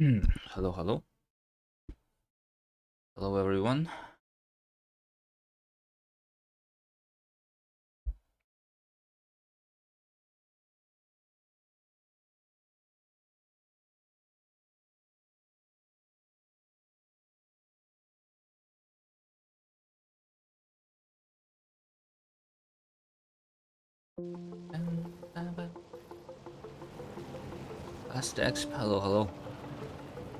Hello, hello. Hello, everyone. Last exp. Hello, hello.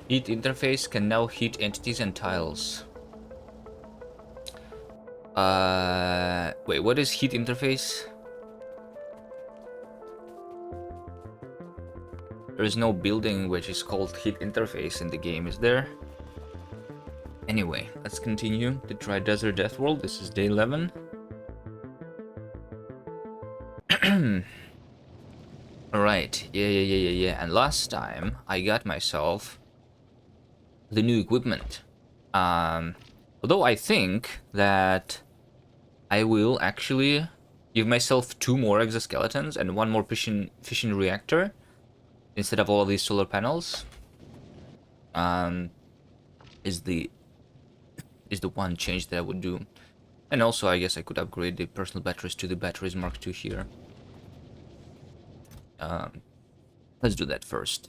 Heat interface can now heat entities and tiles. Wait, what is heat interface? There is no building which is called heat interface in the game, is there? Anyway, let's continue to try Desert Deathworld. This is day 11. Alright, yeah. And last time I got myself the new equipment. Although I think that I will actually give myself 2 more exoskeletons and 1 more fission reactor instead of all of these solar panels. Is the one change that I would do. And also, I guess I could upgrade the personal batteries to the batteries Mark II here. Let's do that first.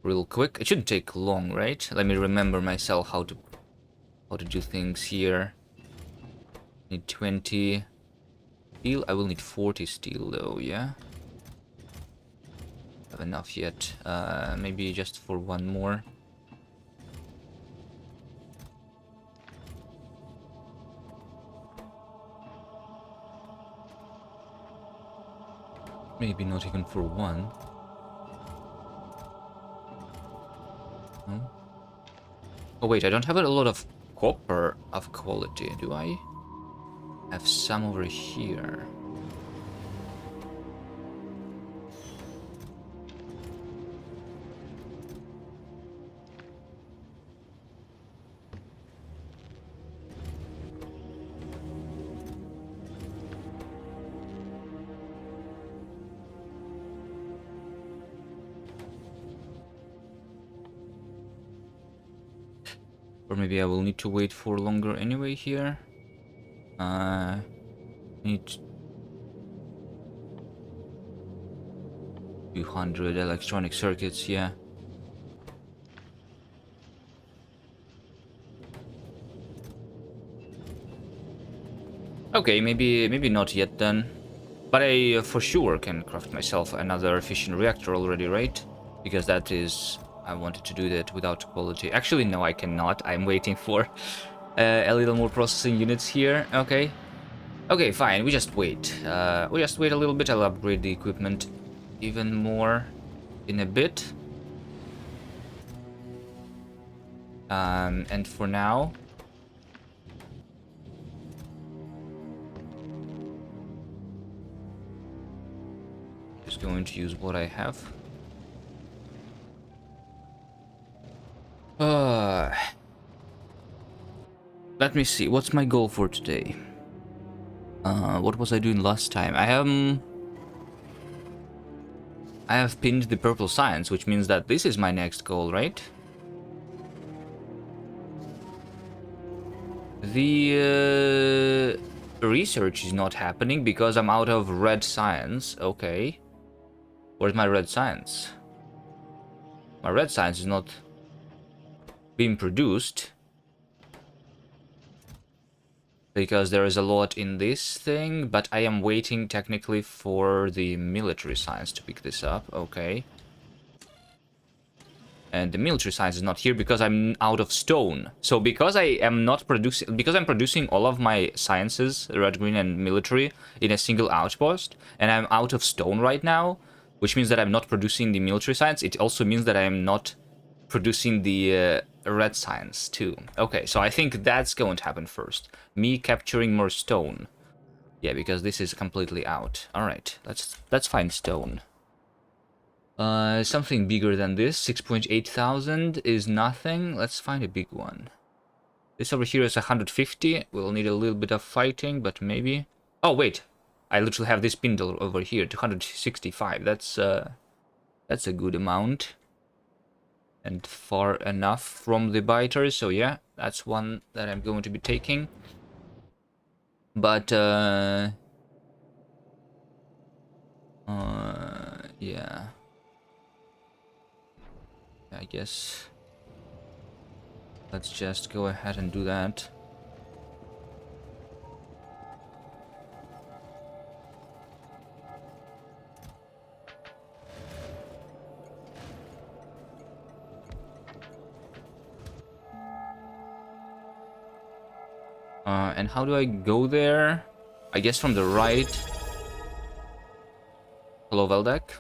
Real quick. It shouldn't take long, right? Let me remember myself how to do things here. Need 20 steel. I will need 40 steel though, yeah? Have enough yet. Maybe just for 1 more. Maybe not even for 1. No. Oh wait, I don't have a lot of copper of quality, do I? Have some over here. Or maybe I will need to wait for longer anyway here. Need 200 electronic circuits, yeah. Okay, maybe not yet then. But I for sure can craft myself another fission reactor already, right? Because that is... I wanted to do that without quality. Actually, no, I cannot. I'm waiting for a little more processing units here. Okay. Okay, fine. We just wait. We just wait a little bit. I'll upgrade the equipment even more in a bit. And for now... just going to use what I have. Let me see. What's my goal for today? What was I doing last time? I have pinned the purple science, which means that this is my next goal, right? The research is not happening because I'm out of red science. Okay. Where's my red science? My red science is not being produced. Because there is a lot in this thing, but I am waiting technically for the military science to pick this up. Okay. And the military science is not here because I'm out of stone. So because I am not producing, because I'm producing all of my sciences, red, green, and military, in a single outpost, and I'm out of stone right now, which means that I'm not producing the military science. It also means that I am not producing the red science too. Okay, so I think that's going to happen first. Me capturing more stone. Yeah, because this is completely out. All right, let's find stone. Something bigger than this. 6.8 thousand is nothing. Let's find a big one. This over here is 150. We'll need a little bit of fighting, but maybe... Oh, wait. I literally have this spindle over here, 265. That's a good amount. and far enough from the biters. So yeah, that's one that I'm going to be taking. But yeah, I guess let's just go ahead and do that. And how do I go there? I guess from the right. Hello, Veldek.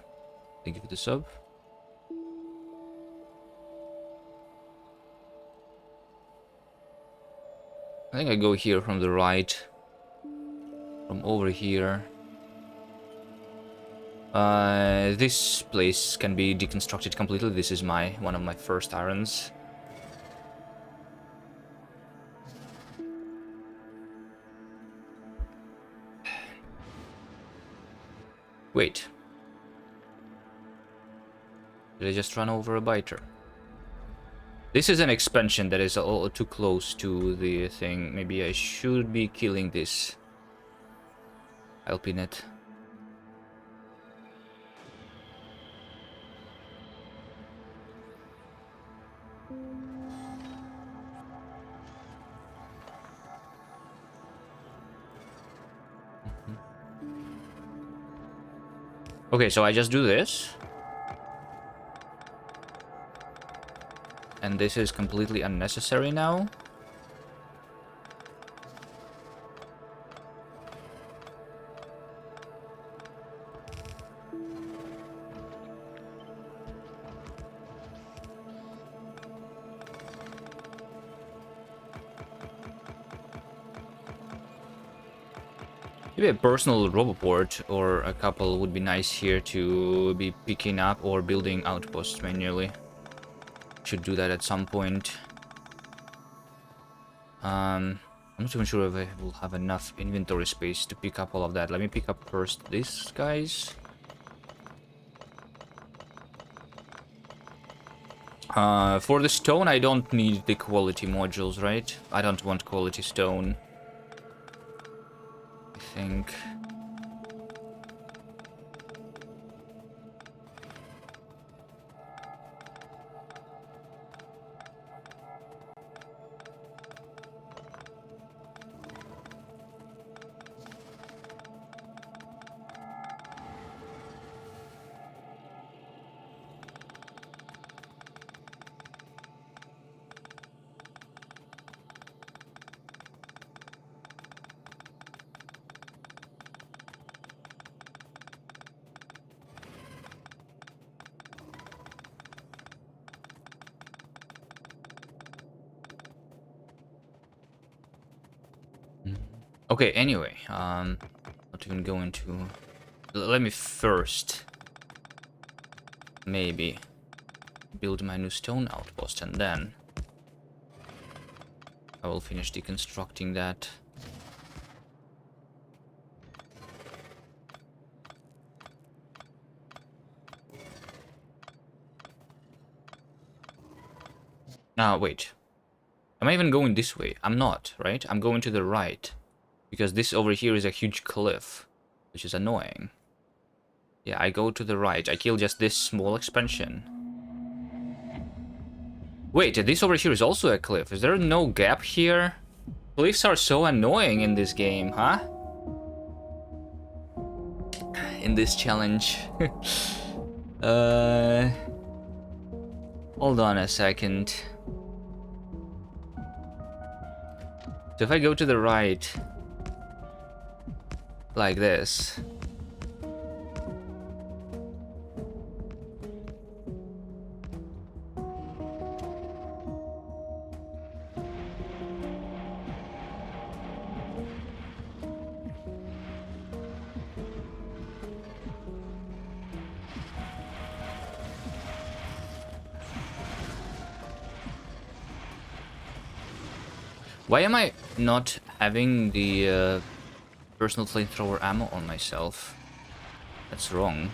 Thank you for the sub. I think I go here from the right. From over here. This place can be deconstructed completely. This is one of my first irons. Wait. Did I just run over a biter? This is an expansion that is all too close to the thing. Maybe I should be killing this Alpinet. Okay, so I just do this. And this is completely unnecessary now. Maybe a personal roboport or a couple would be nice here to be picking up or building outposts manually. Should do that at some point. I'm not even sure if I will have enough inventory space to pick up all of that. Let me pick up first these guys. For the stone, I don't need the quality modules, right? I don't want quality stone. I think. Okay, anyway, not even going to... Let me first maybe build my new stone outpost, and then I will finish deconstructing that. Now, wait. Am I even going this way? I'm not, right? I'm going to the right. Because this over here is a huge cliff, which is annoying. Yeah, I go to the right. I kill just this small expansion. Wait, this over here is also a cliff. Is there no gap here? Cliffs are so annoying in this game, huh? In this challenge. Hold on a second. So if I go to the right... like this. Why am I not having the personal flamethrower ammo on myself? That's wrong.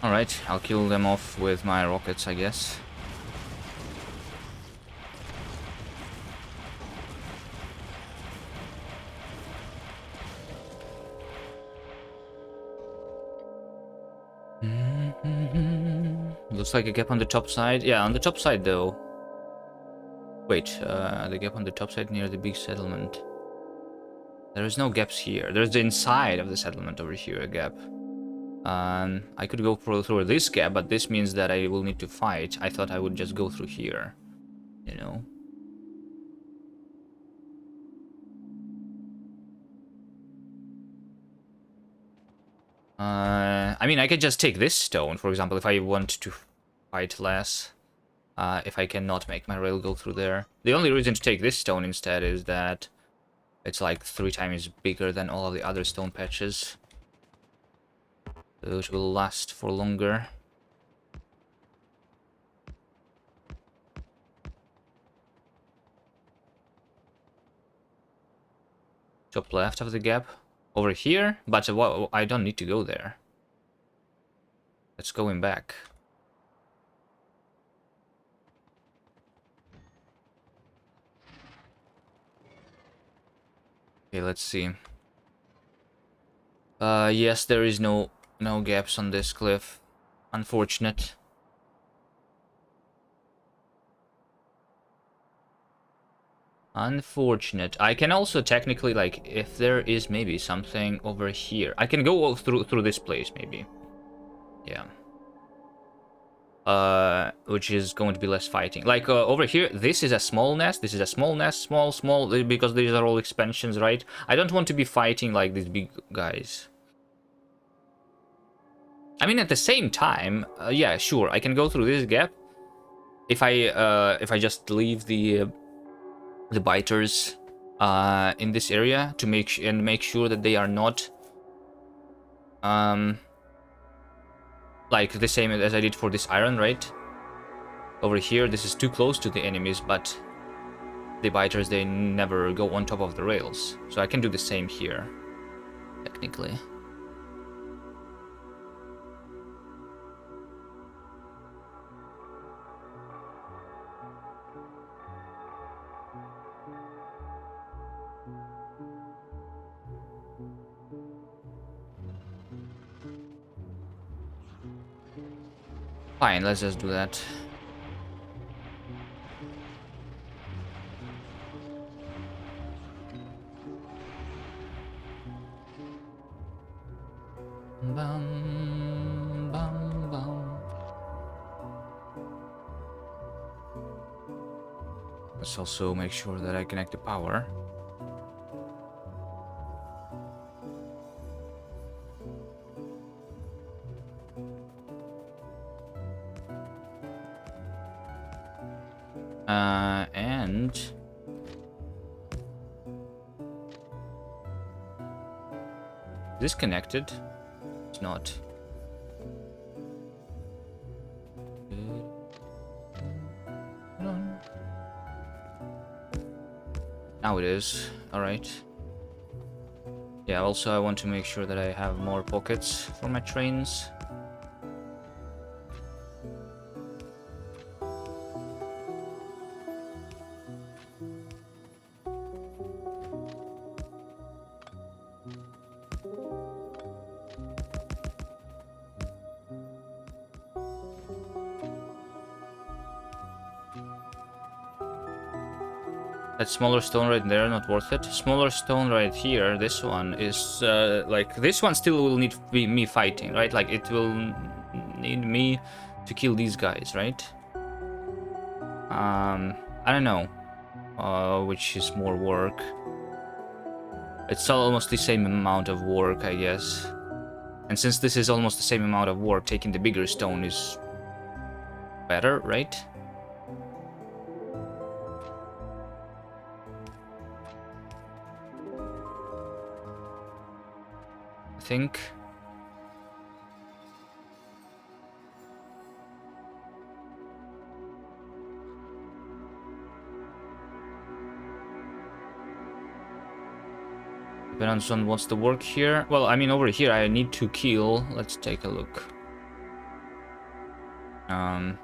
Alright, I'll kill them off with my rockets, I guess. Looks like a gap on the top side. Yeah, on the top side though. Wait, the gap on the top side near the big settlement. There is no gaps here. There's the inside of the settlement over here, a gap. I could go through this gap, but this means that I will need to fight. I thought I would just go through here, you know. I mean, I could just take this stone, for example, if I want to fight less. If I cannot make my rail go through there. The only reason to take this stone instead is that it's like 3 times bigger than all of the other stone patches. So it will last for longer. Top left of the gap. Over here, but I don't need to go there. Let's go in back. Okay, let's see. Yes, there is no gaps on this cliff. Unfortunate. Unfortunate. I can also technically, like, if there is maybe something over here, I can go through this place maybe. Yeah. Which is going to be less fighting. Like over here, this is a small nest. This is a small nest, small, because these are all expansions, right? I don't want to be fighting like these big guys. I mean, at the same time, yeah, sure, I can go through this gap if I just leave the biters in this area to make sure that they are not like the same as I did for this iron, right? Over here, this is too close to the enemies, but the biters, they never go on top of the rails. So I can do the same here, technically. Fine, let's just do that. Bum, bum, bum. Let's also make sure that I connect the power. And is this connected? It's not. Now it is. All right. Yeah, also I want to make sure that I have more pockets for my trains. That smaller stone right there, not worth it. Smaller stone right here, this one is like, this one still will need me fighting, right? Like, it will need me to kill these guys, right? I don't know which is more work. It's almost the same amount of work, I guess. And since this is almost the same amount of work, taking the bigger stone is better, right? Think. Depends on what's the work here. Well, I mean, over here I need to kill. Let's take a look. I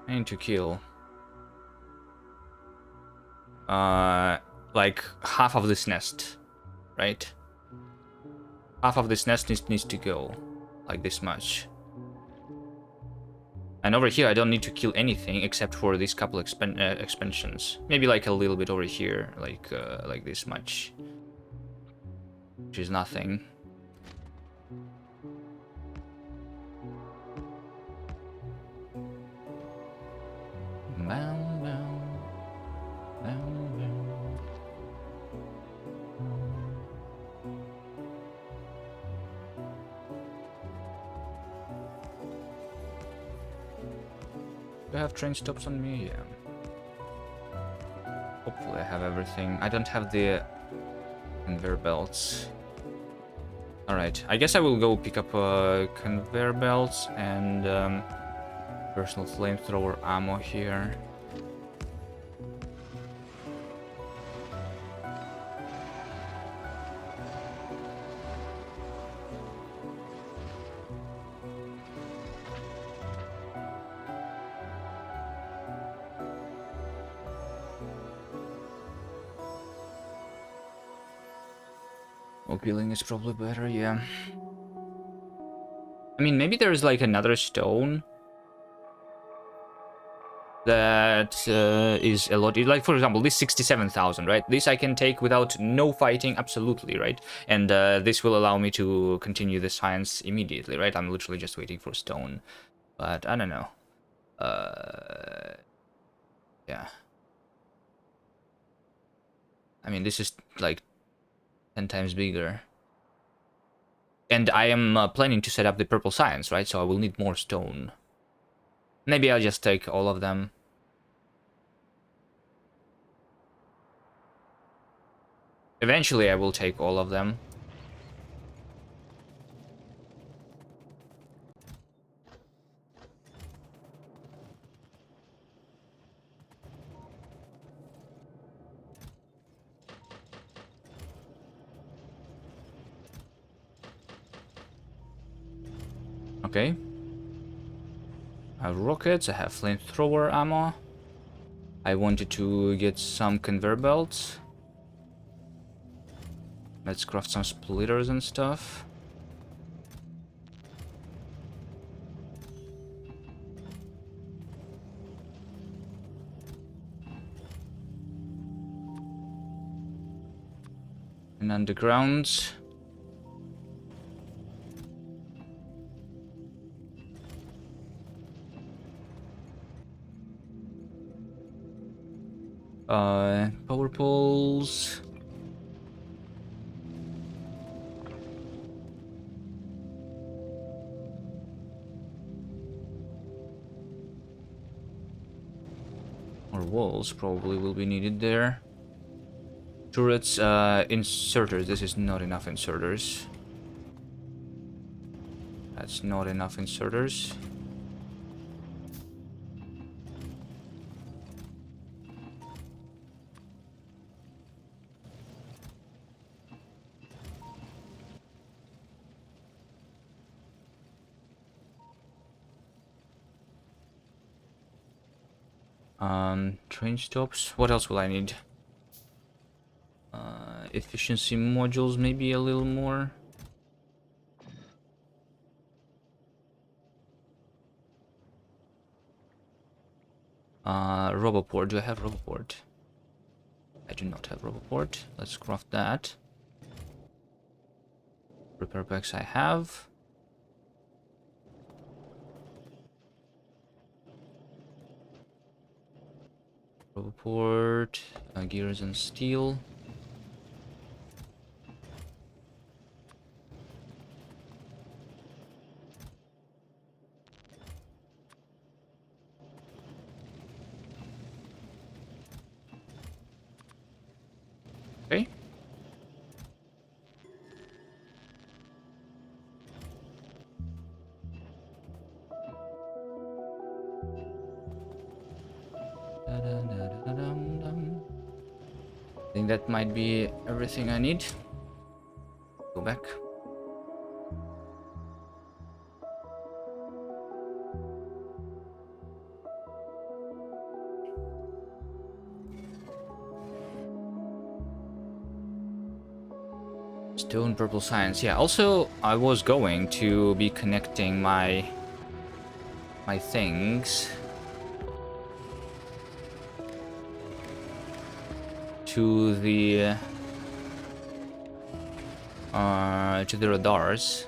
need to kill like half of this nest, right? Half of this nest needs to go, like this much. And over here, I don't need to kill anything except for these couple expansions. Maybe like a little bit over here, like this much, which is nothing. Do I have train stops on me? Yeah. Hopefully I have everything. I don't have the conveyor belts. Alright, I guess I will go pick up conveyor belts and personal flamethrower ammo here. Peeling is probably better, yeah. I mean, maybe there's like another stone that is a lot. Like, for example, this 67,000, right? This I can take without no fighting, absolutely, right? And this will allow me to continue the science immediately, right? I'm literally just waiting for stone. But I don't know. Yeah. I mean, this is like 10 times bigger. And I am planning to set up the purple science, right? So I will need more stone. Maybe I'll just take all of them. Eventually I will take all of them. Okay. I have rockets, I have flamethrower ammo. I wanted to get some conveyor belts. Let's craft some splitters and stuff. And underground. Power poles. Or walls probably will be needed there. Turrets, inserters. This is not enough inserters. That's not enough inserters. Train stops. What else will I need? Efficiency modules, maybe a little more. Roboport. Do I have Roboport? I do not have Roboport. Let's craft that. Repair packs I have. Roboport, gears and steel. Okay. I think that might be everything I need. Go back. Stone purple science. Yeah, also I was going to be connecting my things to the radars,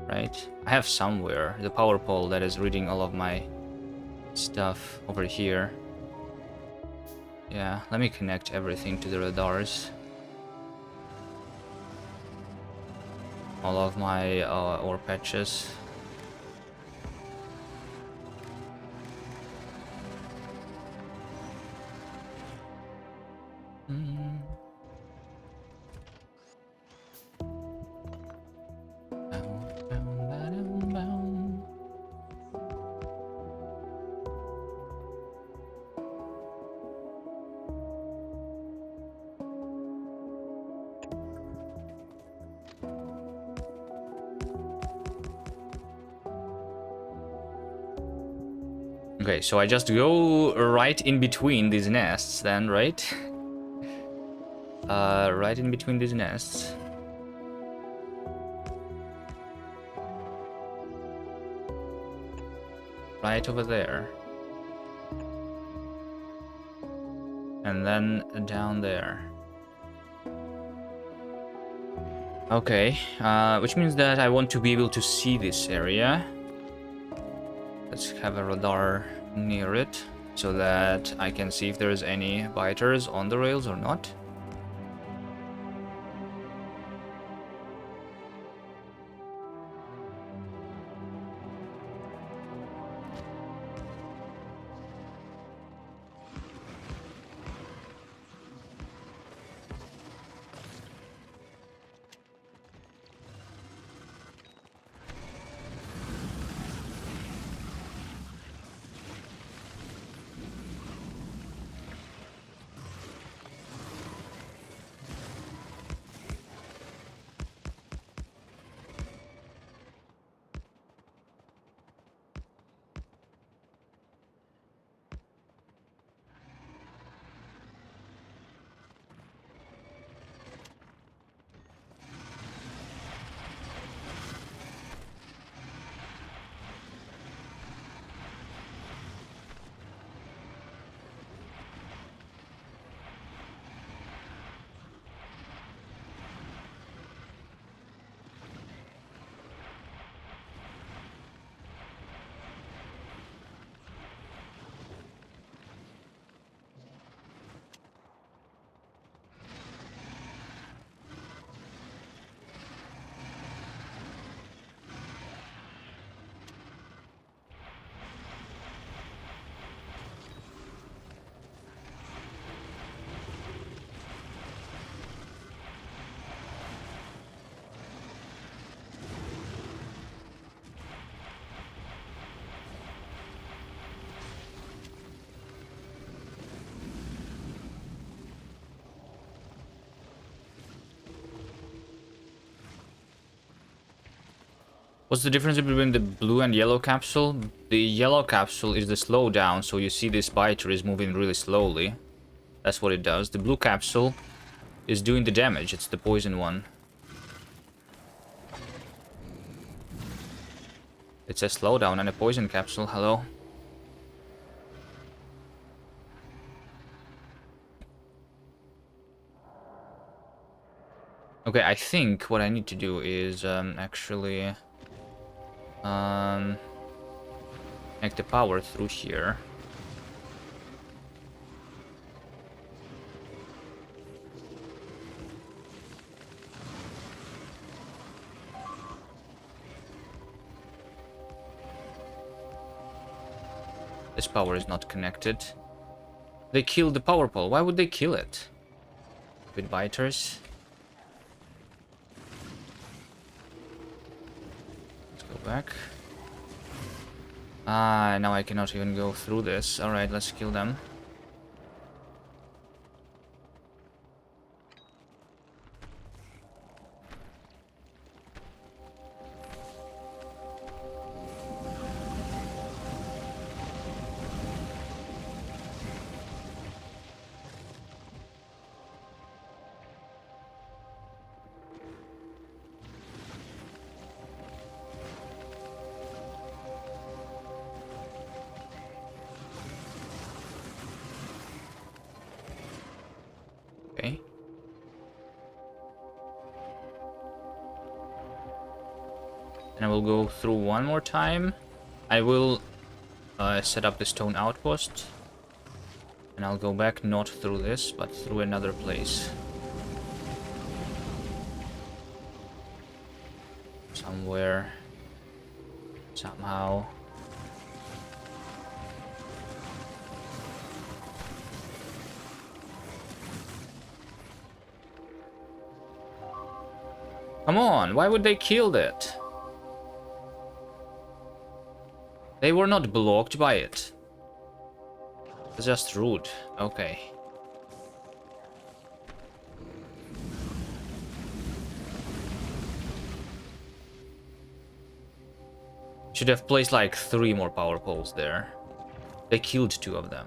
right? I have somewhere the power pole that is reading all of my stuff over here. Yeah, let me connect everything to the radars. All of my ore patches. Okay, so I just go right in between these nests then, right? Right in between these nests. Right over there. And then down there. Okay, which means that I want to be able to see this area. Let's have a radar near it so that I can see if there's any biters on the rails or not. What's the difference between the blue and yellow capsule? The yellow capsule is the slowdown, so you see this biter is moving really slowly. That's what it does. The blue capsule is doing the damage. It's the poison one. It's a slowdown and a poison capsule. Hello? Okay, I think what I need to do is actually make the power through here. This power is not connected. They killed the power pole. Why would they kill it? With biters. Let's go back. Ah, now I cannot even go through this. Alright, let's kill them. And we'll go through one more time. I will set up the stone outpost. And I'll go back not through this, but through another place. Somewhere. Somehow. Come on, why would they kill it? They were not blocked by it. It's just rude. Okay. Should have placed like 3 more power poles there. They killed 2 of them.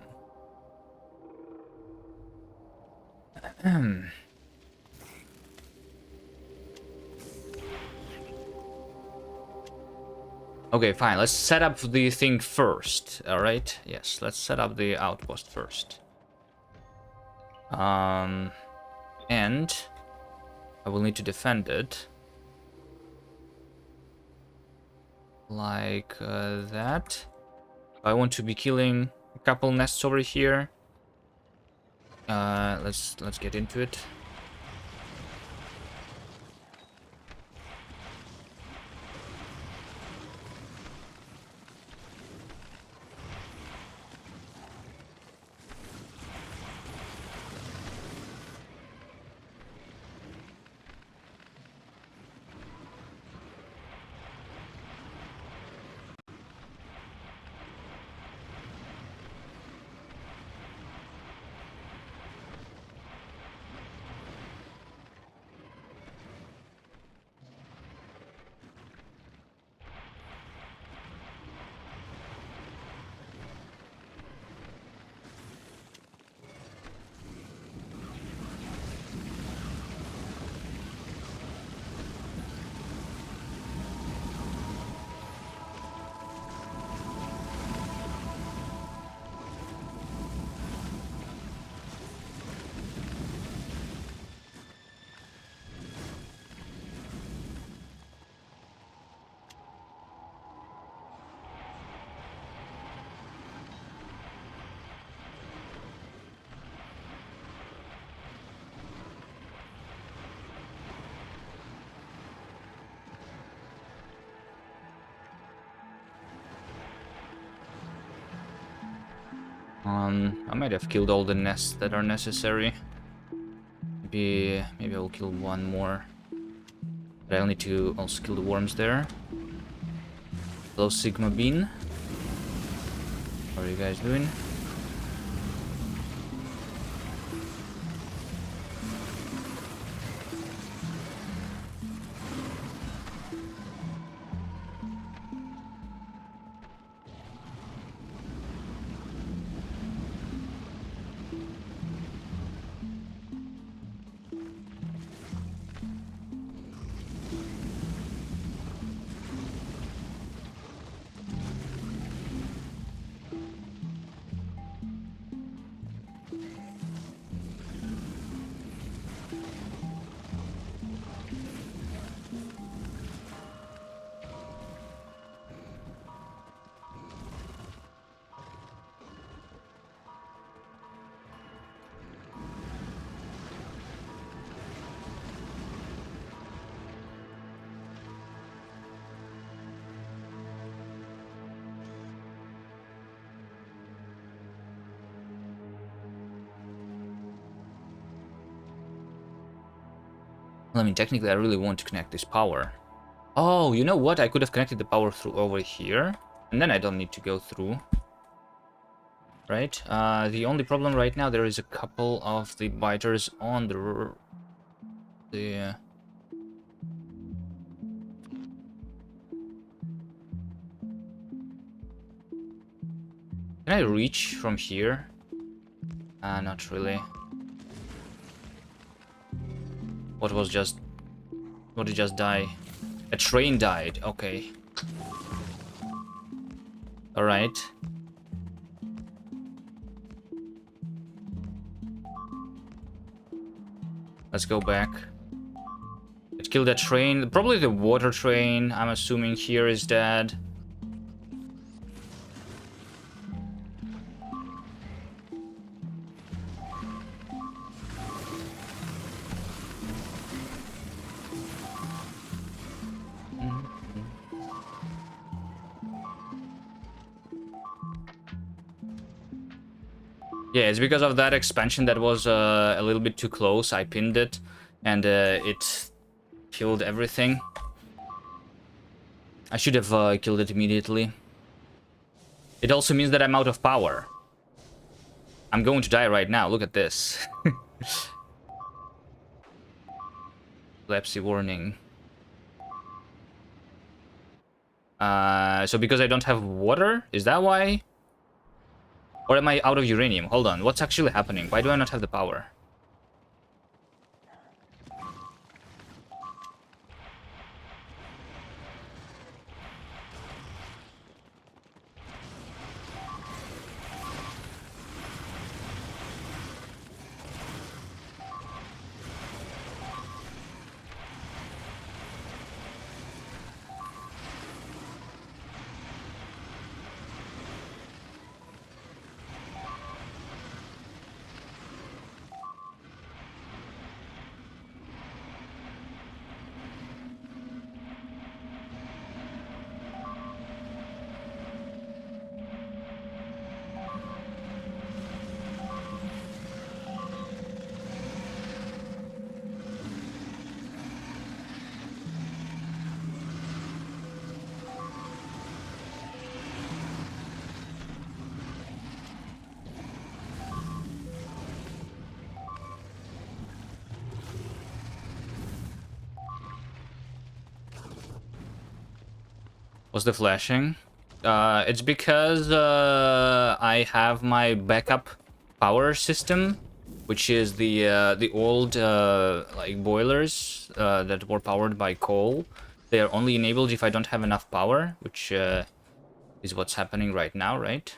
Okay, fine. Let's set up the thing first. All right. Yes, let's set up the outpost first. And I will need to defend it. Like that. I want to be killing a couple nests over here. Let's get into it. I might have killed all the nests that are necessary. Maybe I'll kill one more. But I'll need to also kill the worms there. Hello, Sigma Bean. How are you guys doing? Well, I mean, technically, I really want to connect this power. Oh, you know what? I could have connected the power through over here, and then I don't need to go through. Right? The only problem right now, there is a couple of the biters on the Can I reach from here? Not really. What did just die? A train died. Okay. All right. Let's go back. Let's kill that train. Probably the water train, I'm assuming here is dead. Yeah, it's because of that expansion that was a little bit too close. I pinned it, and it killed everything. I should have killed it immediately. It also means that I'm out of power. I'm going to die right now. Look at this. Epilepsy warning. So because I don't have water? Is that why? Or am I out of uranium? Hold on. What's actually happening? Why do I not have the power? What's the flashing? It's because I have my backup power system, which is the old like boilers that were powered by coal. They are only enabled if I don't have enough power, which is what's happening right now, right?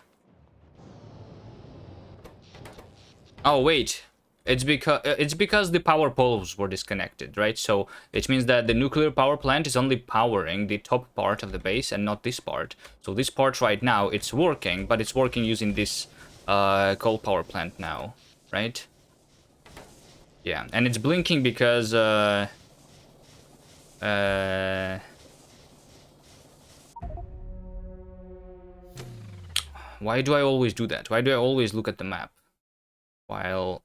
Oh wait, it's because the power poles were disconnected, right? So it means that the nuclear power plant is only powering the top part of the base and not this part. So this part right now it's working, but it's working using this coal power plant now, right? Yeah, and it's blinking because why do I always do that? Why do I always look at the map while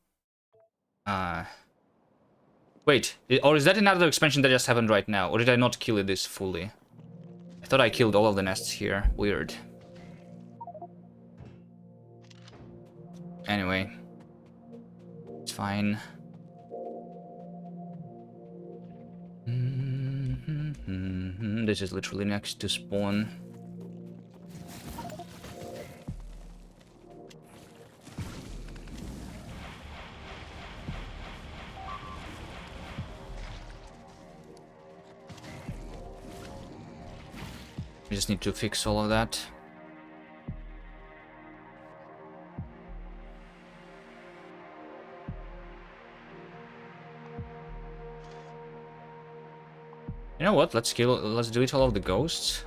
wait, or is that another expansion that just happened right now? Or did I not kill it this fully? I thought I killed all of the nests here. Weird. Anyway. It's fine. This is literally next to spawn. We just need to fix all of that. You know what? Let's delete all of the ghosts.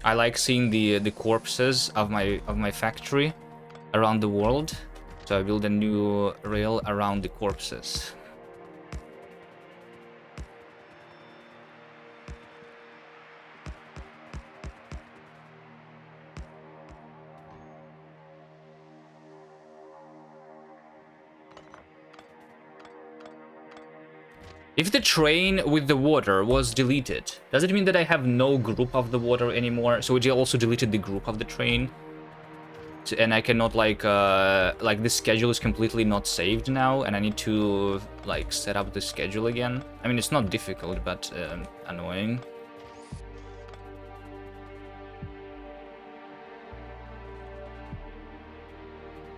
I like seeing the corpses of my factory around the world. So I build a new rail around the corpses. If the train with the water was deleted, does it mean that I have no group of the water anymore? So it also deleted the group of the train? And I cannot like the schedule is completely not saved now, and I need to like set up the schedule again. I mean, it's not difficult, but annoying.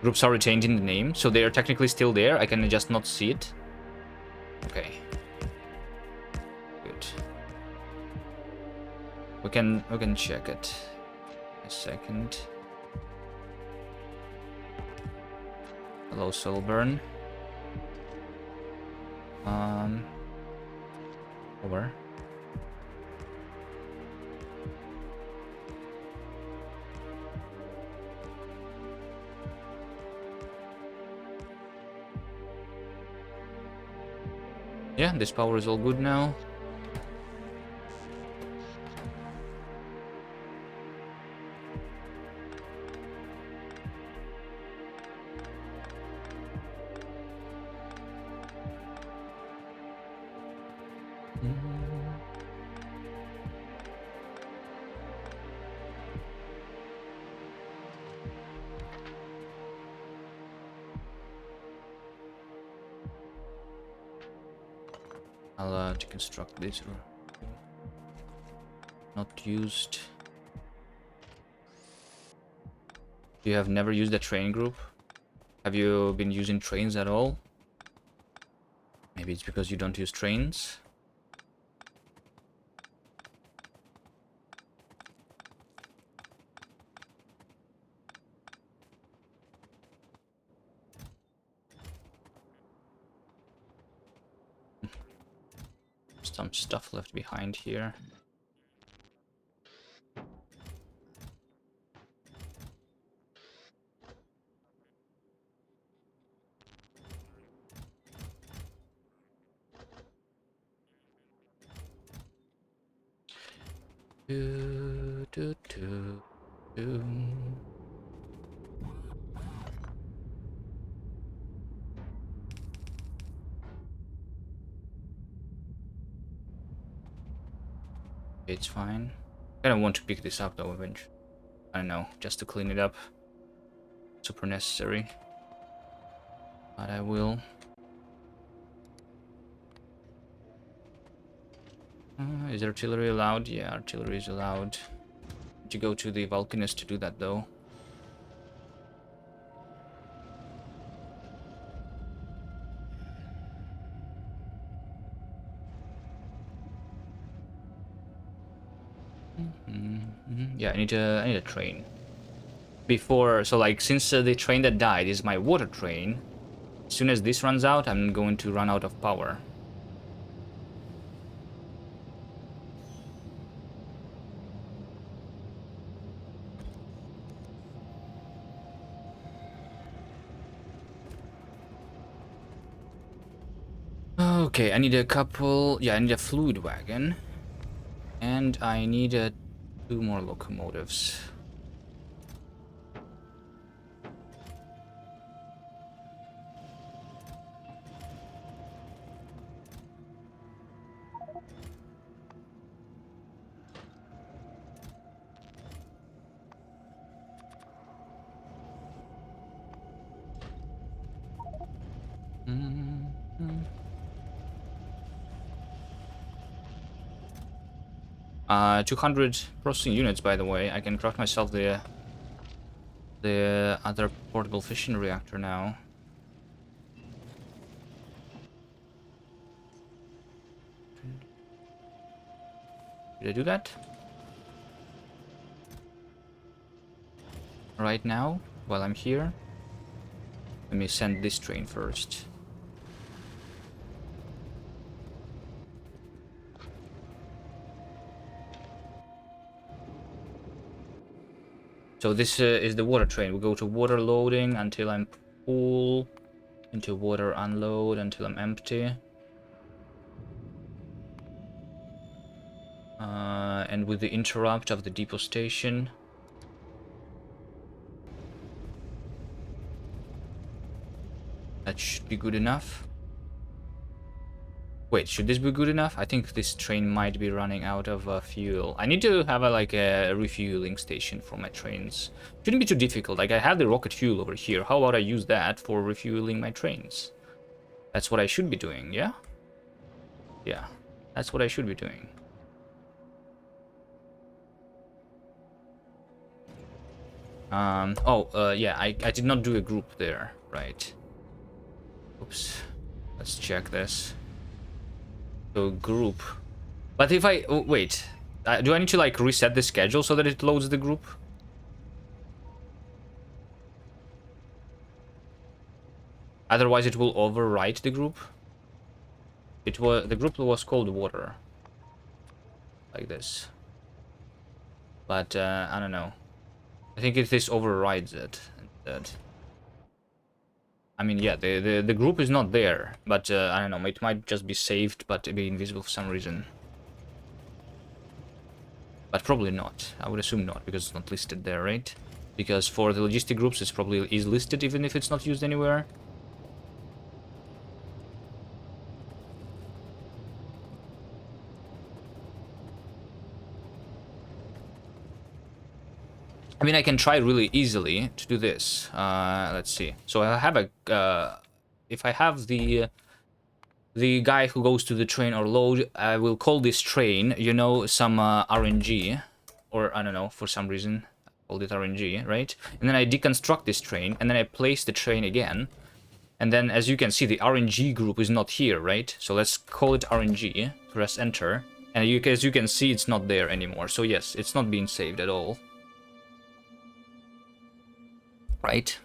Groups are retained in the name, so they are technically still there. I can just not see it. Okay. Good. We can check it. A second. Hello, Soulburn. Over. Yeah, this power is all good now. I'll deconstruct this. Not used. You have never used a train group? Have you been using trains at all? Maybe it's because you don't use trains? Some stuff left behind here. Do, do, do, do. It's fine. I don't want to pick this up though eventually. I don't know, just to clean it up. Super necessary. But I will. Is there artillery allowed? Yeah, artillery is allowed. Need to go to the Vulcanist to do that though. Yeah, I need a train. Before, so like since the train that died is my water train, as soon as this runs out, I'm going to run out of power. Okay, I need a couple. Yeah, I need a fluid wagon, and I need 2 more locomotives. Mm-hmm. 200 processing units, by the way. I can craft myself the other portable fission reactor now. Did I do that? Right now, while I'm here? Let me send this train first. So this is the water train. We go to water loading until I'm full, into water unload until I'm empty. And with the interrupt of the depot station. That should be good enough. Wait, should this be good enough? I think this train might be running out of fuel. I need to have like a refueling station for my trains. Shouldn't be too difficult. Like I have the rocket fuel over here. How about I use that for refueling my trains? That's what I should be doing, yeah? Yeah, that's what I should be doing. Yeah, I did not do a group there, right? Oops. Let's check this. So group. But if I... Oh, wait. Do I need to like reset the schedule so that it loads the group? Otherwise it will overwrite the group. The group was called water. like this. But I don't know. I think this overrides it instead. I mean, yeah, the group is not there, but I don't know. It might just be saved, but be invisible for some reason. But probably not. I would assume not, because it's not listed there, right? Because for the logistic groups, it's probably is listed even if it's not used anywhere. I mean, I can try really easily to do this. Let's see. So I have a... if I have the guy who goes to the train or load, I will call this train, you know, some RNG. Or, I don't know, for some reason, I called it RNG, right? And then I deconstruct this train, and then I place the train again. And then, as you can see, the RNG group is not here, right? So let's call it RNG, press enter. And as you can see, it's not there anymore. So yes, it's not being saved at all. Right?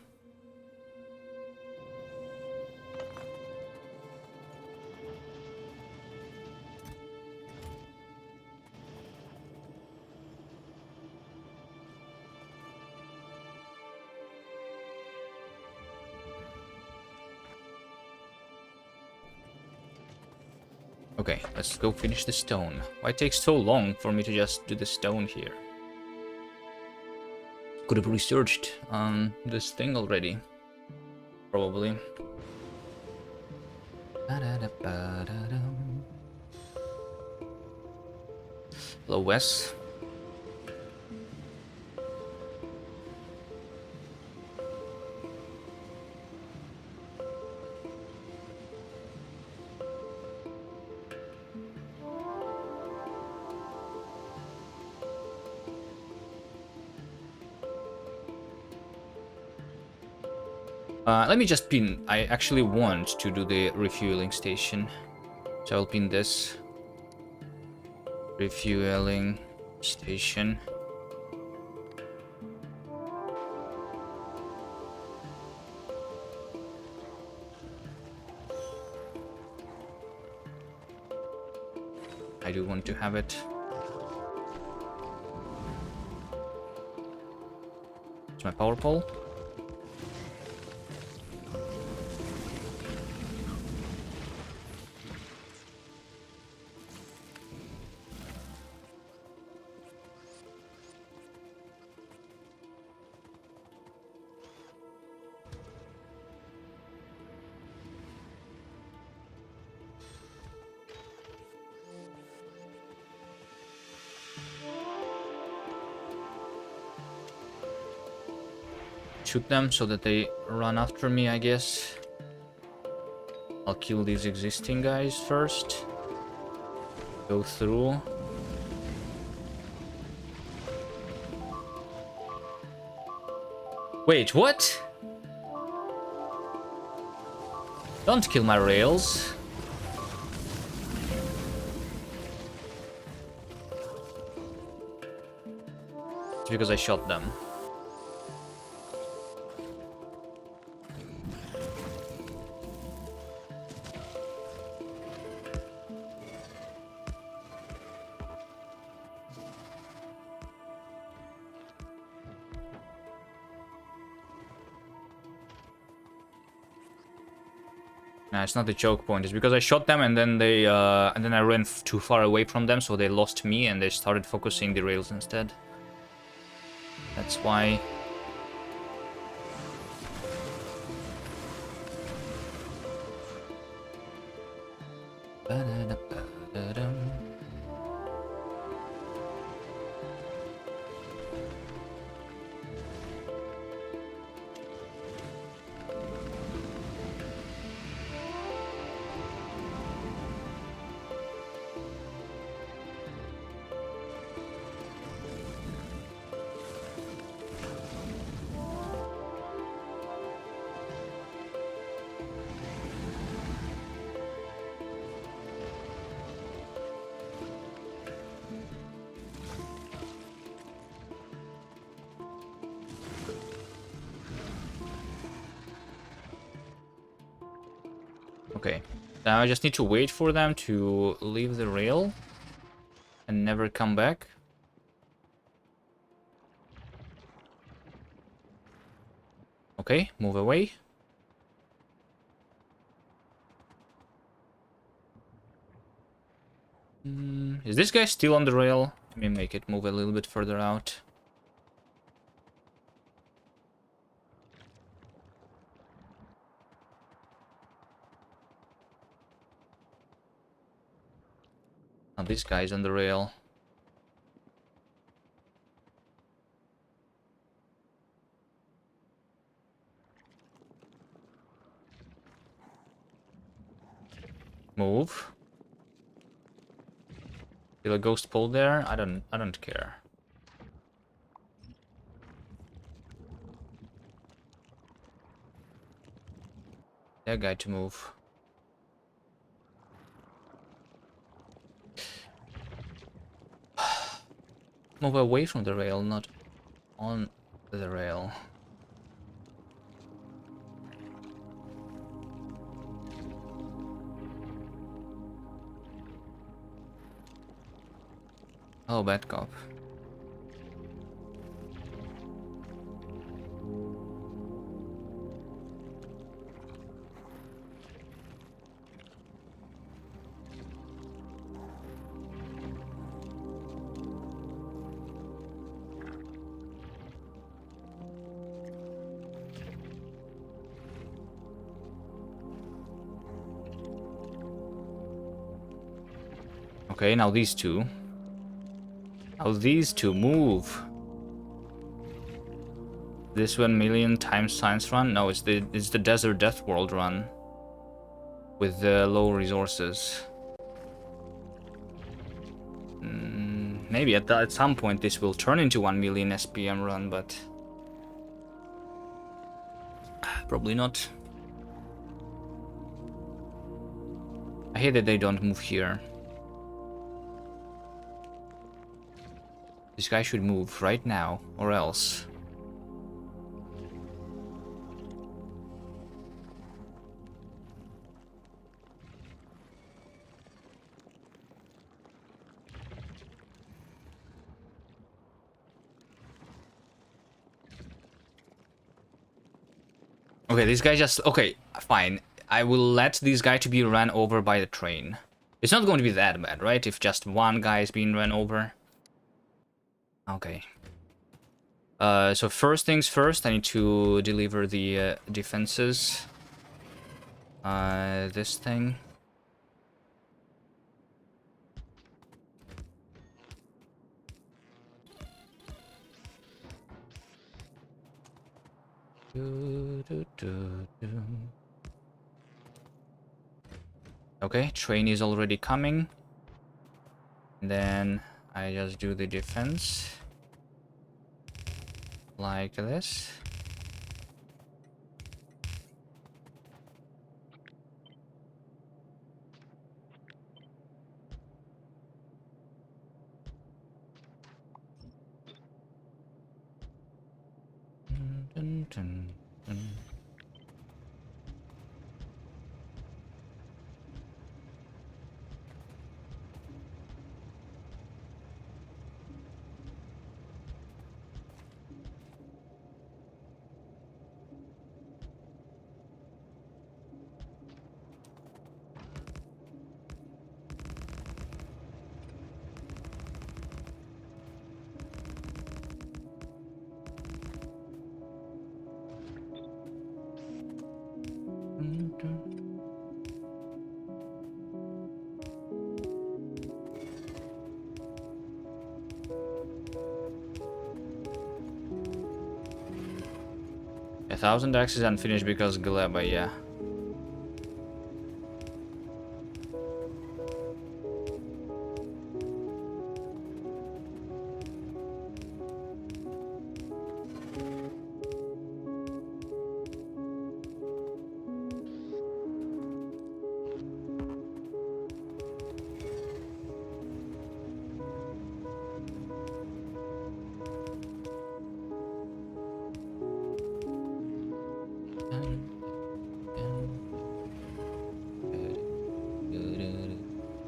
Okay, let's go finish the stone. Why it takes so long for me to just do the stone here? Could have researched on this thing already. Probably. Hello, Wes. Let me just pin. I actually want to do the refueling station. So I'll pin this. Refueling station. I do want to have it. It's my power pole. Shoot them so that they run after me, I guess. I'll kill these existing guys first. Go through. Wait, what? Don't kill my rails. It's because I shot them. Nah, it's not the choke point. It's because I shot them and then they and then I ran too far away from them, so they lost me and they started focusing the rails instead. That's why. Okay, now I just need to wait for them to leave the rail. And never come back. Okay, move away. Is this guy still on the rail? Let me make it move a little bit further out. Now this guy's on the rail. Move. Feel a ghost pull there? I don't care. That guy to move. Move away from the rail, not on the rail. Oh, bad cop. Okay, now these two. Now these two move. This 1 million times science run? No, it's the Desert Deathworld run with the low resources. Maybe at some point this will turn into 1 million SPM run, but probably not. I hate that they don't move here. This guy should move right now, or else. Okay, this guy just... Okay, fine. I will let this guy to be ran over by the train. It's not going to be that bad, right? If just one guy is being ran over. Okay. So first things first, I need to deliver the defenses. This thing. Okay, train is already coming. And then I just do the defense. Like this. Dun, dun, dun. A 1,000 axes unfinished because Gleba, yeah.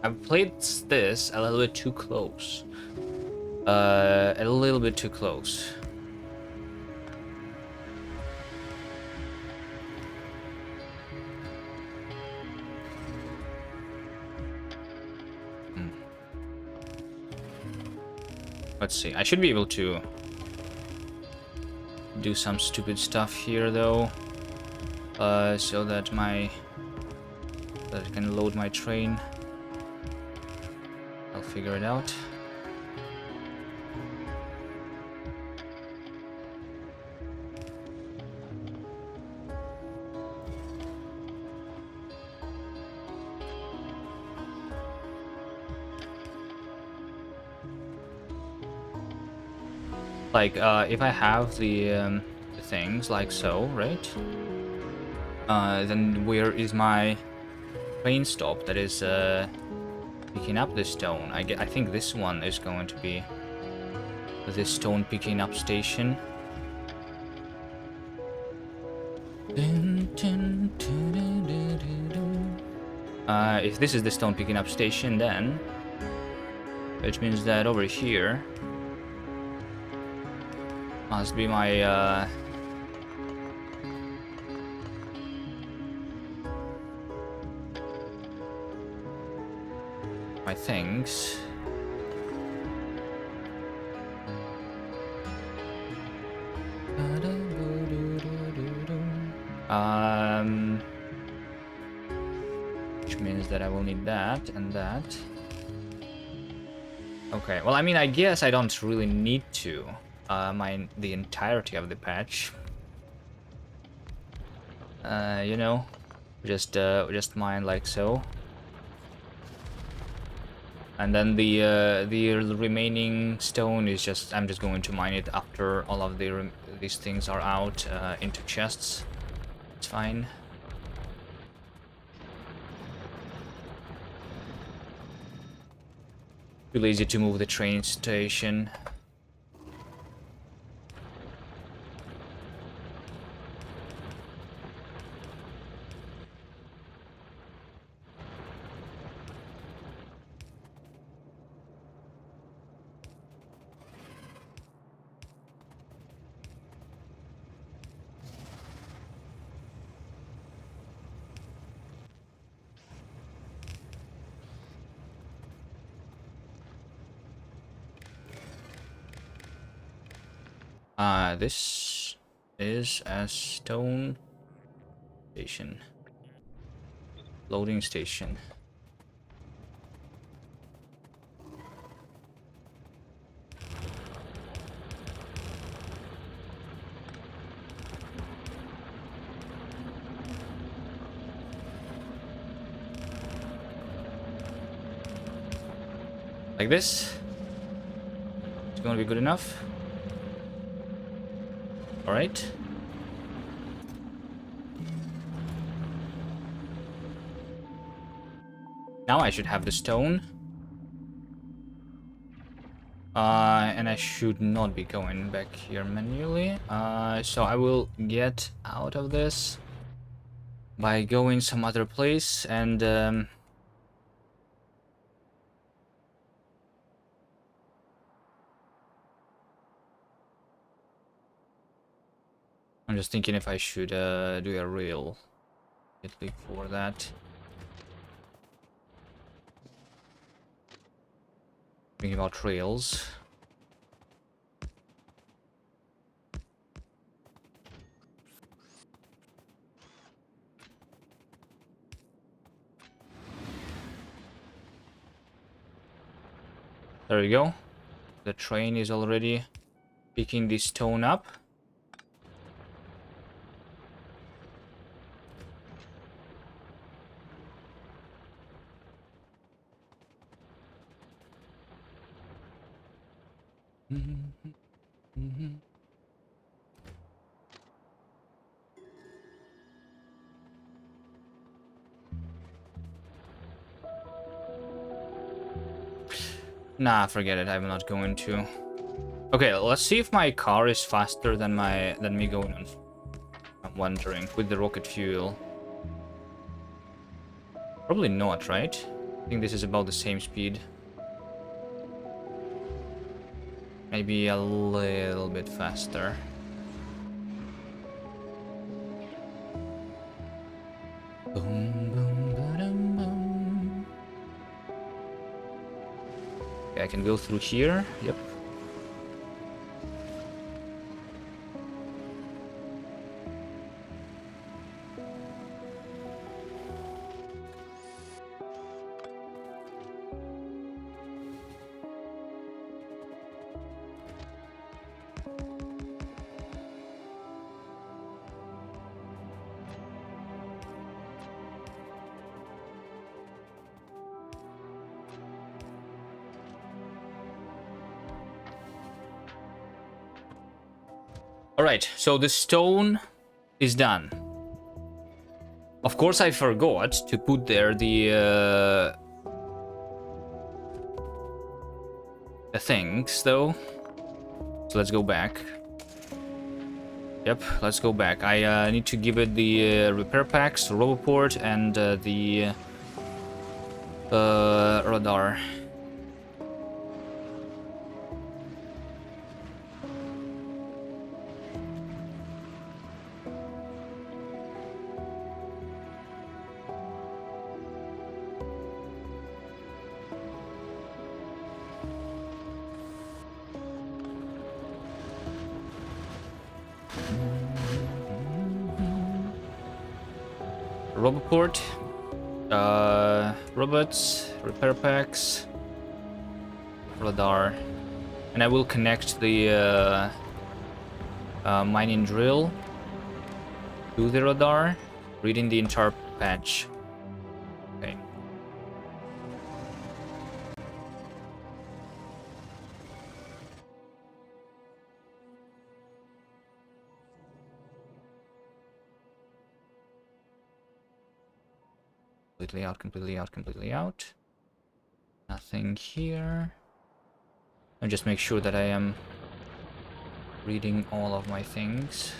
I've played this a little bit too close. A little bit too close. Let's see. I should be able to do some stupid stuff here, though, so that I can load my train. I'll figure it out. Like, if I have the things like so, right? Then where is my train stop that is picking up the stone? I think this one is going to be the stone picking up station. If this is the stone picking up station, then which means that over here must be my my things. Which means that I will need that and that. Okay, well, I mean, I guess I don't really need to mine the entirety of the patch. You know, just mine like so. And then the remaining stone is just, I'm just going to mine it after all of these things are out into chests. It's fine. Too lazy to move the train station. This is a stone station. Loading station. Like this. It's gonna be good enough. All right. Now I should have the stone. And I should not be going back here manually. So I will get out of this by going some other place and I'm just thinking if I should do a rail for that. Thinking about trails. There we go. The train is already picking this stone up. Nah, forget it. I'm not going to. Okay, let's see if my car is faster than me going on. I'm wondering with the rocket fuel. Probably not, right? I think this is about the same speed. Maybe a little bit faster. Boom, boom, ba-dum, boom. Okay, I can go through here. Yep. Alright, so the stone is done. Of course, I forgot to put there the things, though. So let's go back. Yep, let's go back. I need to give it the repair packs, Roboport, and the radar. Roboport, robots, repair packs, radar, and I will connect the mining drill to the radar, reading the entire patch. Okay. Completely out, completely out, completely out. Nothing here. And just make sure that I am reading all of my things.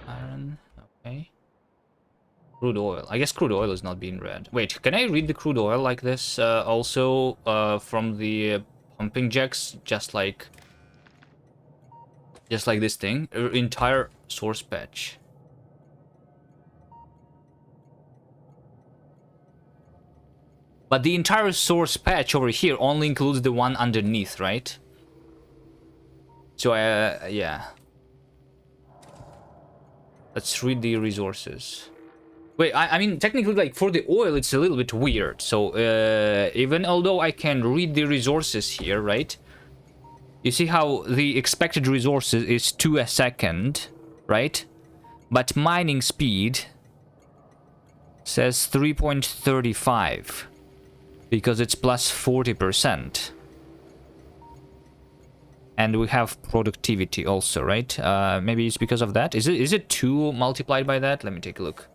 Iron, okay. Crude oil. I guess crude oil is not being read. Wait, can I read the crude oil like this also from the pumping jacks, just like this thing? Entire source patch. But the entire source patch over here only includes the one underneath, right? So yeah. Let's read the resources. Wait, I mean, technically, like, for the oil, it's a little bit weird. So, even although I can read the resources here, right? You see how the expected resources is 2 a second, right? But mining speed says 3.35 because it's plus 40%. And we have productivity also, right? Maybe it's because of that. Is it 2 multiplied by that? Let me take a look.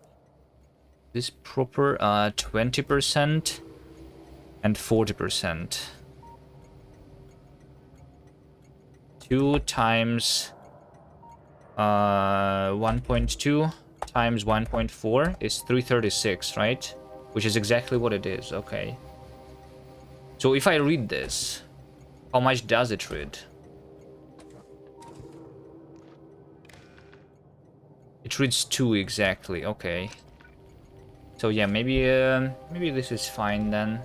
This proper 20% and 40%. 2 times 1.2 times 1.4 is 336, right? Which is exactly what it is. Okay. So if I read this, how much does it read? It reads 2 exactly. Okay. So yeah, maybe this is fine then.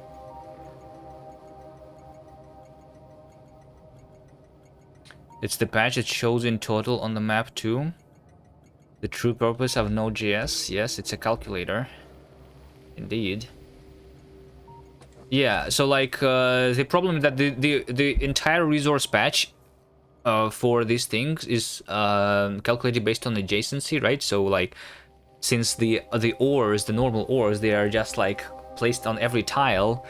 It's the patch it shows in total on the map too. The true purpose of Node.js. Yes, it's a calculator. Indeed. Yeah, so like the problem is that the entire resource patch for these things is calculated based on adjacency, right? So like since the ores, the normal ores, they are just like placed on every tile,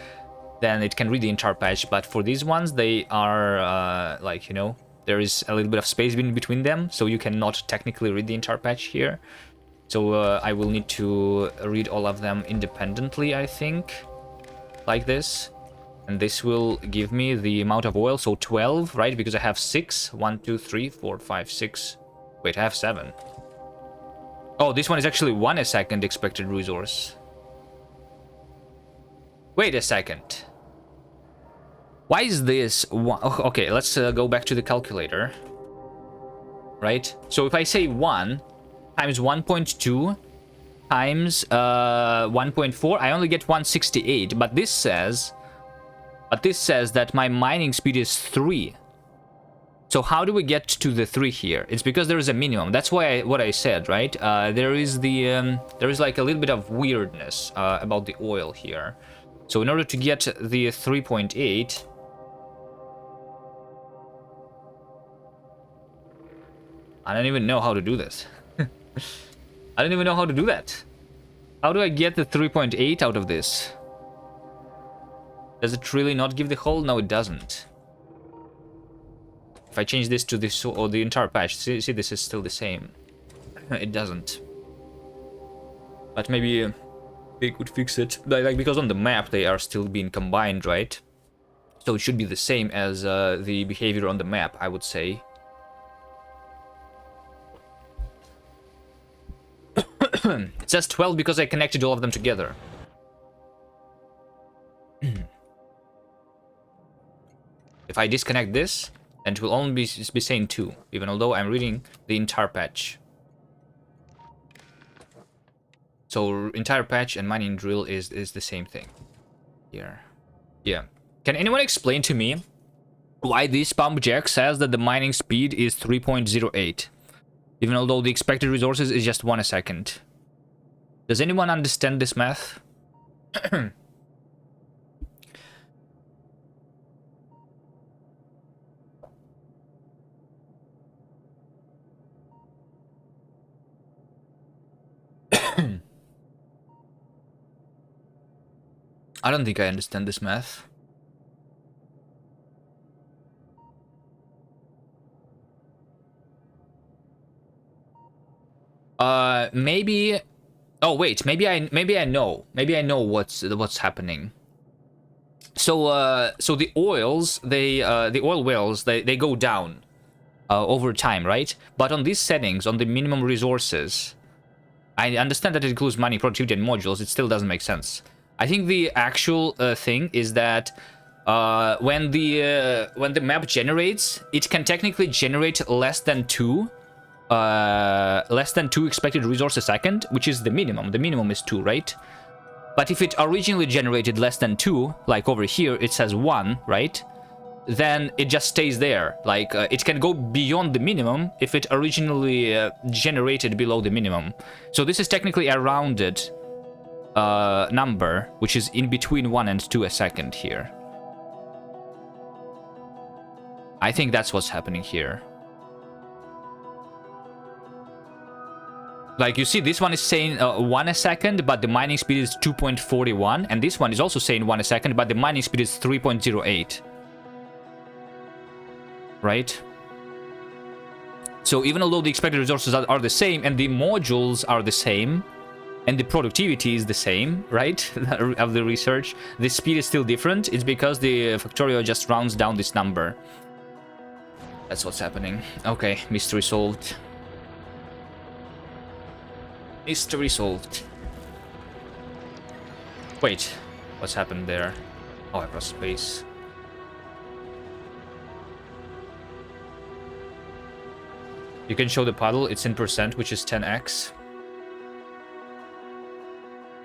then it can read the entire patch. But for these ones, they are like, you know, there is a little bit of space in between them, so you cannot technically read the entire patch here. So I will need to read all of them independently, I think, like this. And this will give me the amount of oil, so 12, right? Because I have 6. 1, 2, 3, 4, 5, 6. Wait, I have 7. Oh, this one is actually 1 a second expected resource. Wait a second. Why is this one? Okay, let's go back to the calculator. Right? So if I say 1 times 1.2 times 1.4, I only get 168. But this says that my mining speed is 3. So how do we get to the 3 here? It's because there is a minimum. That's why what I said, right? There is like a little bit of weirdness about the oil here. So in order to get the 3.8, I don't even know how to do this. I don't even know how to do that. How do I get the 3.8 out of this? Does it really not give the whole? No, it doesn't. If I change this to this or the entire patch, see this is still the same. It doesn't. But maybe they could fix it. Like because on the map they are still being combined, right? So it should be the same as the behavior on the map, I would say. It says 12 because I connected all of them together. If I disconnect this, then it will only be saying 2, even although I'm reading the entire patch. So entire patch and mining drill is the same thing here. Yeah. Can anyone explain to me why this pump jack says that the mining speed is 3.08, even although the expected resources is just 1 a second? Does anyone understand this math? I don't think I understand this math. Maybe. Oh wait, maybe I know. Maybe I know what's happening. So so the oils, the oil wells, they go down over time, right? But on these settings, on the minimum resources, I understand that it includes money, productivity, and modules. It still doesn't make sense. I think the actual thing is that when the map generates, it can technically generate less than 2 expected resources a second, which is the minimum. The minimum is 2, right? But if it originally generated less than 2, like over here, it says 1, right? Then it just stays there. Like, it can go beyond the minimum if it originally generated below the minimum. So this is technically a rounded number, which is in between 1 and 2 a second here. I think that's what's happening here. Like, you see, this one is saying 1 a second, but the mining speed is 2.41. And this one is also saying 1 a second, but the mining speed is 3.08. Right? So even although the expected resources are the same, and the modules are the same, and the productivity is the same, right, of the research, the speed is still different. It's because the Factorio just rounds down this number. That's what's happening. Okay, mystery solved. Mystery solved. Wait, what's happened there? Oh, I pressed space. You can show the puddle, it's in percent, which is 10x.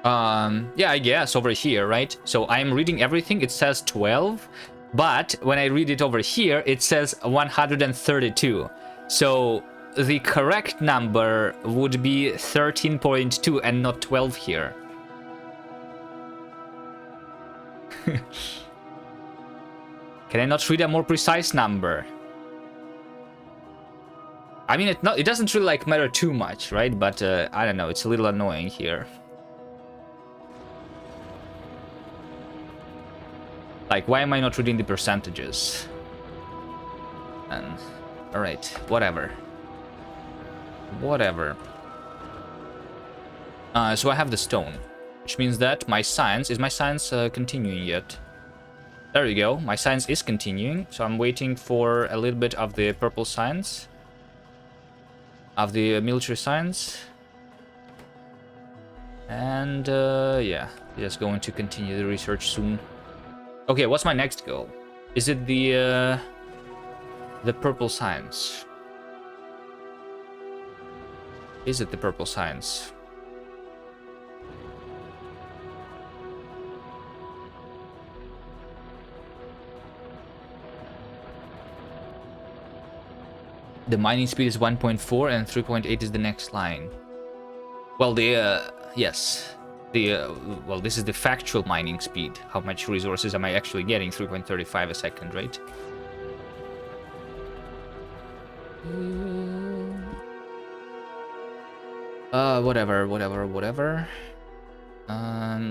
Yeah, I guess over here, right? So I'm reading everything, it says 12, but when I read it over here, it says 132. So the correct number would be 13.2 and not 12 here. Can I not read a more precise number? I mean, it doesn't really like matter too much, right? But I don't know, it's a little annoying here. Like, why am I not reading the percentages? And all right, whatever. Whatever. So I have the stone, which means that my science... Is my science continuing yet? There we go. My science is continuing, so I'm waiting for a little bit of the purple science. Of the military science. And, yeah. Just going to continue the research soon. Okay, what's my next goal? Is it the purple science? Is it the purple science? The mining speed is 1.4 and 3.8 is the next line. Well, yes. Well, this is the factual mining speed. How much resources am I actually getting? 3.35 a second, right? Whatever.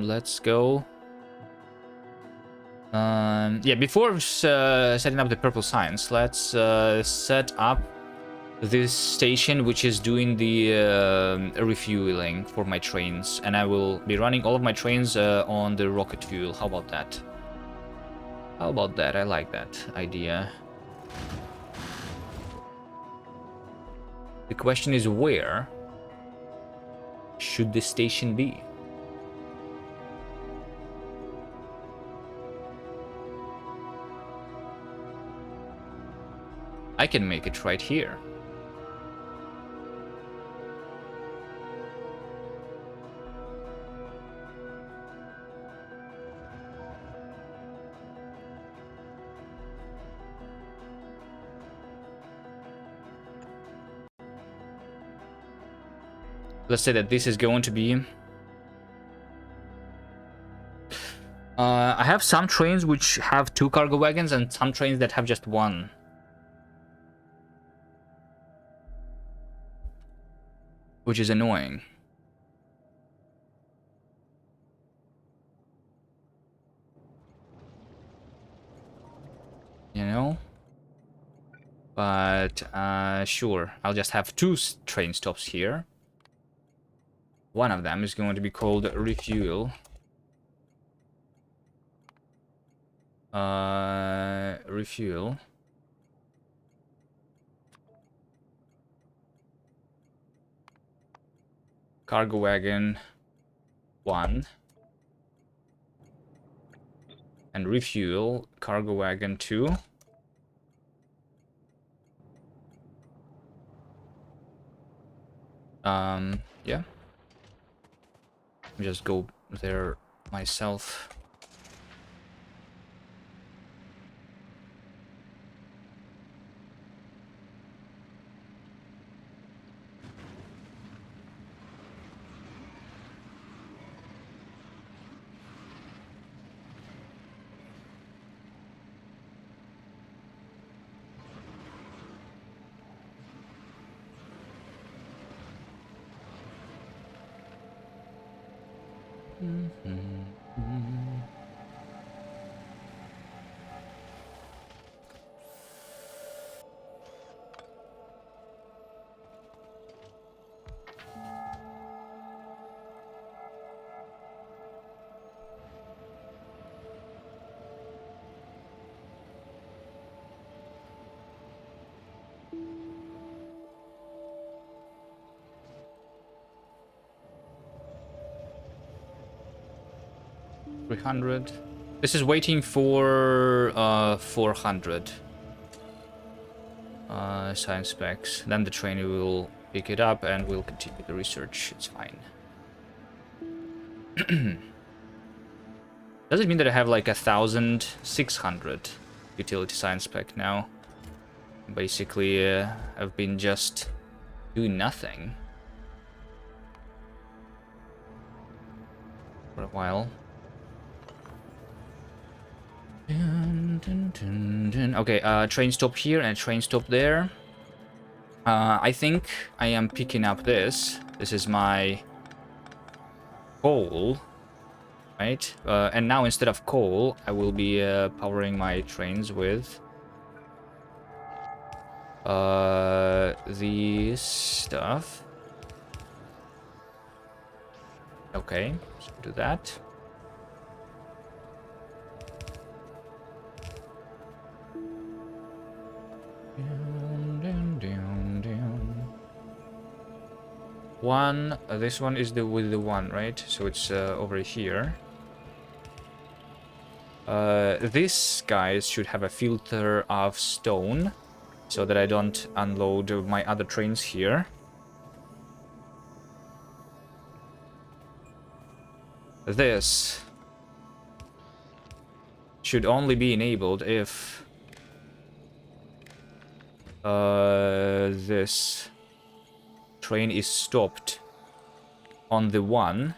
Let's go. Yeah, before setting up the purple science, let's set up this station, which is doing the refueling for my trains, and I will be running all of my trains on the rocket fuel. How about that? How about that? I like that idea. The question is, where should this station be? I can make it right here. Let's say that this is going to be... I have some trains which have 2 cargo wagons and some trains that have just 1. Which is annoying. You know? But, sure. I'll just have 2 train stops here. One of them is going to be called Refuel. Refuel. Cargo wagon 1. And refuel cargo wagon 2. Yeah. Just go there myself. $300. This is waiting for 400 science specs. Then the trainer will pick it up and we'll continue the research. It's fine. Does it mean that I have like 1,600 utility science spec now? Basically, I've been just doing nothing for a while. Okay, train stop here and train stop there. I think I am picking up this. This is my coal, right? And now instead of coal, I will be powering my trains with this stuff. Okay, so do that. One, this one is the with the one, right? So it's over here. These guys should have a filter of stone, so that I don't unload my other trains here. This should only be enabled if this train is stopped on the one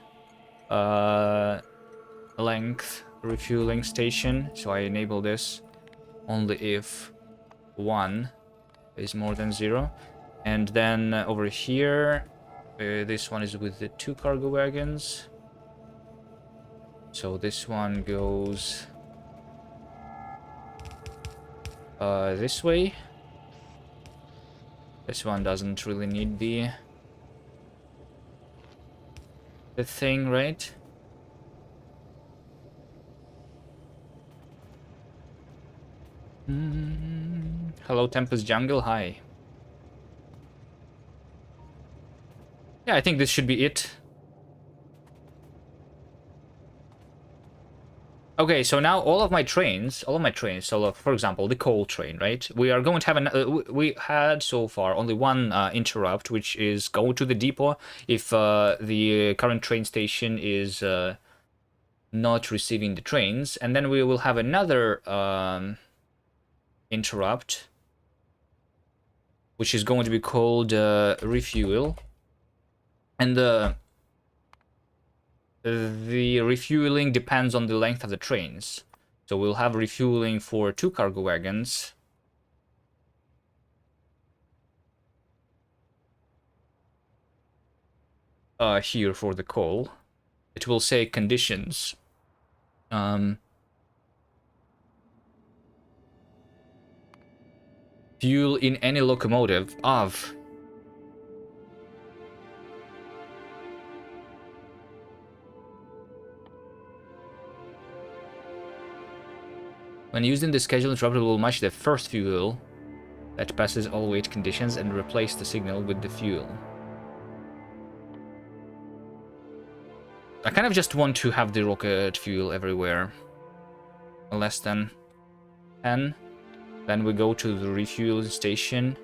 length refueling station. So I enable this only if 1 is more than 0. And then over here, this one is with the 2 cargo wagons. So this one goes this way. This one doesn't really need the thing, right? Hello, Tempest Jungle. Hi. Yeah, I think this should be it. Okay, so now all of my trains, so for example, the coal train, right? We are going to have we had so far only one interrupt, which is go to the depot if the current train station is not receiving the trains, and then we will have another interrupt, which is going to be called refuel, and the refueling depends on the length of the trains. So we'll have refueling for 2 cargo wagons. Here for the coal. It will say conditions. Fuel in any locomotive of when used in the schedule, interrupter will match the first fuel that passes all weight conditions and replace the signal with the fuel. I kind of just want to have the rocket fuel everywhere. Less than 10. Then we go to the refuel station.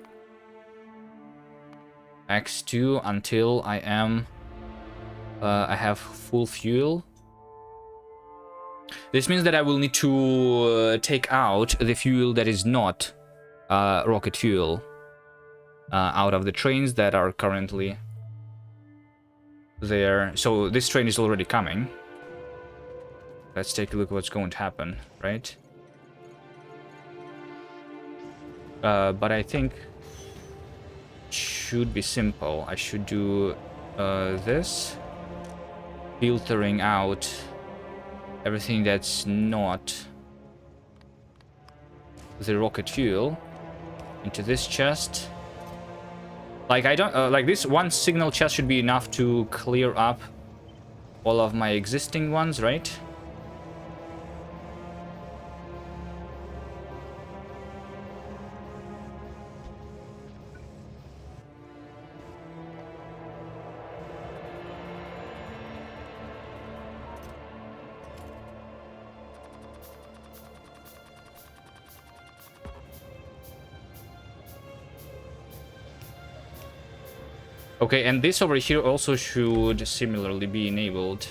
X2 until I am I have full fuel. This means that I will need to take out the fuel that is not rocket fuel out of the trains that are currently there. So this train is already coming. Let's take a look at what's going to happen, right? But I think it should be simple. I should do this, filtering out everything that's not the rocket fuel into this chest. Like I don't like this one signal chest should be enough to clear up all of my existing ones, right? Okay, and this over here also should similarly be enabled.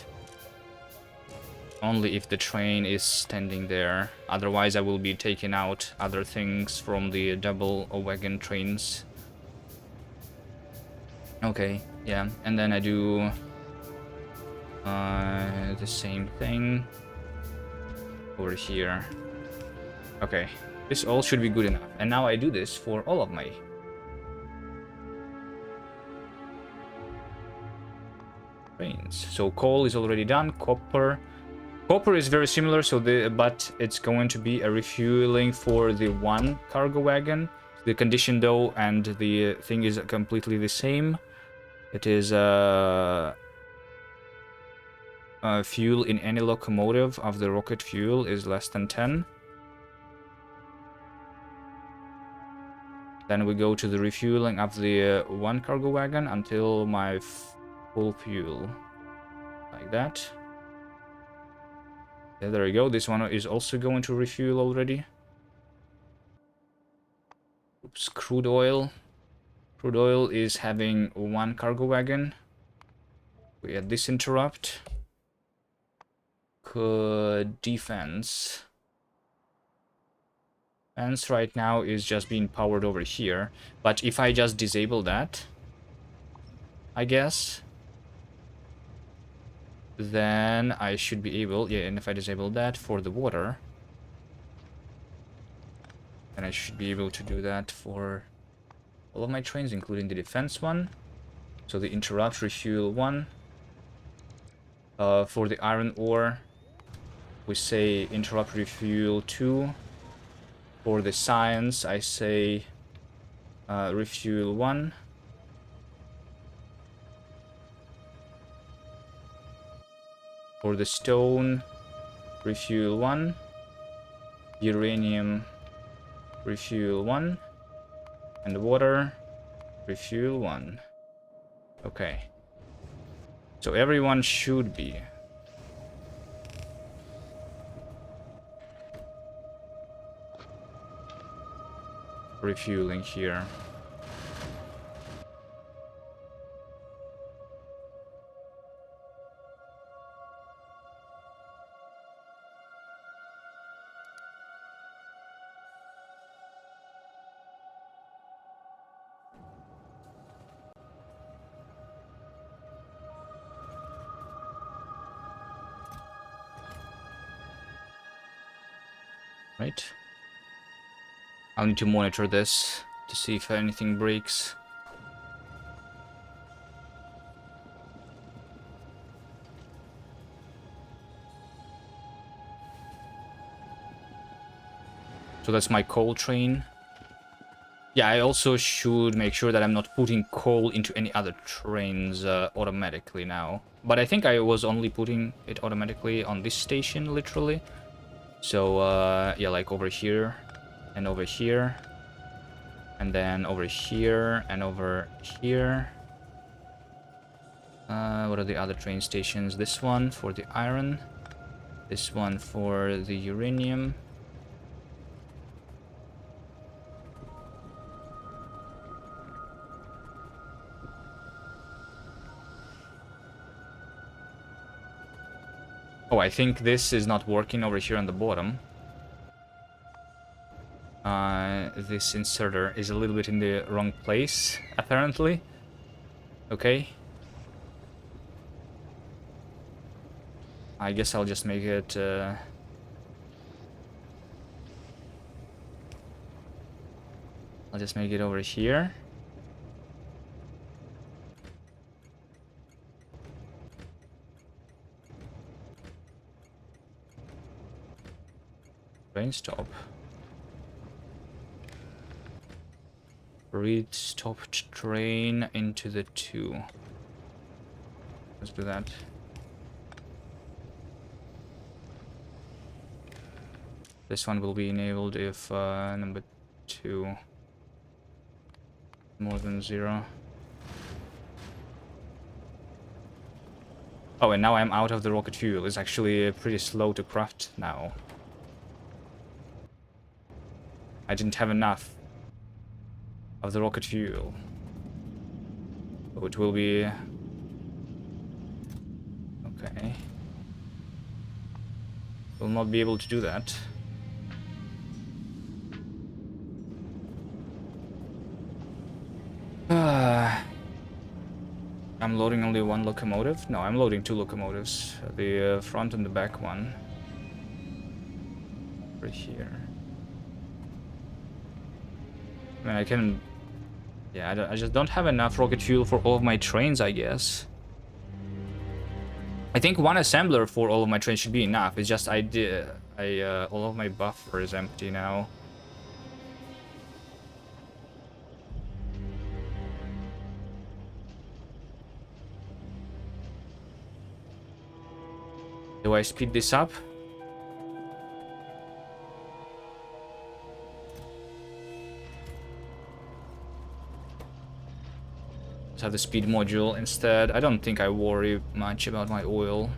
Only if the train is standing there. Otherwise, I will be taking out other things from the double wagon trains. Okay, yeah, and then I do the same thing over here. Okay, this all should be good enough. And now I do this for all of my trains. So coal is already done. Copper is very similar, so but it's going to be a refueling for the 1 cargo wagon. The condition though and the thing is completely the same. It is fuel in any locomotive of the rocket fuel is less than 10. Then we go to the refueling of the one cargo wagon until my full fuel. Like that. Yeah, there we go. This one is also going to refuel already. Oops, crude oil. Crude oil is having one cargo wagon. We had this interrupt. Defense. Defense right now is just being powered over here. But if I just disable that, I guess, then I should be able, yeah, and if I disable that for the water, then I should be able to do that for all of my trains, including the defense one. So the interrupt refuel one. For the iron ore, we say interrupt refuel 2. For the science, I say refuel 1. For the stone, refuel 1. Uranium, refuel 1. And water, refuel 1. Okay. So everyone should be refueling here. Right? I'll need to monitor this to see if anything breaks. So that's my coal train. Yeah, I also should make sure that I'm not putting coal into any other trains automatically now. But I think I was only putting it automatically on this station, literally. So, yeah, like over here, and over here, and then over here, and over here. What are the other train stations? This one for the iron, this one for the uranium. Oh, I think this is not working over here on the bottom. This inserter is a little bit in the wrong place, apparently. Okay. I guess I'll just make it... I'll just make it over here. Train stop. Read stopped train into the 2. Let's do that. This one will be enabled if number 2 more than 0. Oh, and now I'm out of the rocket fuel. It's actually pretty slow to craft now. I didn't have enough of the rocket fuel. So it will be... Okay. Will not be able to do that. I'm loading only one locomotive? No, I'm loading 2 locomotives. The front and the back one. Right here. I mean, I can... Yeah, I just don't have enough rocket fuel for all of my trains, I guess. I think one assembler for all of my trains should be enough. It's just all of my buffer is empty now. Do I speed this up? Let's have the speed module instead. I don't think I worry much about my oil.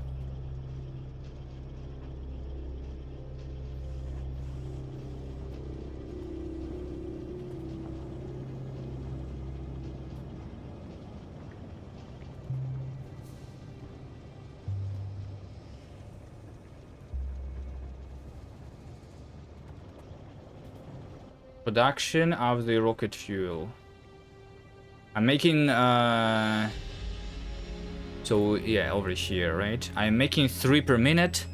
Production of the rocket fuel. I'm making, so yeah, over here, right? I'm making 3 per minute,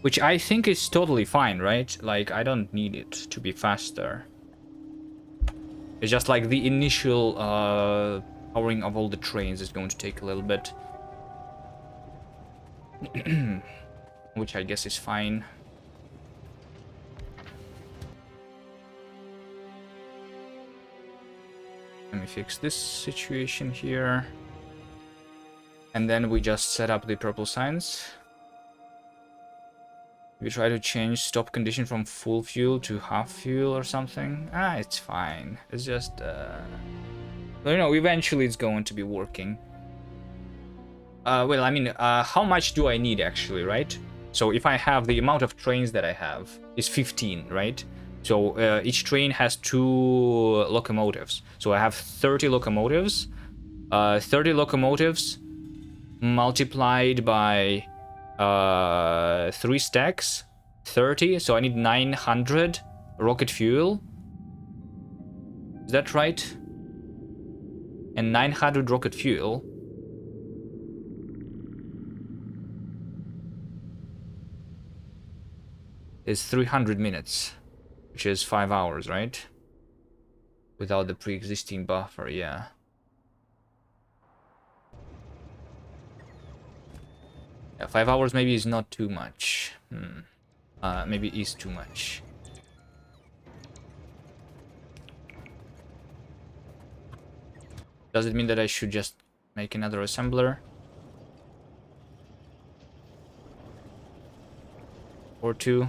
which I think is totally fine, right? Like, I don't need it to be faster. It's just like the initial, powering of all the trains is going to take a little bit. Which I guess is fine. Let me fix this situation here. And then we just set up the purple signs. We try to change stop condition from full fuel to half fuel or something. Ah, it's fine. It's just, you know, eventually it's going to be working. Well, I mean, how much do I need actually, right? So if I have the amount of trains that I have is 15, right? So each train has 2 locomotives. So I have 30 locomotives. 30 locomotives multiplied by 3 stacks, 30. So I need 900 rocket fuel. Is that right? And 900 rocket fuel is 300 minutes. Which is 5 hours, right? Without the pre-existing buffer, yeah. Yeah, 5 hours maybe is not too much. Maybe is too much. Does it mean that I should just make another assembler? Or 2?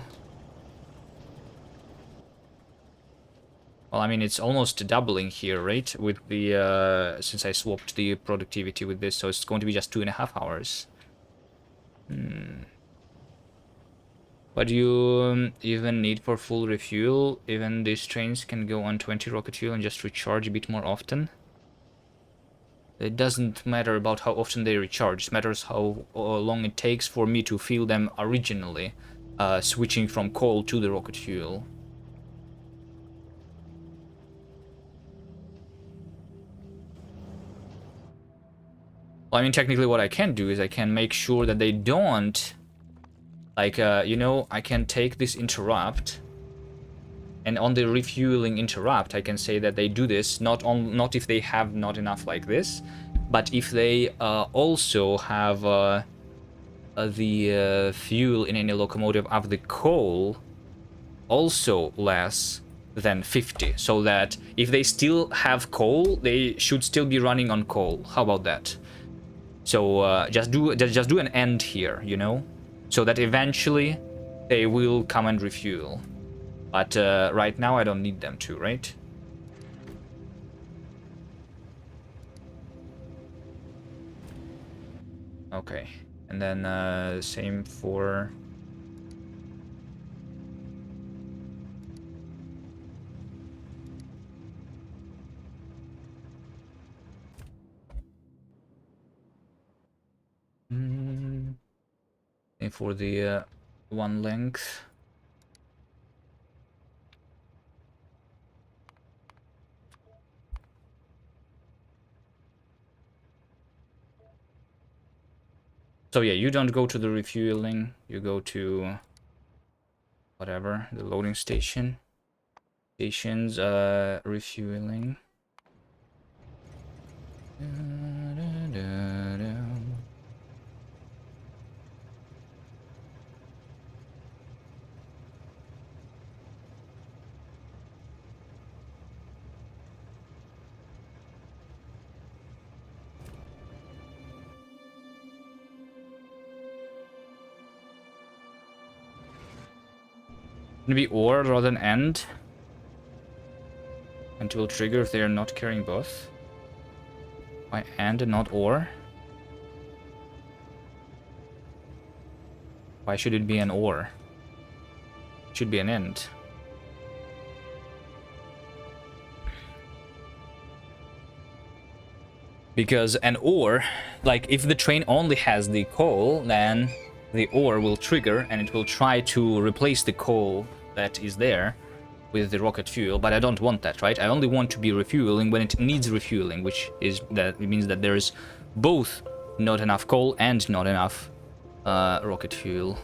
Well, I mean, it's almost doubling here, right? With the, since I swapped the productivity with this, so it's going to be just 2.5 hours. But do you even need for full refuel? Even these trains can go on 20 rocket fuel and just recharge a bit more often? It doesn't matter about how often they recharge. It matters how long it takes for me to fill them originally, switching from coal to the rocket fuel. Well, I mean, technically what I can do is I can make sure that they don't, like, you know, I can take this interrupt, and on the refueling interrupt, I can say that they do this not if they have not enough like this, but if they also have the fuel in any locomotive of the coal also less than 50, so that if they still have coal, they should still be running on coal. How about that? So just do an end here, you know, so that eventually they will come and refuel. But right now I don't need them to, right? Okay, and then same for... Same for the one length. So yeah, you don't go to the refueling, you go to whatever, the loading station. Stations, refueling. Maybe or rather than and. And it will trigger if they are not carrying both. Why and not or? Why should it be an or? It should be an and. Because an or, like if the train only has the coal, then the or will trigger and it will try to replace the coal that is there with the rocket fuel, but I don't want that, right? I only want to be refueling when it needs refueling, which is that it means that there's both not enough coal and not enough rocket fuel.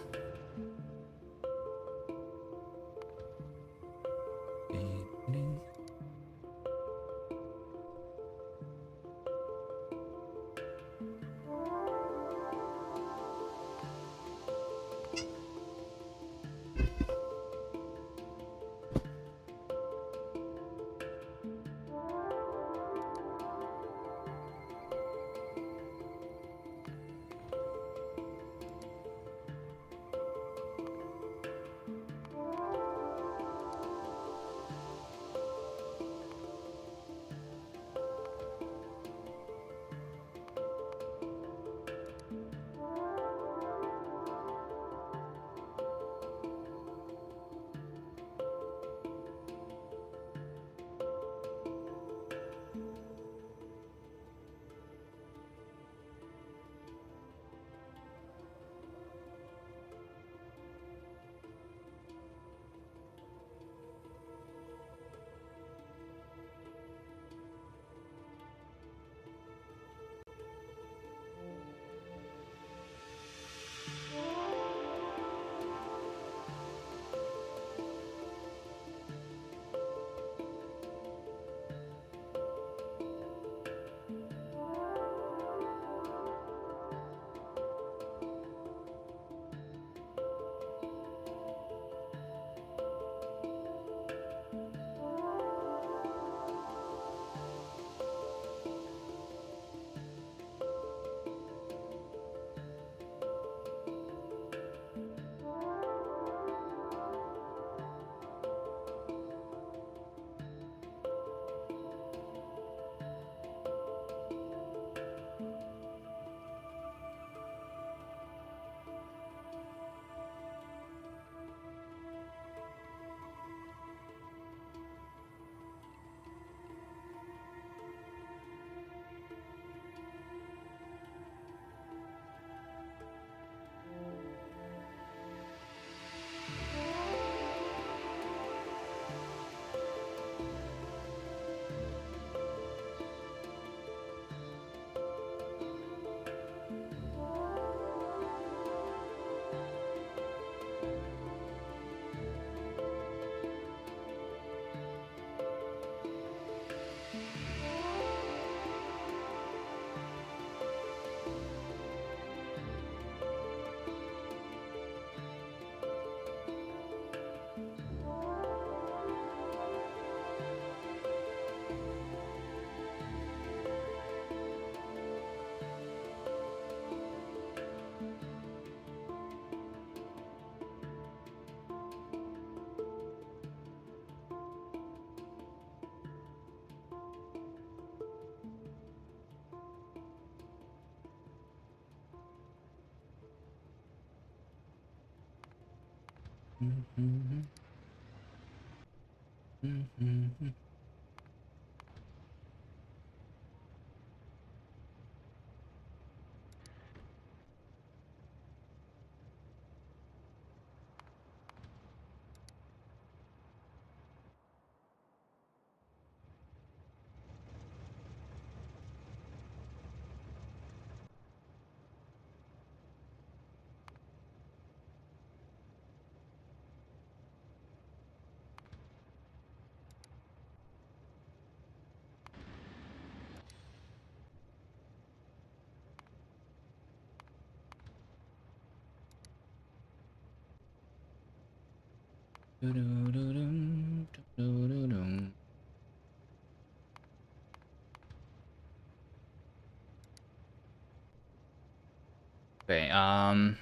Okay, I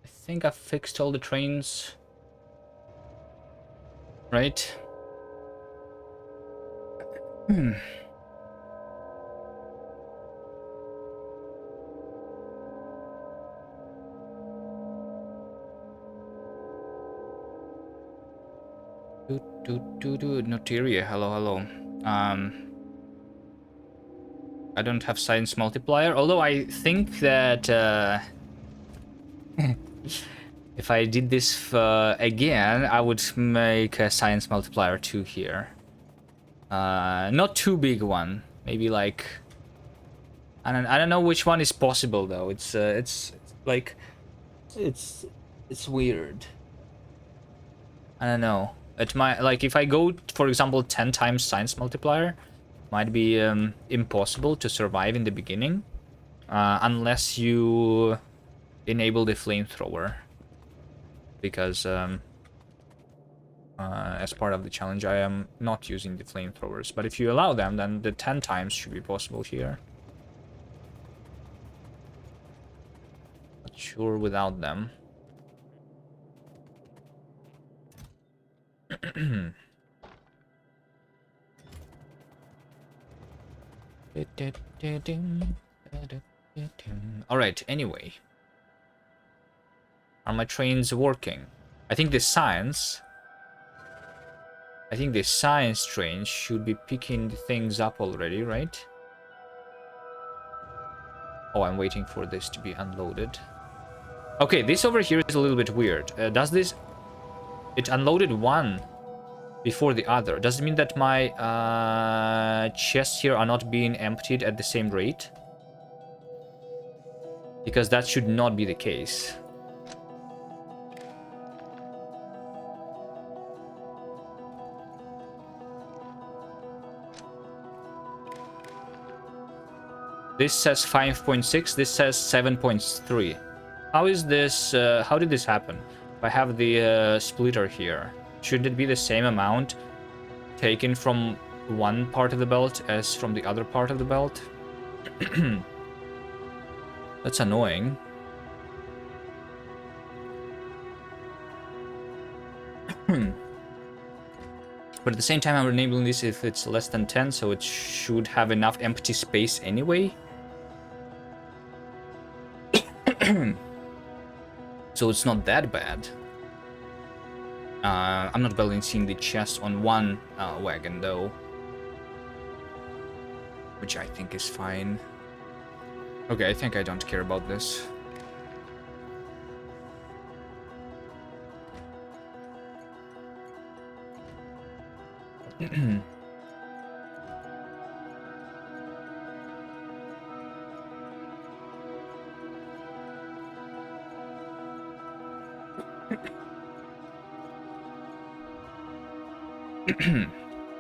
think I've fixed all the trains. right? Hmm. Noteria, hello. I don't have science multiplier, although I think that if I did this again, I would make a science multiplier 2 here. Not too big one. Maybe like I don't know which one is possible though. It's like it's it's weird. I don't know. It might, like, if I go, for example, 10 times science multiplier, might be impossible to survive in the beginning, unless you enable the flamethrower. Because as part of the challenge, I am not using the flamethrowers. But if you allow them, then the 10 times should be possible here. Not sure without them. Alright, anyway. Are my trains working? I think the science train should be picking things up already, right? Oh, I'm waiting for this to be unloaded. Okay, this over here is a little bit weird. Does this... It unloaded one before the other. Does it mean that my chests here are not being emptied at the same rate? Because that should not be the case. This says 5.6, this says 7.3. How is this, how did this happen? If I have the splitter here, shouldn't it be the same amount taken from one part of the belt as from the other part of the belt? That's annoying. But at the same time, I'm enabling this if it's less than 10, so it should have enough empty space anyway. So it's not that bad. I'm not balancing the chest on one wagon though, which I think is fine. Okay, I think I don't care about this.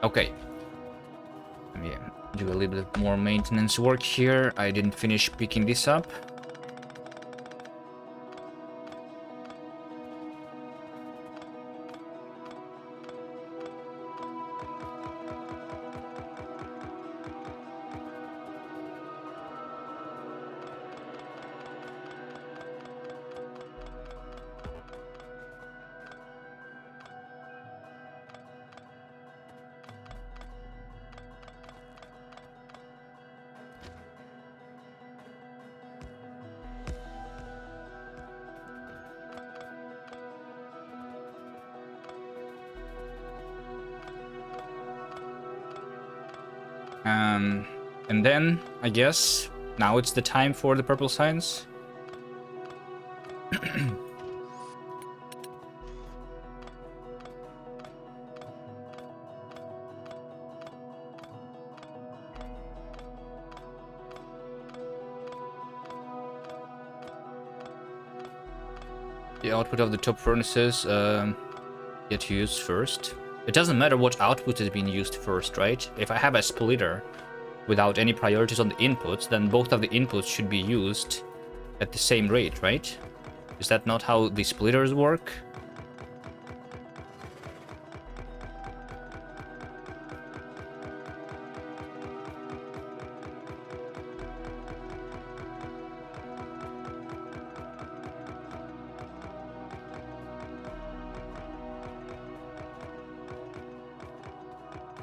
Okay. Let me do a little bit more maintenance work here. I didn't finish picking this up. And then, I guess, now it's the time for the purple science. The output of the top furnaces get used first. It doesn't matter what output is being used first, right? If I have a splitter without any priorities on the inputs, then both of the inputs should be used at the same rate, right? Is that not how the splitters work?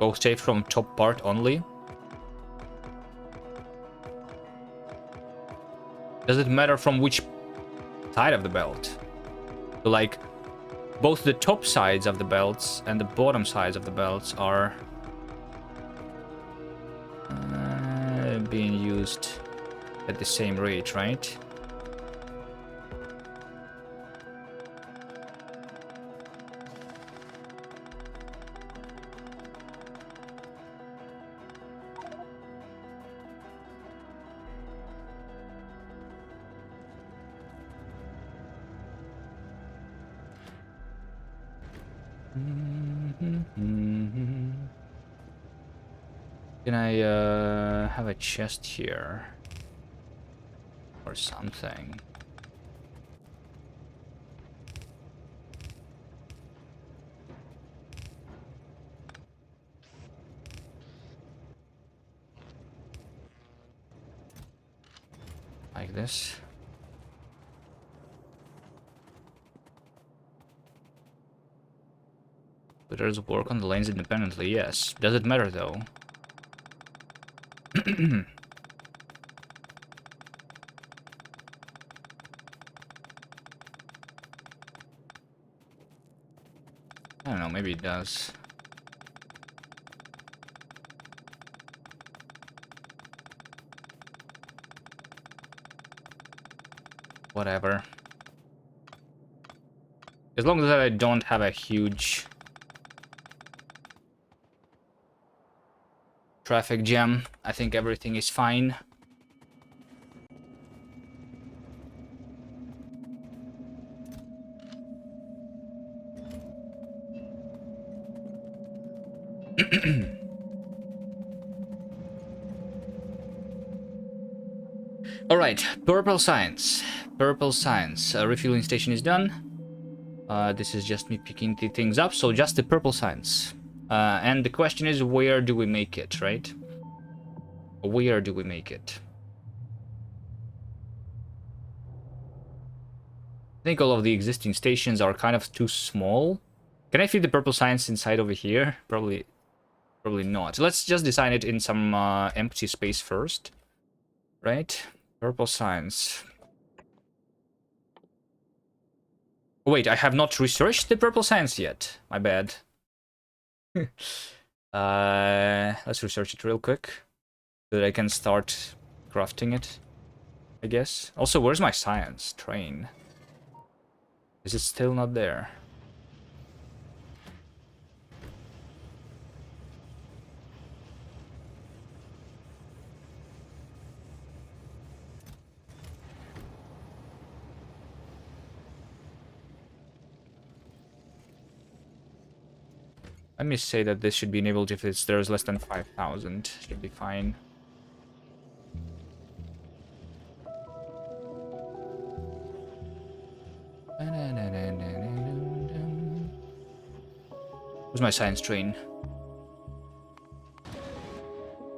Go safe from top part only. Does it matter from which side of the belt? So like both the top sides of the belts and the bottom sides of the belts are being used at the same rate, right? Can I have a chest here? Or something? Like this. Splitters work on the lanes independently, yes. Does it matter though? I don't know, maybe it does. Whatever. As long as I don't have a huge traffic jam, I think everything is fine. Alright, purple science. Purple science. Refueling station is done. This is just me picking the things up, so just the purple science. And the question is, where do we make it, right? Where do we make it? I think all of the existing stations are kind of too small. Can I fit the purple science inside over here? Probably not. Let's just design it in some empty space first. Right? Purple science. Wait, I have not researched the purple science yet. My bad. Let's research it real quick. So that I can start crafting it, I guess. Also, where's my science train? Is it still not there? Let me say that this should be enabled if there's less than 5,000. Should be fine. Where's my science train?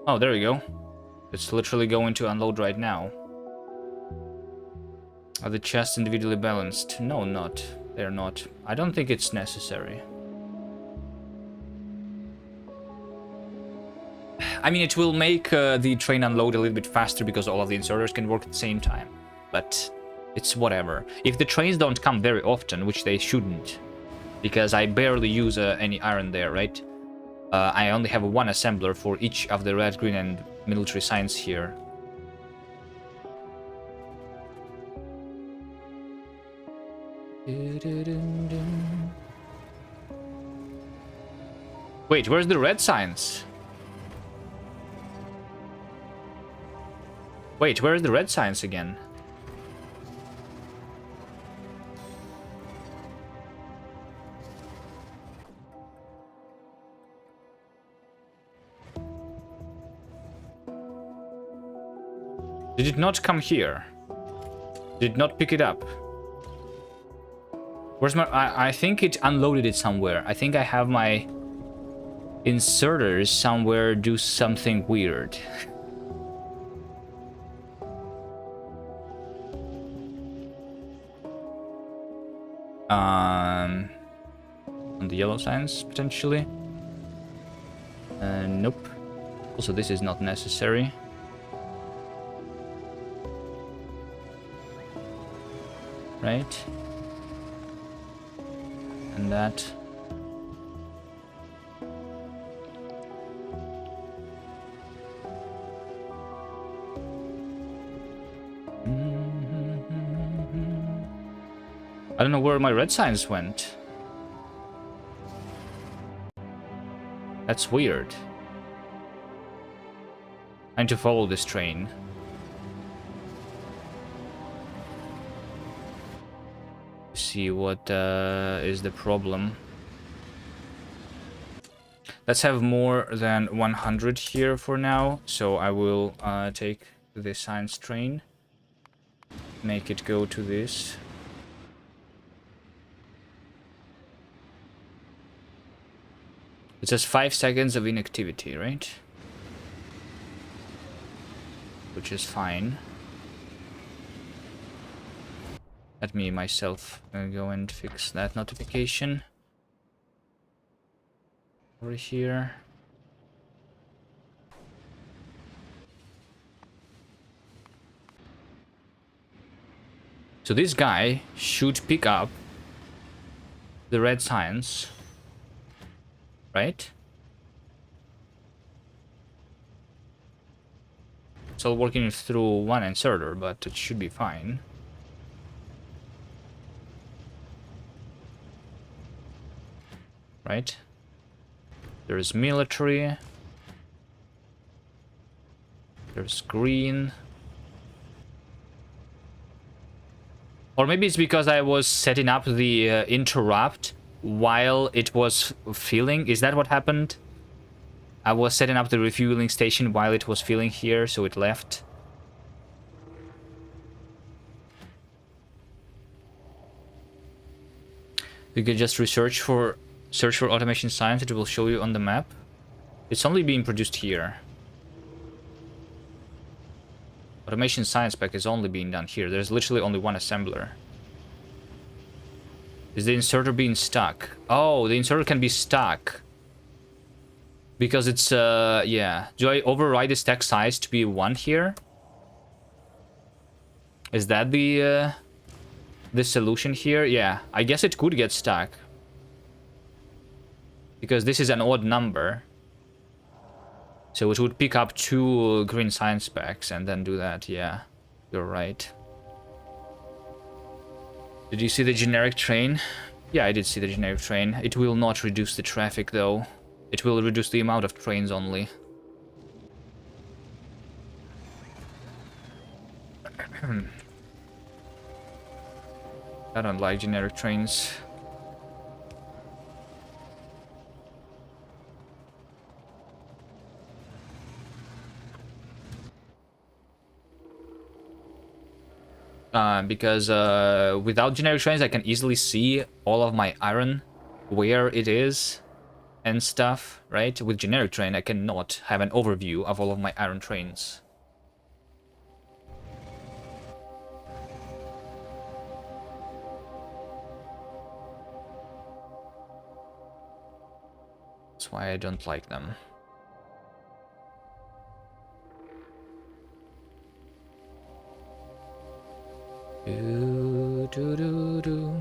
Oh, there we go. It's literally going to unload right now. Are the chests individually balanced? No, not. They're not. I don't think it's necessary. I mean, it will make the train unload a little bit faster because all of the inserters can work at the same time. But it's whatever. If the trains don't come very often, which they shouldn't, because I barely use any iron there, right? I only have one assembler for each of the red, green, and military signs here. Wait, where's the red signs? Wait, where is the red science again? Did it not come here? Did it not pick it up? Where's my... I think it unloaded it somewhere. I think I have my inserters somewhere do something weird. On the yellow signs, potentially. Nope. Also, this is not necessary. Right? And that. I don't know where my red signs went. That's weird. I need to follow this train. See what is the problem. Let's have more than 100 here for now. So I will take the science train. Make it go to this. It says 5 seconds of inactivity, right? Which is fine. Let me myself go and fix that notification. Over here. So this guy should pick up the red signs. Right? It's all working through one inserter, but it should be fine. Right? There's military. There's green. Or maybe it's because I was setting up the interrupt while it was filling. Is that what happened? I was setting up the refueling station while it was filling here, so it left. You can just search for automation science. It will show you on the map. It's only being produced here. Automation science pack is only being done here. There's literally only one assembler. Is the inserter being stuck? Oh, the inserter can be stuck. Because it's, yeah. Do I override the stack size to be 1 here? Is that the solution here? Yeah, I guess it could get stuck. Because this is an odd number. So it would pick up 2 green science packs and then do that, yeah. You're right. Did you see the generic train? Yeah, I did see the generic train. It will not reduce the traffic, though. It will reduce the amount of trains only. I don't like generic trains. Because without generic trains I can easily see all of my iron, where it is and stuff, right? With generic train I cannot have an overview of all of my iron trains. That's why I don't like them. Do, do, do, do.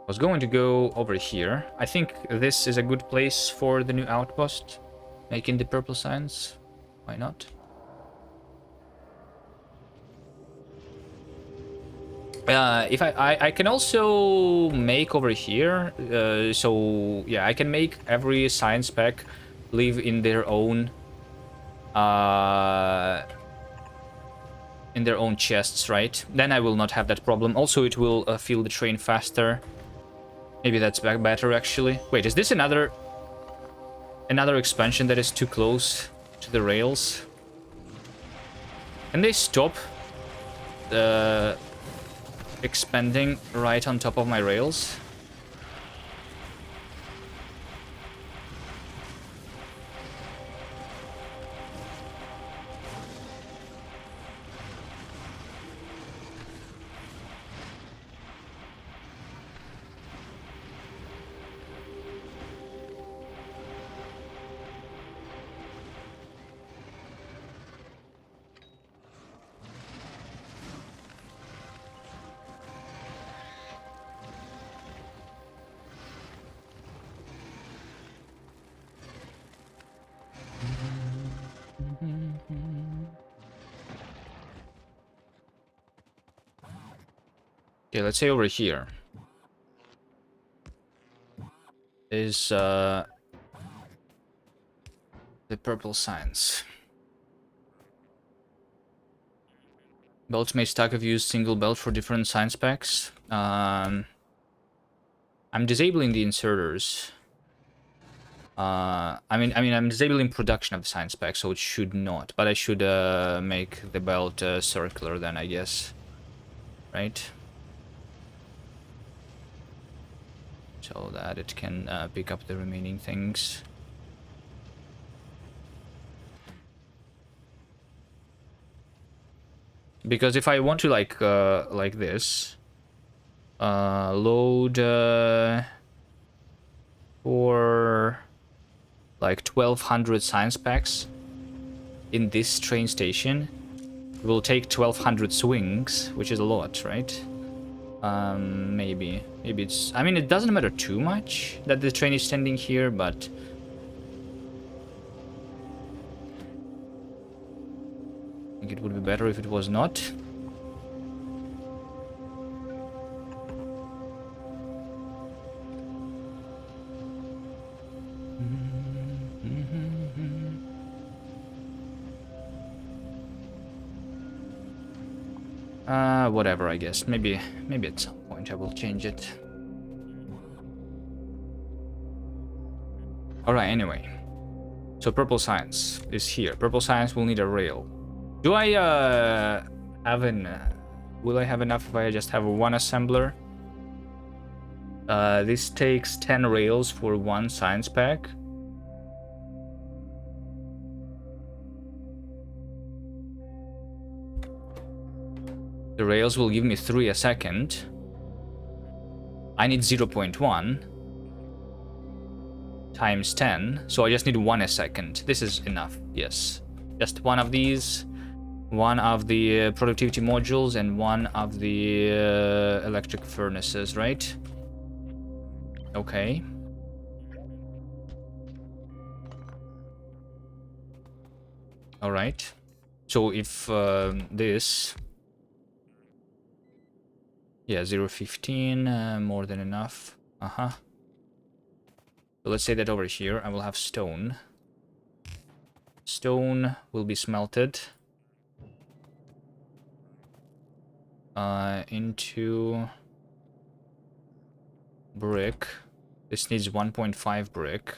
I was going to go over here. I think this is a good place for the new outpost. Making the purple signs. Why not? If I can also make over here. So yeah, I can make every science pack live in their own chests, right? Then I will not have that problem. Also, it will fill the train faster. Maybe that's better, actually. Wait, is this another expansion that is too close to the rails? Can they stop expanding right on top of my rails? Okay, let's say over here is the purple science. Belts may stack if you use single belt for different science packs. I'm disabling the inserters. I'm disabling production of the science pack, so it should not. But I should make the belt circular then, I guess. Right? So that it can pick up the remaining things. Because if I want to like this, load for like 1200 science packs in this train station, it will take 1200 swings, which is a lot, right? Maybe it's, I mean, it doesn't matter too much that the train is standing here, but I think it would be better if it was not. Whatever, I guess. Maybe at some point I will change it. Alright, anyway. So purple science is here. Purple science will need a rail. Do I have an... will I have enough if I just have one assembler? This takes 10 rails for one science pack. The rails will give me 3 a second. I need 0.1 times 10, so I just need 1 a second. This is enough, yes. Just one of these, one of the productivity modules, and one of the electric furnaces, right? Okay. Alright. So if this... yeah, 0.15, more than enough. So let's say that over here I will have stone. Stone will be smelted into brick. This needs 1.5 brick.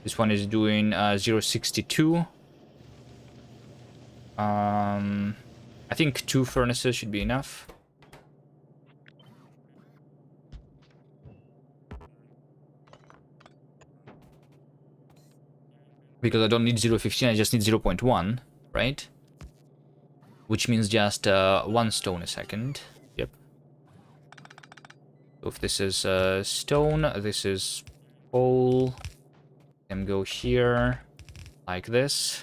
This one is doing 0.62. I think 2 furnaces should be enough. Because I don't need 0.15, I just need 0.1, right? Which means just 1 stone a second. Yep. So if this is stone, this is coal. Can go here, like this.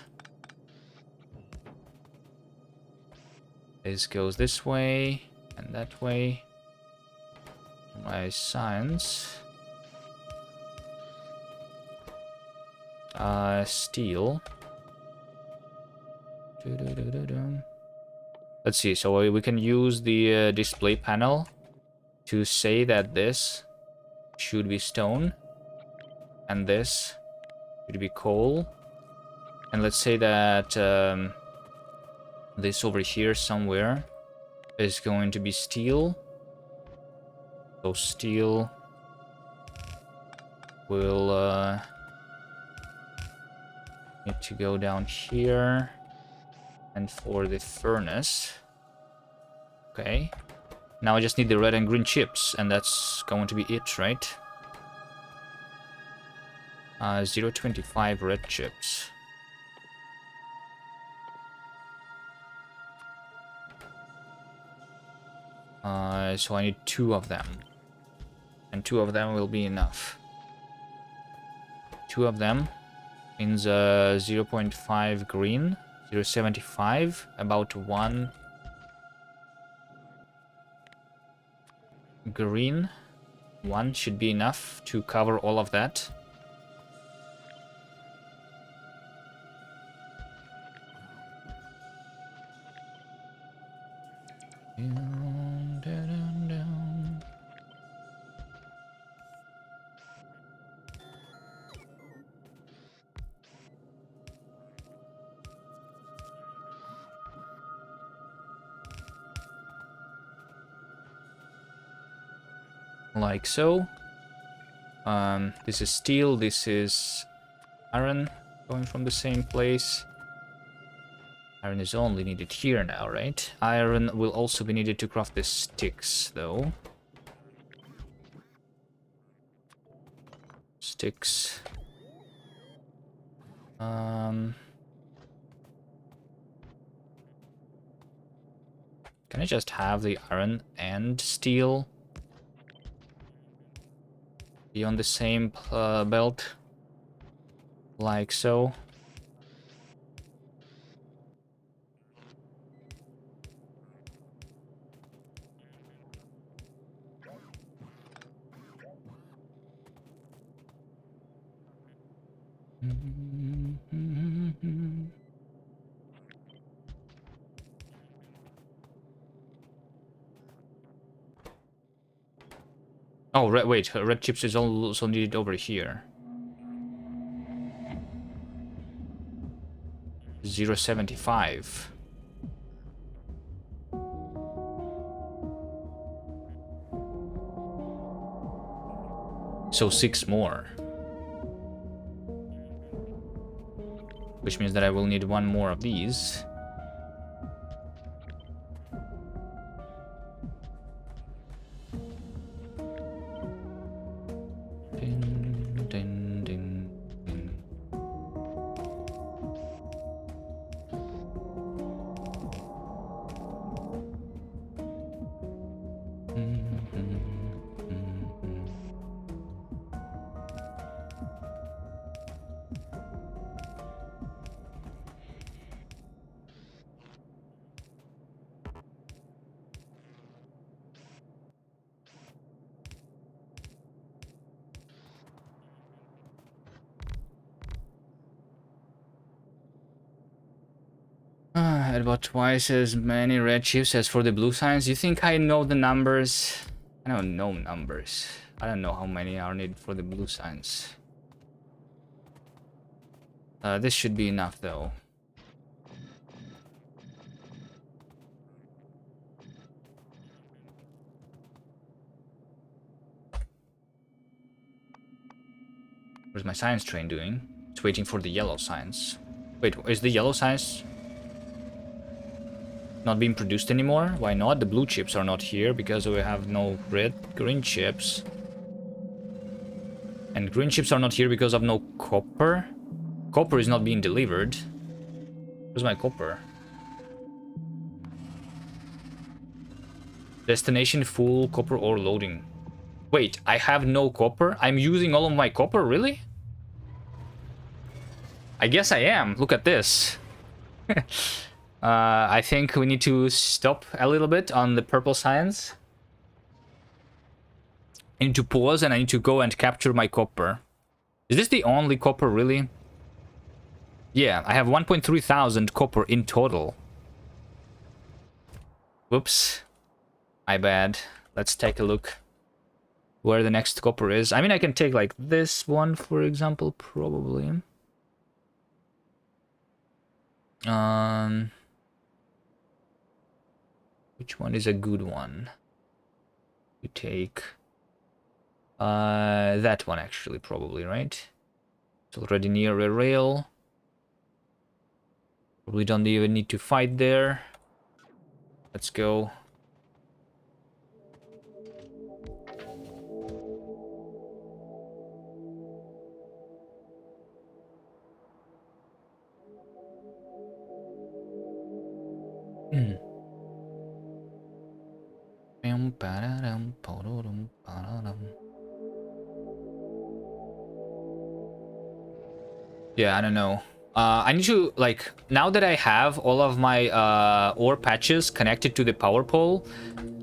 This goes this way, and that way. My science. Steel. Let's see, so we can use the display panel to say that this should be stone, and this should be coal. And let's say that this over here somewhere is going to be steel. So steel will need to go down here. And for the furnace, okay. Now I just need the red and green chips, and that's going to be it, right? 0.25 red chips. So I need 2 of them. And 2 of them will be enough. 2 of them means 0.5 green, 0.75, about 1 green. 1 should be enough to cover all of that. like so. This is steel, this is iron, going from the same place. Iron is only needed here now, right? Iron will also be needed to craft the sticks, though. Sticks. Can I just have the iron and steel be on the same belt? Like so. Oh, wait, red chips is also needed over here. 0.75. So 6 more. Which means that I will need 1 more of these. Ding, ding, ding, ding. About twice as many red chips as for the blue signs. You think I know the numbers? I don't know numbers. I don't know how many are needed for the blue signs. This should be enough though. What's my science train doing? It's waiting for the yellow signs. Wait, is the yellow signs not being produced anymore? Why not? The blue chips are not here because we have no green chips. And green chips are not here because of no copper. Copper is not being delivered. Where's my copper? Destination full copper ore loading. Wait, I have no copper? I'm using all of my copper, really? I guess I am. Look at this. I think we need to stop a little bit on the purple science. I need to pause and I need to go and capture my copper. Is this the only copper, really? Yeah, I have 1.3 thousand copper in total. Whoops. My bad. Let's take a look where the next copper is. I mean, I can take like this one, for example, probably. Which one is a good one? You take that one actually, probably, right? It's already near a rail. Probably don't even need to fight there. Let's go. Yeah, I don't know. I need to, like, now that I have all of my ore patches connected to the power pole,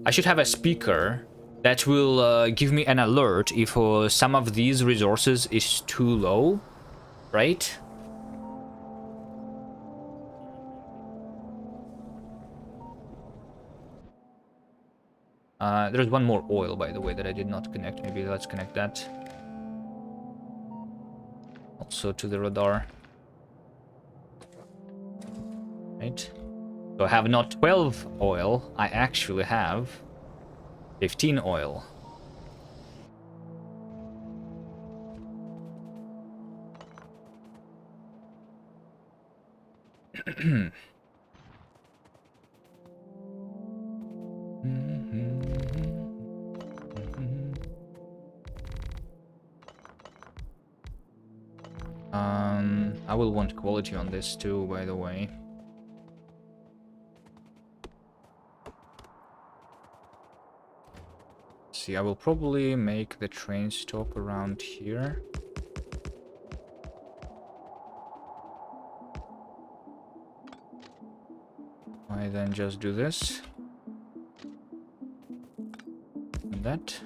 I should have a speaker that will give me an alert if some of these resources is too low, right? There's one more oil, by the way, that I did not connect. Maybe let's connect that. Also to the radar. Right. So I have not 12 oil, I actually have 15 oil. I will want quality on this too, by the way. See, I will probably make the train stop around here. I then just do this. And that.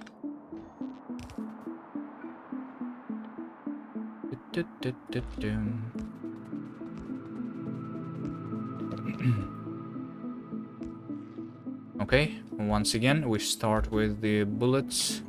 Okay, once again, we start with the bullets.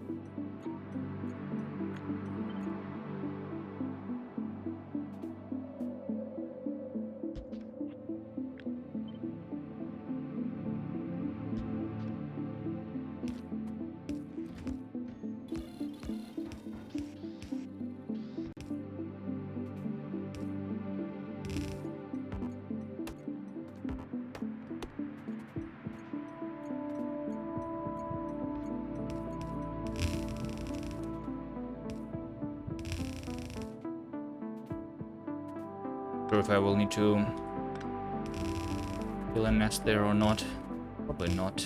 Sure if I will need to kill a nest there or not. Probably not.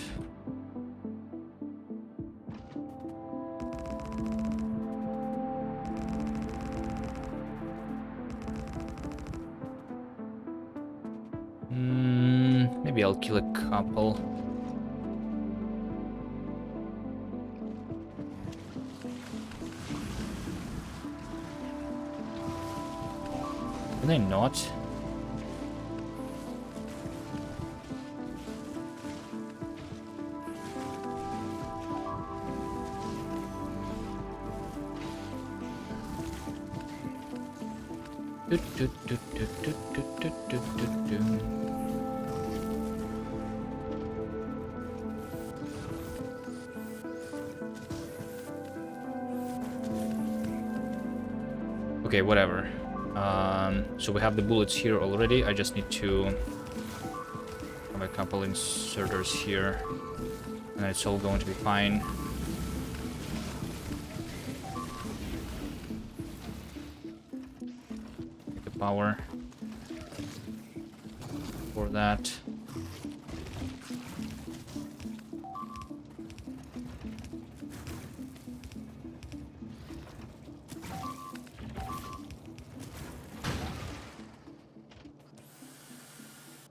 Maybe I'll kill a couple. Can they not? Okay, whatever. So we have the bullets here already. I just need to have a couple inserters here, and it's all going to be fine. Take the power for that.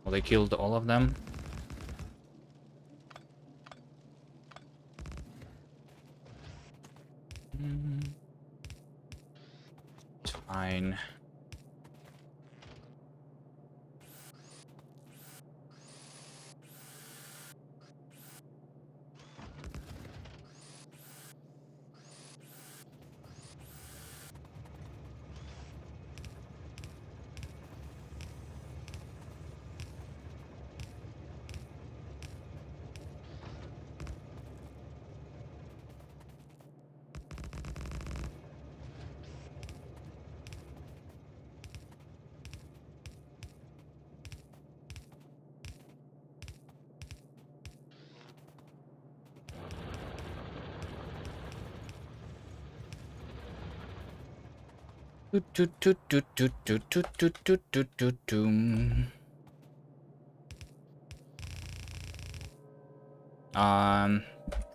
Well, they killed all of them. It's fine.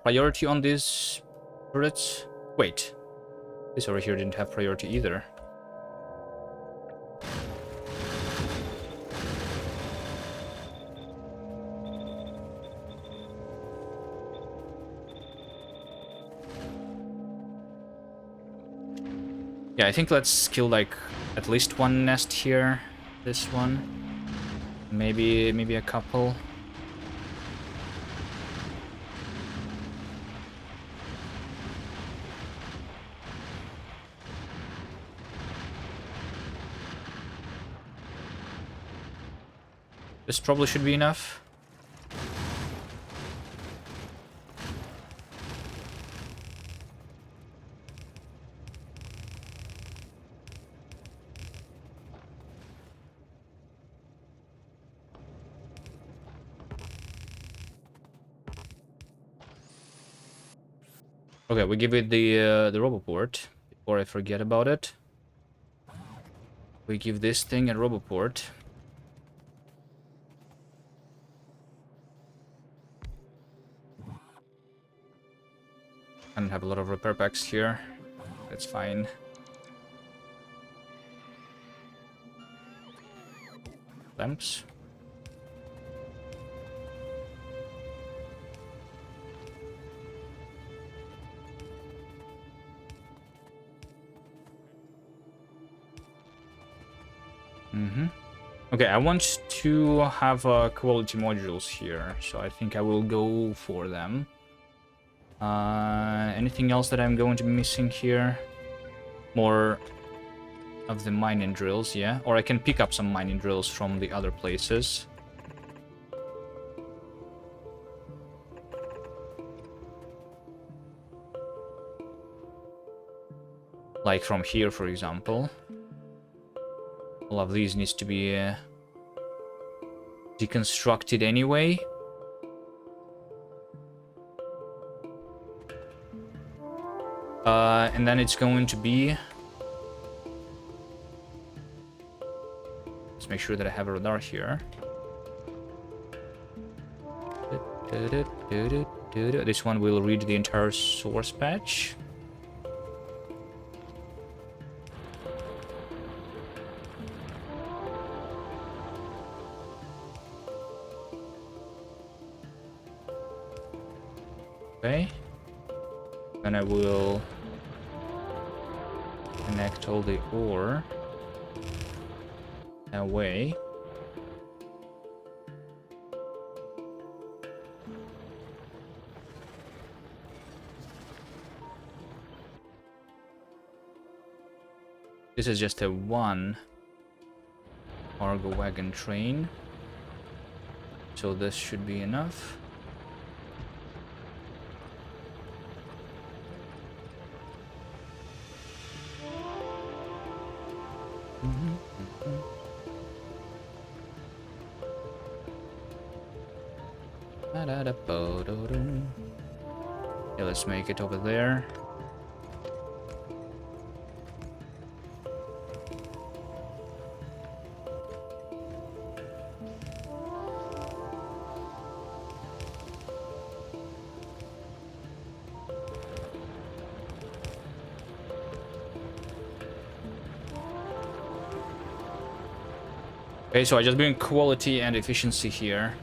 Priority on these turrets? Wait, this over here didn't have priority either. Yeah, I think let's kill like at least one nest here. This one, maybe a couple. This probably should be enough. Okay, we give it the roboport before I forget about it. We give this thing a roboport. I don't have a lot of repair packs here. That's fine. Lamps. Okay, I want to have quality modules here, so I think I will go for them. Anything else that I'm going to be missing here? More of the mining drills, yeah? Or I can pick up some mining drills from the other places. Like from here, for example. All of these needs to be deconstructed anyway. And then it's going to be... Let's make sure that I have a radar here. This one will read the entire source patch. Okay. And I will connect all the ore away. This is just a one cargo wagon train, so this should be enough. Yeah, let's make it over there. Okay, so I just bring quality and efficiency here.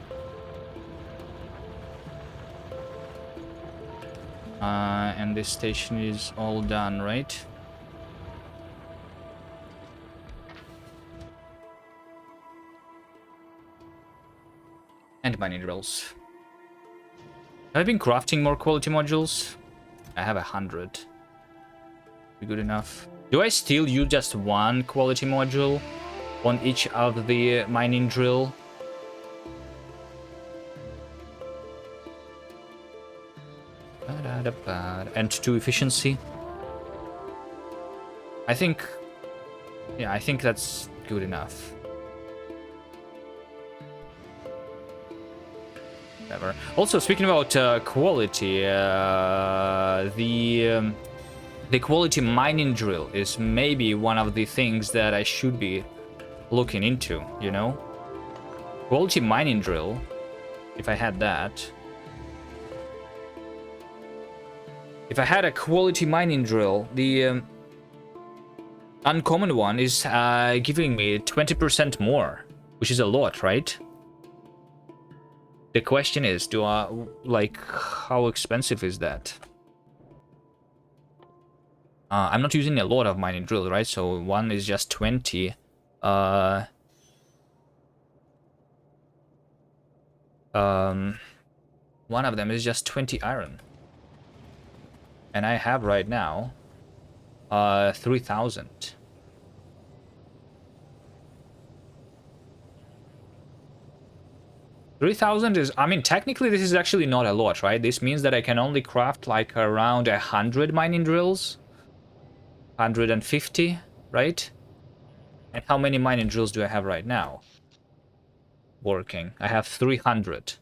And this station is all done, right? And mining drills. Have I been crafting more quality modules? I have 100. Be good enough. Do I still use just one quality module on each of the mining drill? And 2 efficiency. I think... Yeah, I think that's good enough. Whatever. Also, speaking about quality, the quality mining drill is maybe one of the things that I should be looking into, you know? Quality mining drill, if I had that... If I had a quality mining drill, the uncommon one is giving me 20% more, which is a lot, right? The question is, do I, like, how expensive is that? I'm not using a lot of mining drill, right? So one is just 20. One of them is just 20 iron. And I have right now 3,000. $3,000 is, I mean, technically this is actually not a lot, right? This means that I can only craft like around 100 mining drills. 150, right? And how many mining drills do I have right now? Working. I have 300.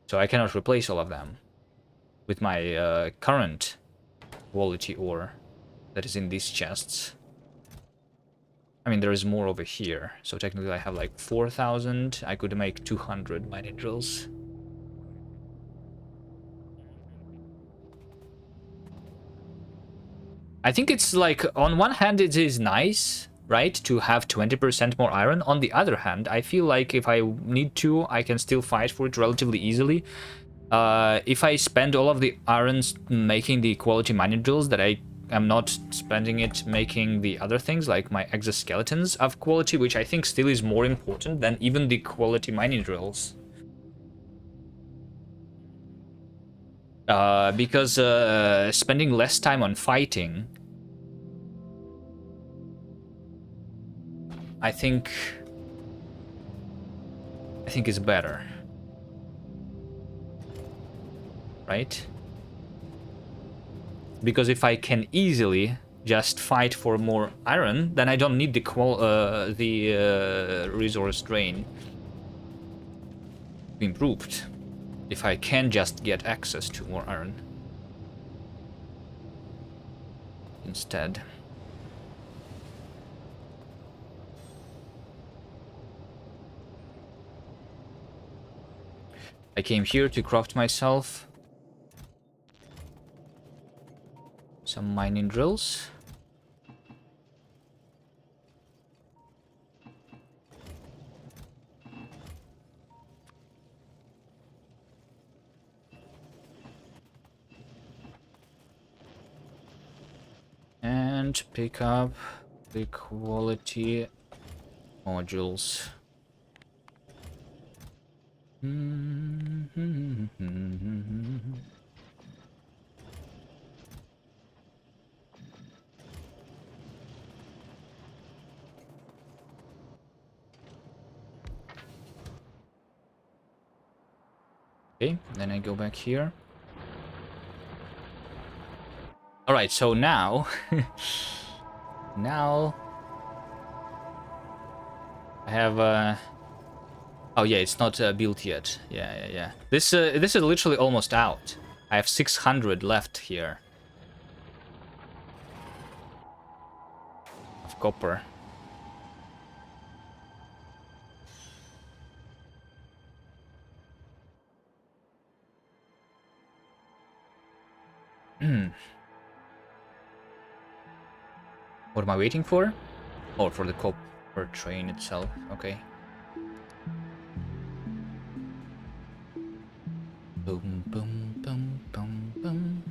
So I cannot replace all of them. with my current quality ore that is in these chests. I mean, there is more over here, so technically I have like 4,000. I could make 200 mining drills. I think it's like, on one hand it is nice, right, to have 20% more iron. On the other hand, I feel like if I need to, I can still fight for it relatively easily. If I spend all of the irons making the quality mining drills, that I am not spending it making the other things, like my exoskeletons of quality, which I think still is more important than even the quality mining drills. Because spending less time on fighting, I think is better, right? Because if I can easily just fight for more iron, then I don't need the resource drain improved. If I can just get access to more iron instead. I came here to craft myself some mining drills. And pick up the quality modules. Okay, then I go back here. All right, so now, now I have oh yeah, it's not built yet. Yeah. This is literally almost out. I have 600 left here of copper. What am I waiting for? Oh, for the copper train itself. Okay. Boom, boom, boom, boom, boom.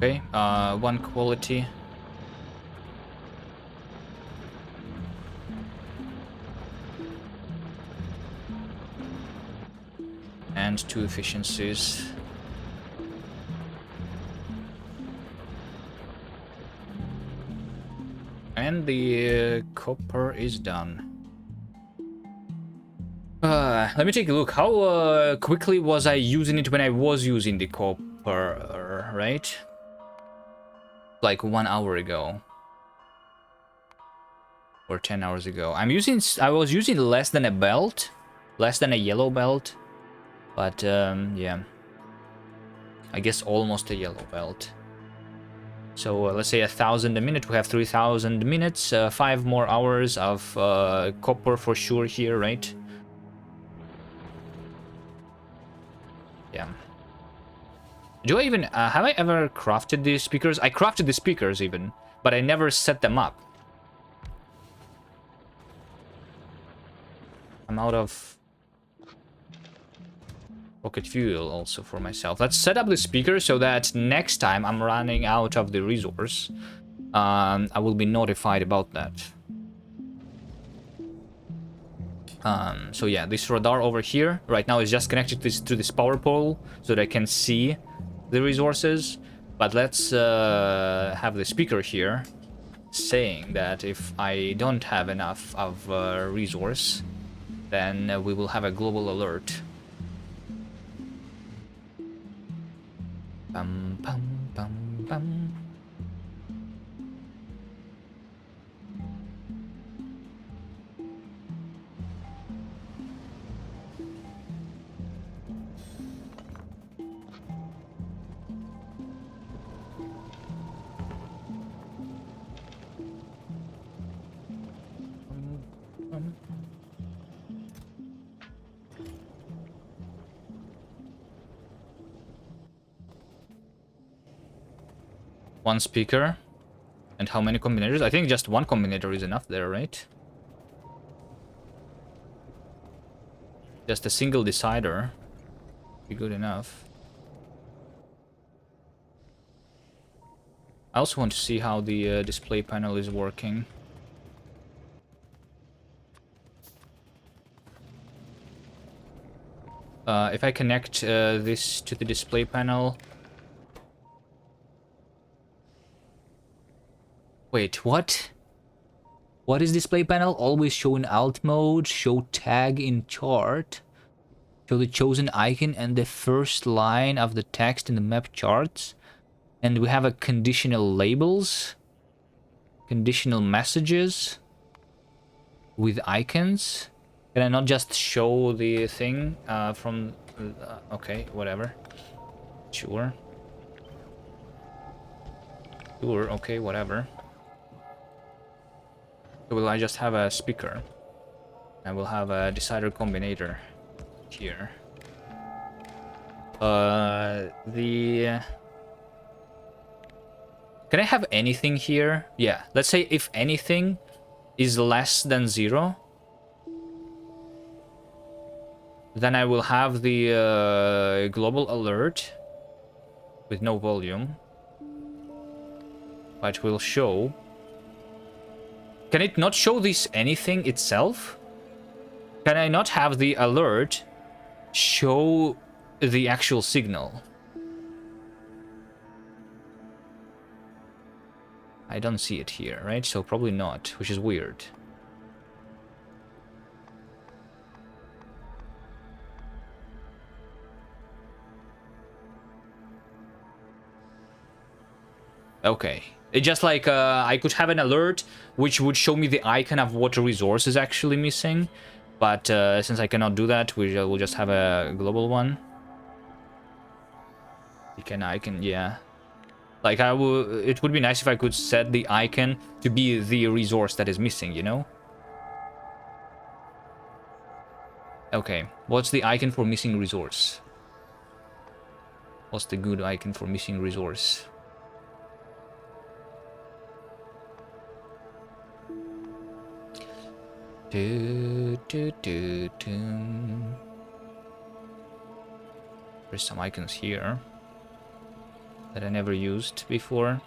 Okay, one quality. And 2 efficiencies. And the copper is done. Let me take a look. How quickly was I using it when I was using the copper, right? Like 1 hour ago. Or 10 hours ago. I was using less than a belt. Less than a yellow belt. But, yeah. I guess almost a yellow belt. So, let's say 1,000 a minute. We have 3,000 minutes. 5 more hours of copper for sure here, right? Yeah. Do I even... have I ever crafted these speakers? I crafted the speakers even, but I never set them up. I'm out of rocket fuel also for myself. Let's set up the speaker so that next time I'm running out of the resource, I will be notified about that. So yeah, this radar over here right now is just connected to this power pole so that I can see the resources. But let's have the speaker here saying that if I don't have enough of resource, then we will have a global alert. Bum, bum, bum, bum. Bum. One speaker. And how many combinators? I think just one combinator is enough there, right? Just a single decider. Be good enough. I also want to see how the display panel is working. If I connect this to the display panel... Wait, what? What is display panel? Always show in alt mode, show tag in chart, show the chosen icon and the first line of the text in the map charts. And we have a conditional labels, conditional messages with icons. Can I not just show the thing from... okay, whatever. Sure. Sure, okay, whatever. So will I just have a speaker? I will have a decider combinator here. Can I have anything here? Yeah, let's say if anything is less than 0, then I will have the global alert with no volume, but will show. Can it not show this anything itself? Can I not have the alert show the actual signal? I don't see it here, right? So probably not, which is weird. Okay. It's just like I could have an alert which would show me the icon of what resource is actually missing. But since I cannot do that, we'll just have a global one. Icon, yeah. Like it would be nice if I could set the icon to be the resource that is missing, you know? Okay, what's the icon for missing resource? What's the good icon for missing resource? There's some icons here that I never used before.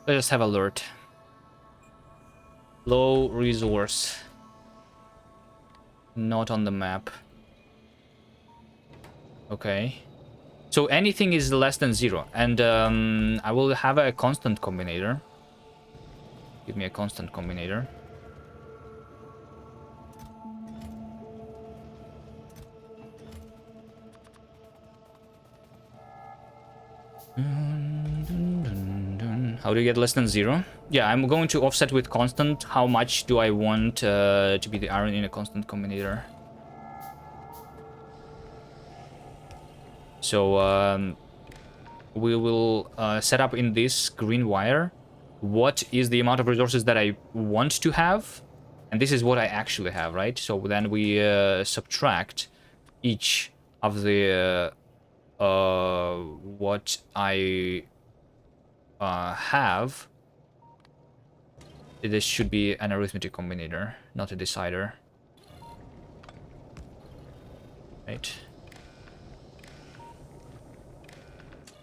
Let's just have alert. Low resource. Not on the map. Okay. So anything is less than 0. And I will have a constant combinator. Give me a constant combinator. How do you get less than 0? Yeah, I'm going to offset with constant. How much do I want to be the iron in a constant combinator? So we will set up in this green wire what is the amount of resources that I want to have, and this is what I actually have, right? So then we subtract each of the what I have. This should be an arithmetic combinator, not a decider, right?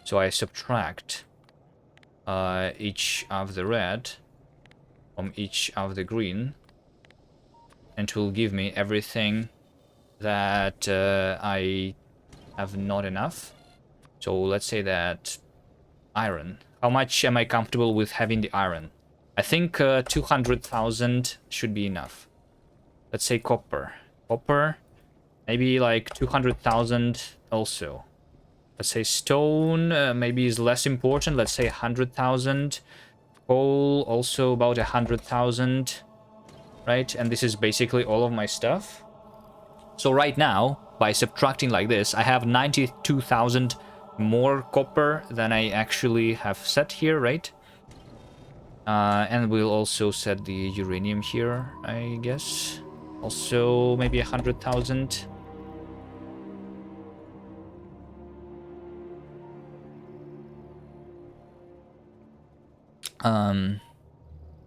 So I subtract each of the red from each of the green, and it will give me everything that I have not enough. So let's say that iron. How much am I comfortable with having the iron? I think 200,000 should be enough. Let's say copper. Copper, maybe like 200,000 also. Let's say stone, maybe is less important. Let's say 100,000. Coal, also about 100,000. Right? And this is basically all of my stuff. So right now, by subtracting like this, I have 92,000 more copper than I actually have set here, right? And we'll also set the uranium here, I guess. Also, maybe 100,000.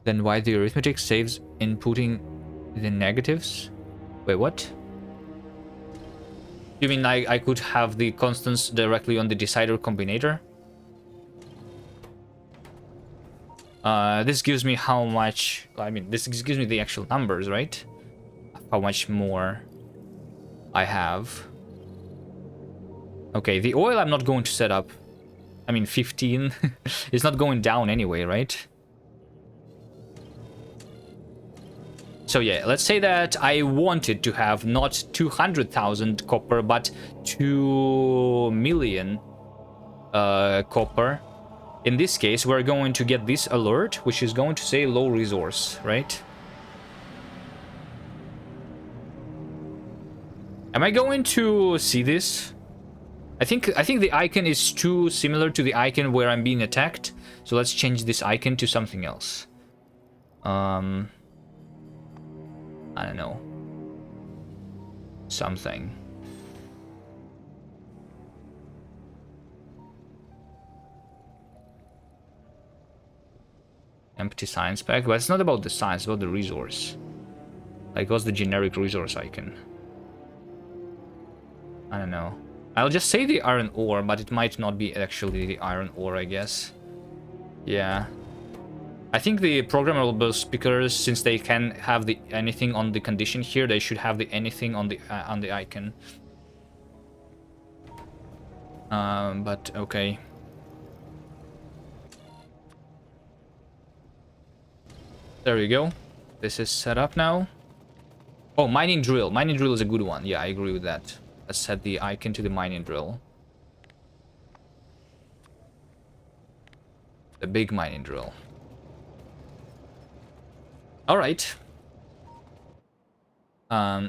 Then why the arithmetic saves inputting the negatives? Wait, what? You mean I could have the constants directly on the decider combinator? This gives me how much... I mean, this gives me the actual numbers, right? How much more I have. Okay, the oil I'm not going to set up. I mean, 15. It's not going down anyway, right? So yeah, let's say that I wanted to have not 200,000 copper, but 2 million copper. In this case, we're going to get this alert, which is going to say low resource, right? Am I going to see this? I think the icon is too similar to the icon where I'm being attacked. So let's change this icon to something else. I don't know. Something. Empty science pack, but it's not about the science, it's about the resource. Like, what's the generic resource icon? I don't know. I'll just say the iron ore, but it might not be actually the iron ore, I guess. Yeah. I think the programmable speakers, since they can have the anything on the condition here, they should have the anything on the icon. But okay. There we go. This is set up now. Oh, mining drill. Mining drill is a good one. Yeah, I agree with that. Let's set the icon to the mining drill. The big mining drill. All right.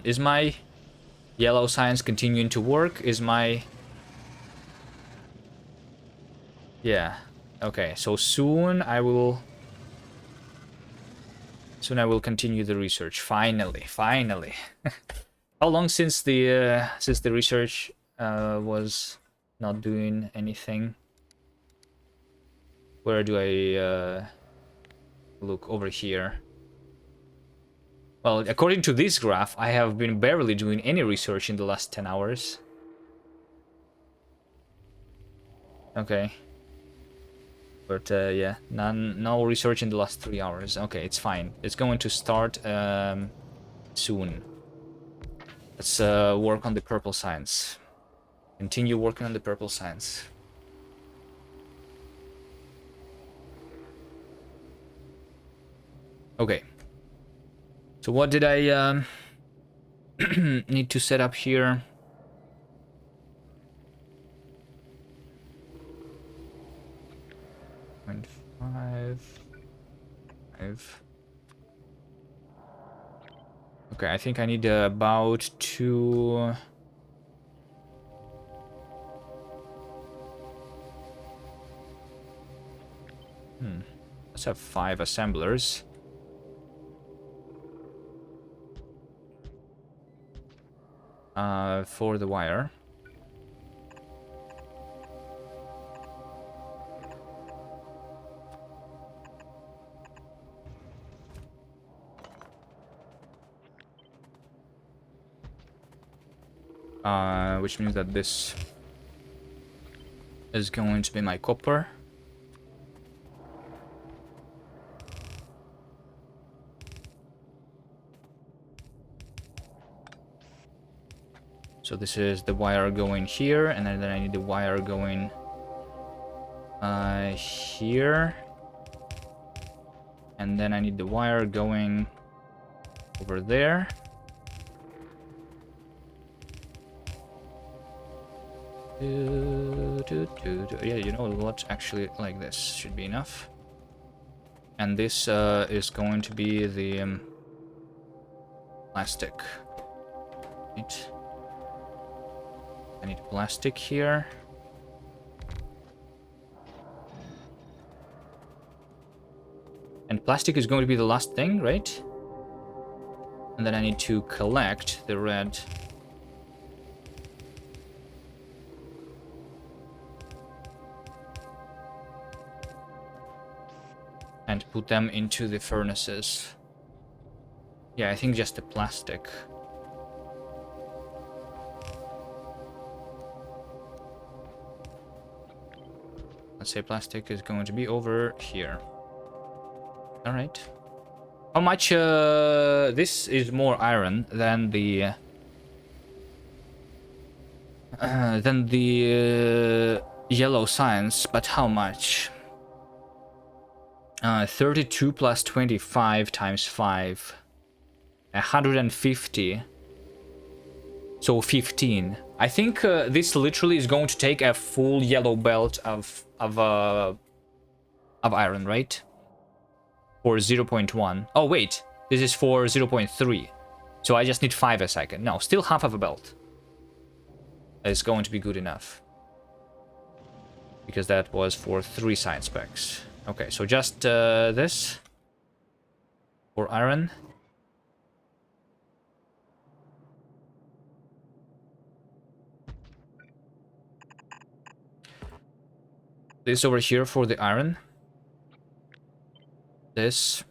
Is my yellow science continuing to work? Is my... Yeah. Okay, so soon I will continue the research. Finally. How long since the research was not doing anything? Where do I look? Over here. Well, according to this graph, I have been barely doing any research in the last 10 hours. Okay. But yeah, no research in the last 3 hours. Okay, it's fine. It's going to start soon. Let's work on the purple science. Continue working on the purple science. Okay. So what did I need to set up here? Five. Okay, I think I need about 2. Let's have 5 assemblers. For the wire. Which means that this is going to be my copper. So this is the wire going here, and then I need the wire going here. And then I need the wire going over there. Yeah, you know what? Actually, like this should be enough. And this is going to be the plastic. Right. I need plastic here. And plastic is going to be the last thing, right? And then I need to collect the red. And put them into the furnaces. Yeah, I think just the plastic. Let's say plastic is going to be over here. Alright. How much? This is more iron than the yellow science, but how much? 32 plus 25 times 5. 150. So 15. I think this literally is going to take a full yellow belt of iron, right? For 0.1. Oh wait, this is for 0.3. So I just need 5 a second. No, still half of a belt. It's going to be good enough. Because that was for 3 science specs. Okay, so just this for iron. This over here for the iron. This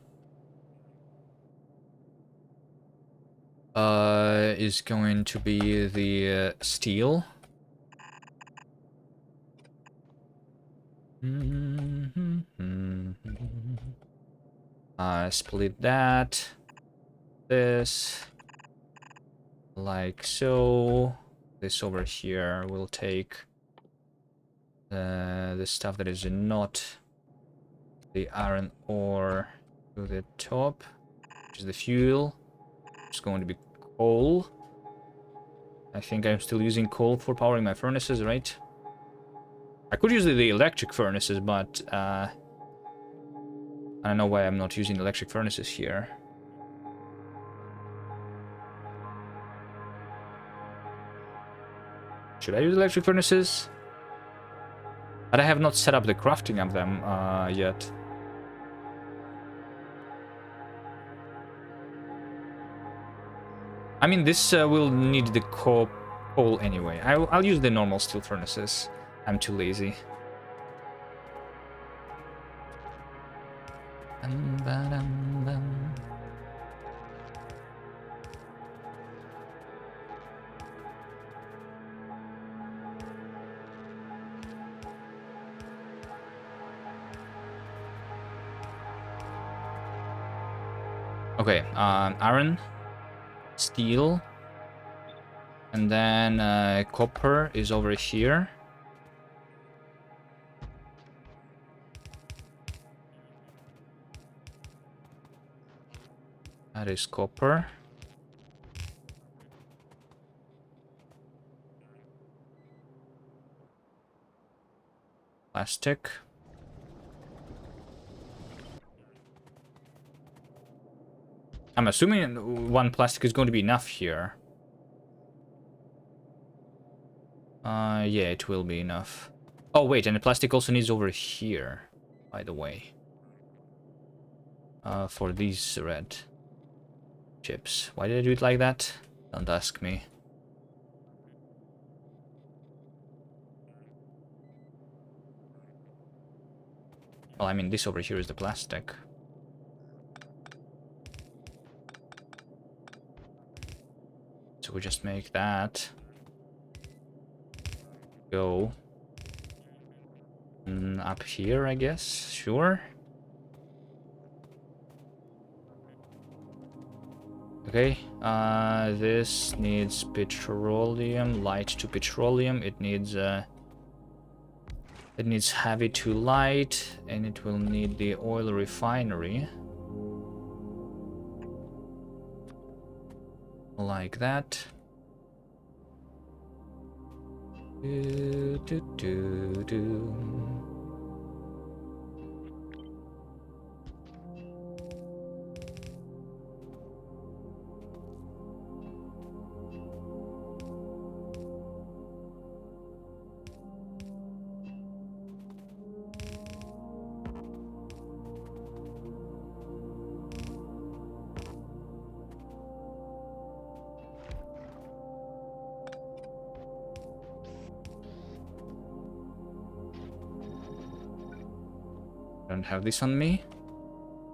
is going to be the steel. Split that. This. Like so. This over here will take the stuff that is not the iron ore to the top, which is the fuel. It's going to be coal. I think I'm still using coal for powering my furnaces, right? I could use the electric furnaces, but I don't know why I'm not using electric furnaces here. Should I use electric furnaces? But I have not set up the crafting of them yet. I mean, this will need the coal anyway. I'll use the normal steel furnaces. I'm too lazy. Okay, iron, steel, and then copper is over here. That is copper. Plastic. I'm assuming one plastic is going to be enough here. Yeah, it will be enough. Oh, wait, and the plastic also needs over here, by the way. For these red chips. Why did I do it like that? Don't ask me. Well, I mean, this over here is the plastic. So we just make that go up here, I guess. Sure. Okay, this needs petroleum, light to petroleum. It needs heavy to light, and it will need the oil refinery. Like that. Do, do, do, do. Don't have this on me.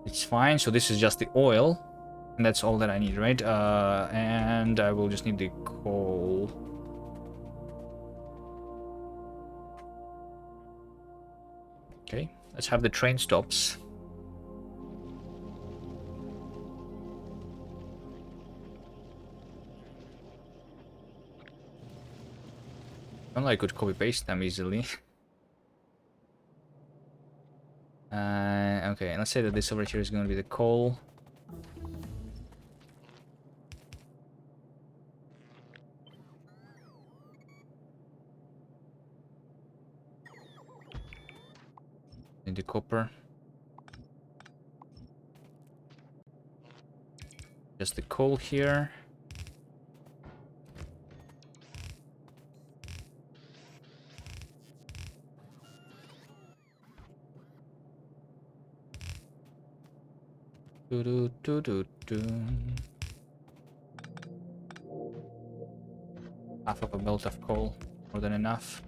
It's fine. So this is just the oil. And that's all that I need, right? And I will just need the coal. Okay, let's have the train stops. Only I could copy paste them easily. Okay, and let's say that this over here is going to be the coal. In the copper. Just the coal here. Do do do do do. Half of a belt of coal, more than enough.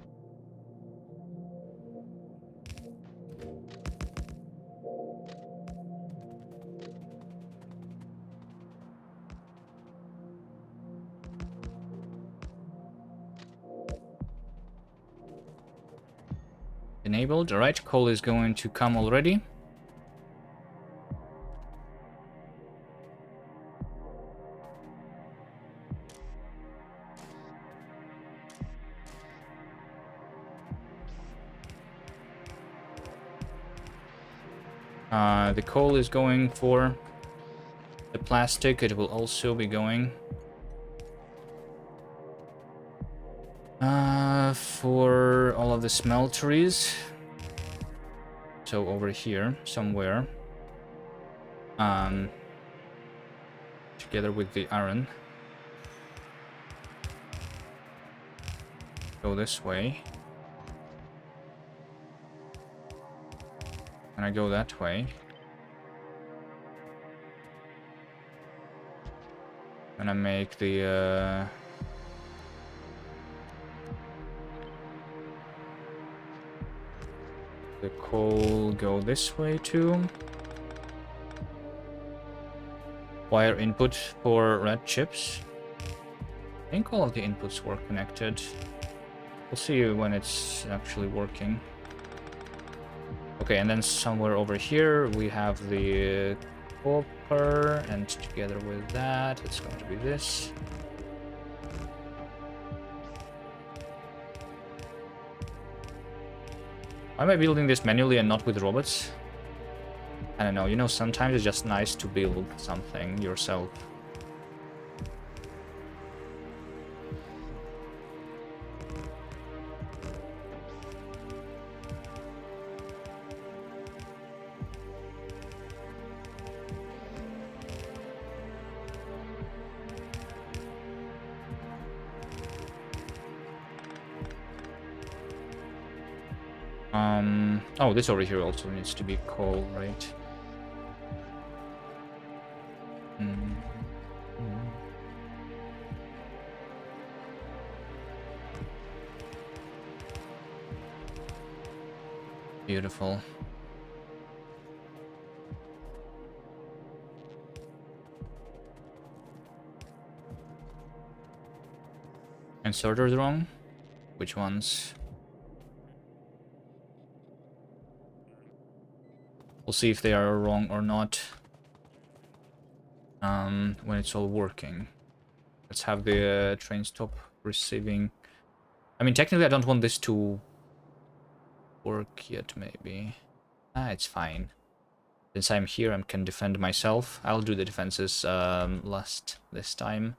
Enabled. Alright, coal is going to come already. The coal is going for the plastic. It will also be going for all of the smelteries. So over here somewhere, together with the iron. Go this way. And I go that way. And I make the coal go this way too. Wire input for red chips. I think all of the inputs were connected. We'll see when it's actually working. Okay, and then somewhere over here we have the copper, and together with that it's going to be this. Why am I building this manually and not with robots? I don't know, you know, sometimes it's just nice to build something yourself. Oh, this over here also needs to be coal, right? Beautiful. And sorters wrong? Which ones? We'll see if they are wrong or not when it's all working. Let's have the train stop receiving. I mean, technically I don't want this to work yet, maybe. Ah, it's fine. Since I'm here, I can defend myself. I'll do the defenses this time.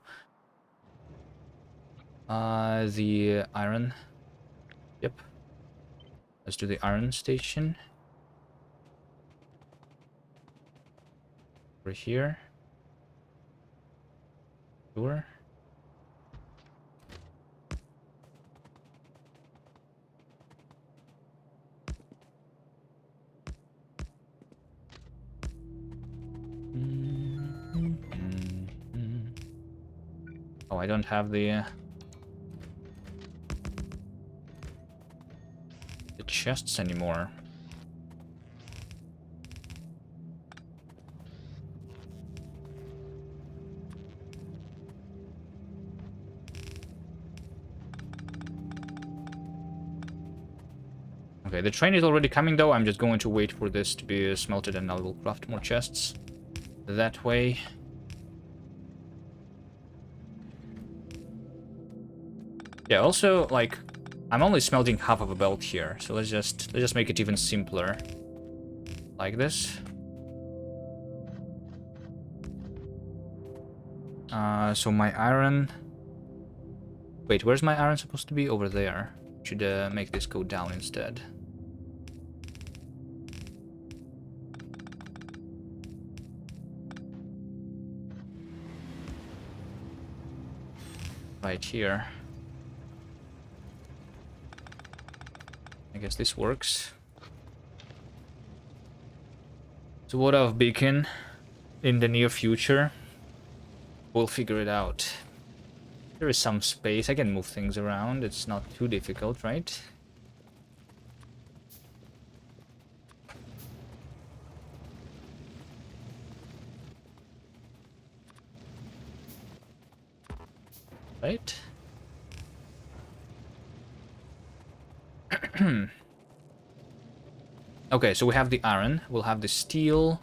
The iron. Yep. Let's do the iron station. Over here. Sure. Oh, I don't have the chests anymore. Okay, the train is already coming though. I'm just going to wait for this to be smelted and I will craft more chests that way. Yeah, also, like, I'm only smelting half of a belt here, so let's just make it even simpler. Like this. So my iron... Wait, where's my iron supposed to be? Over there. Should make this go down instead. Right here. I guess this works. So what of beacon in the near future? We'll figure it out. There is some space. I can move things around. It's not too difficult, right? Right? Okay, so we have the iron. We'll have the steel.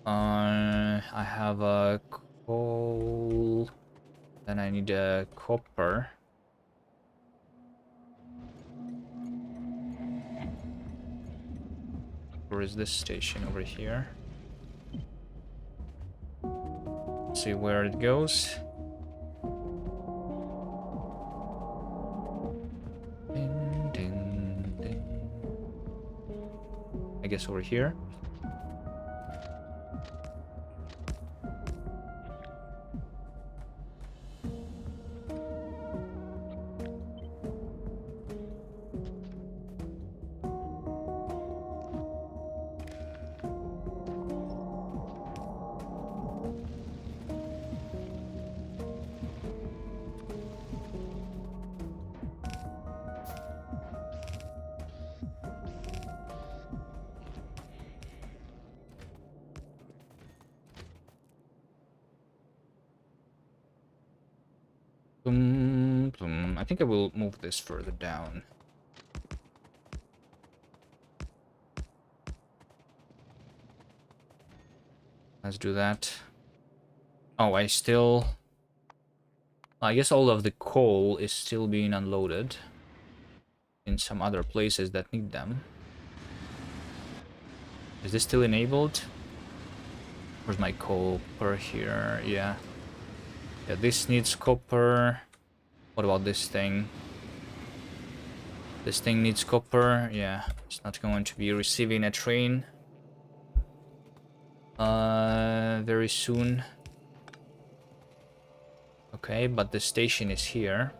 I have a coal. Then I need a copper. Where is this station? Over here. Let's see where it goes. Ding, ding, ding. I guess over here. I think I will move this further down. Let's do that. Oh, I guess all of the coal is still being unloaded in some other places that need them. Is this still enabled? Where's my copper here? Yeah. Yeah, this needs copper. What about this thing? This thing needs copper. Yeah, it's not going to be receiving a train very soon. Okay, but the station is here.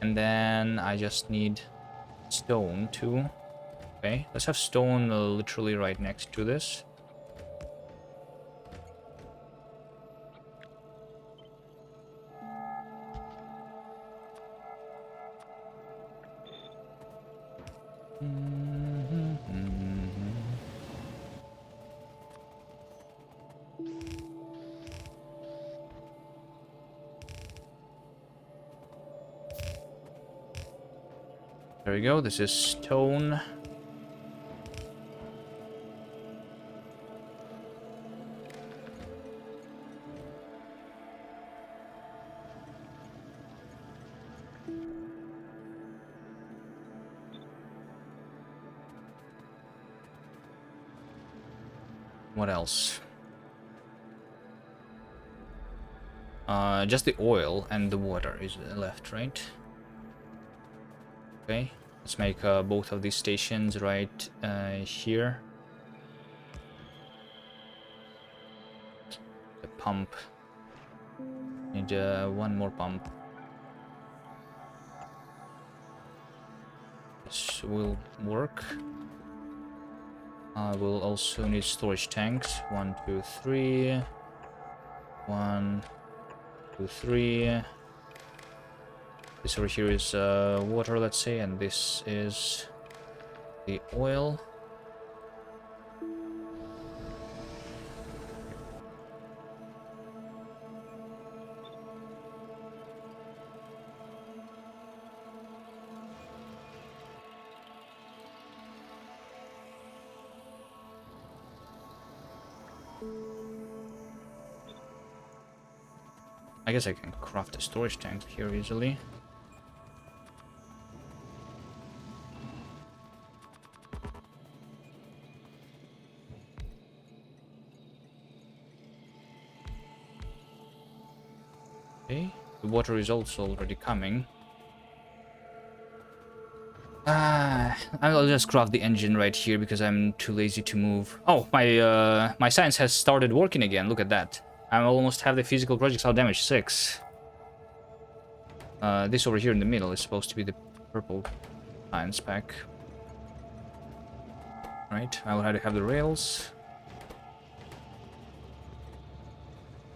And then I just need stone too. Okay, let's have stone literally right next to this. There we go, this is stone. What else? Just the oil and the water is left, right? Okay, let's make both of these stations right here. The pump. Need one more pump. This will work. We'll also need storage tanks. 1, 2, 3. 1, 2, 3. This over here is water, let's say, and this is the oil. I guess I can craft a storage tank here easily. Okay, the water is also already coming. I'll just craft the engine right here because I'm too lazy to move. Oh, my science has started working again. Look at that. I almost have the physical projectile damage 6. This over here in the middle is supposed to be the purple science pack. Right, I will have to have the rails.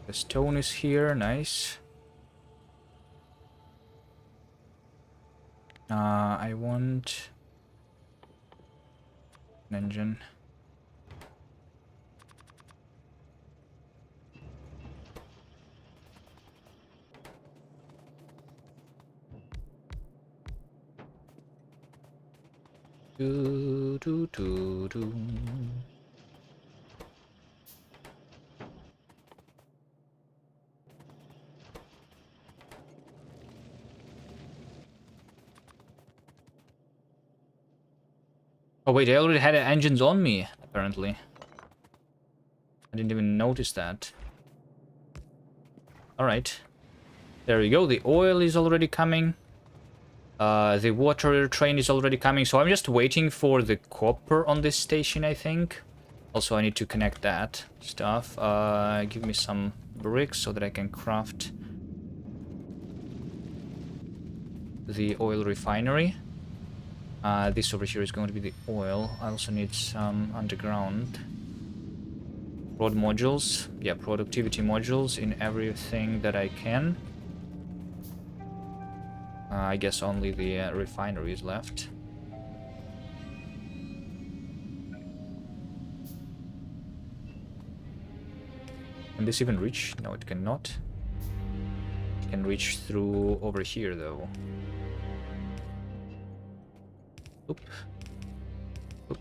The stone is here, nice. I want an engine. Do, do, do, do. Oh wait, I already had engines on me, apparently. I didn't even notice that. Alright. There we go, the oil is already coming. The water train is already coming, so I'm just waiting for the copper on this station, I think. Also, I need to connect that stuff. Give me some bricks so that I can craft the oil refinery. This over here is going to be the oil. I also need some underground prod modules. Yeah, productivity modules in everything that I can. I guess only the refinery is left. Can this even reach? No, it cannot. It can reach through over here, though. Oop. Oop.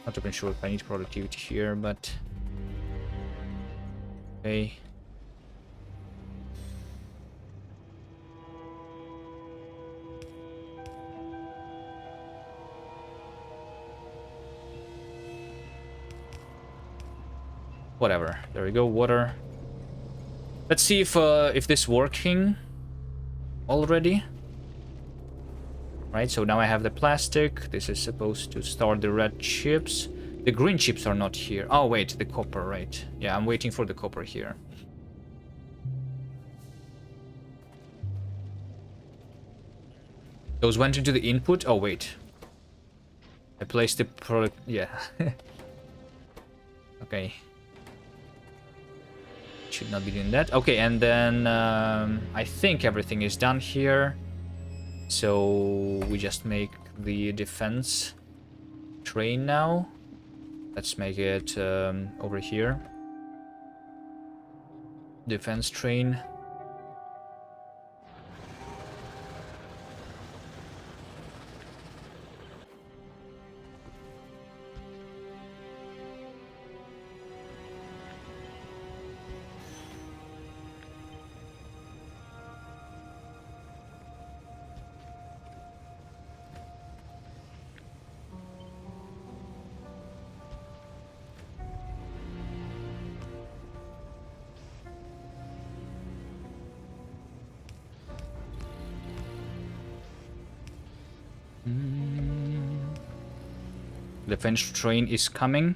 Not even sure if I need productivity here, but... Okay. Whatever. There we go. Water. Let's see if this working already. Right. So now I have the plastic. This is supposed to start the red chips. The green chips are not here. Oh wait, the copper. Right. Yeah, I'm waiting for the copper here. Those went into the input. Oh wait. I placed the product. Yeah. Okay. Should not be doing that. Okay, and then I think everything is done here. So we just make the defense train now. Let's make it over here. Defense train. The French train is coming.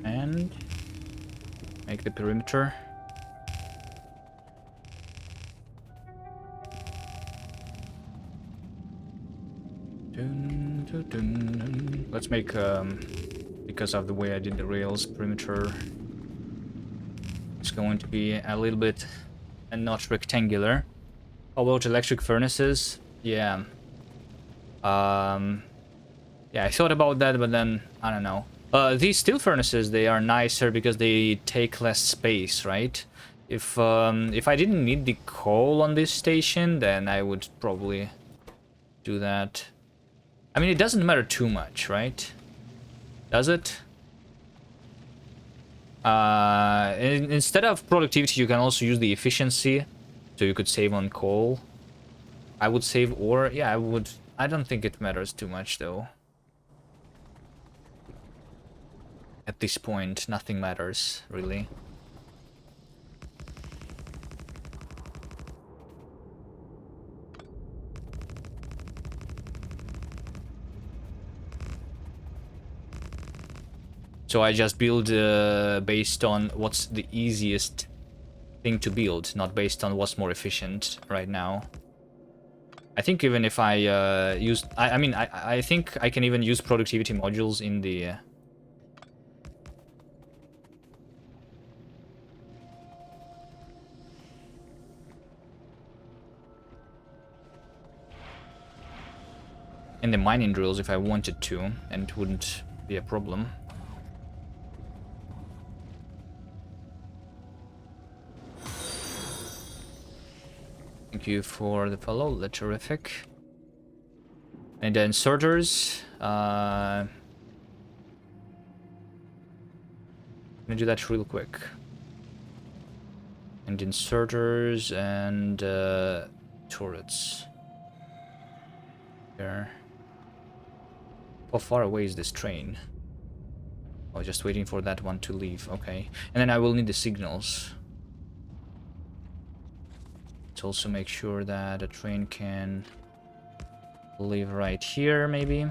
And make the perimeter. Let's make, because of the way I did the rails, perimeter. It's going to be a little bit and not rectangular. How about electric furnaces? Yeah. Yeah, I thought about that, but then I don't know. These steel furnaces, they are nicer because they take less space, right? If I didn't need the coal on this station, then I would probably do that. I mean, it doesn't matter too much, right? Does it? Instead of productivity, you can also use the efficiency, so you could save on coal. I would save ore. Yeah, I would. I don't think it matters too much, though. At this point, nothing matters, really. So I just build based on what's the easiest thing to build, not based on what's more efficient right now. I think even if I use... I mean, I think I can even use productivity modules in the... in the mining drills if I wanted to, and it wouldn't be a problem. Thank you for the follow, that's terrific. And the inserters, I'm gonna do that real quick. And inserters and turrets. There. How far away is this train? Oh, just waiting for that one to leave. Okay. And then I will need the signals. Let's also make sure that a train can leave right here, maybe.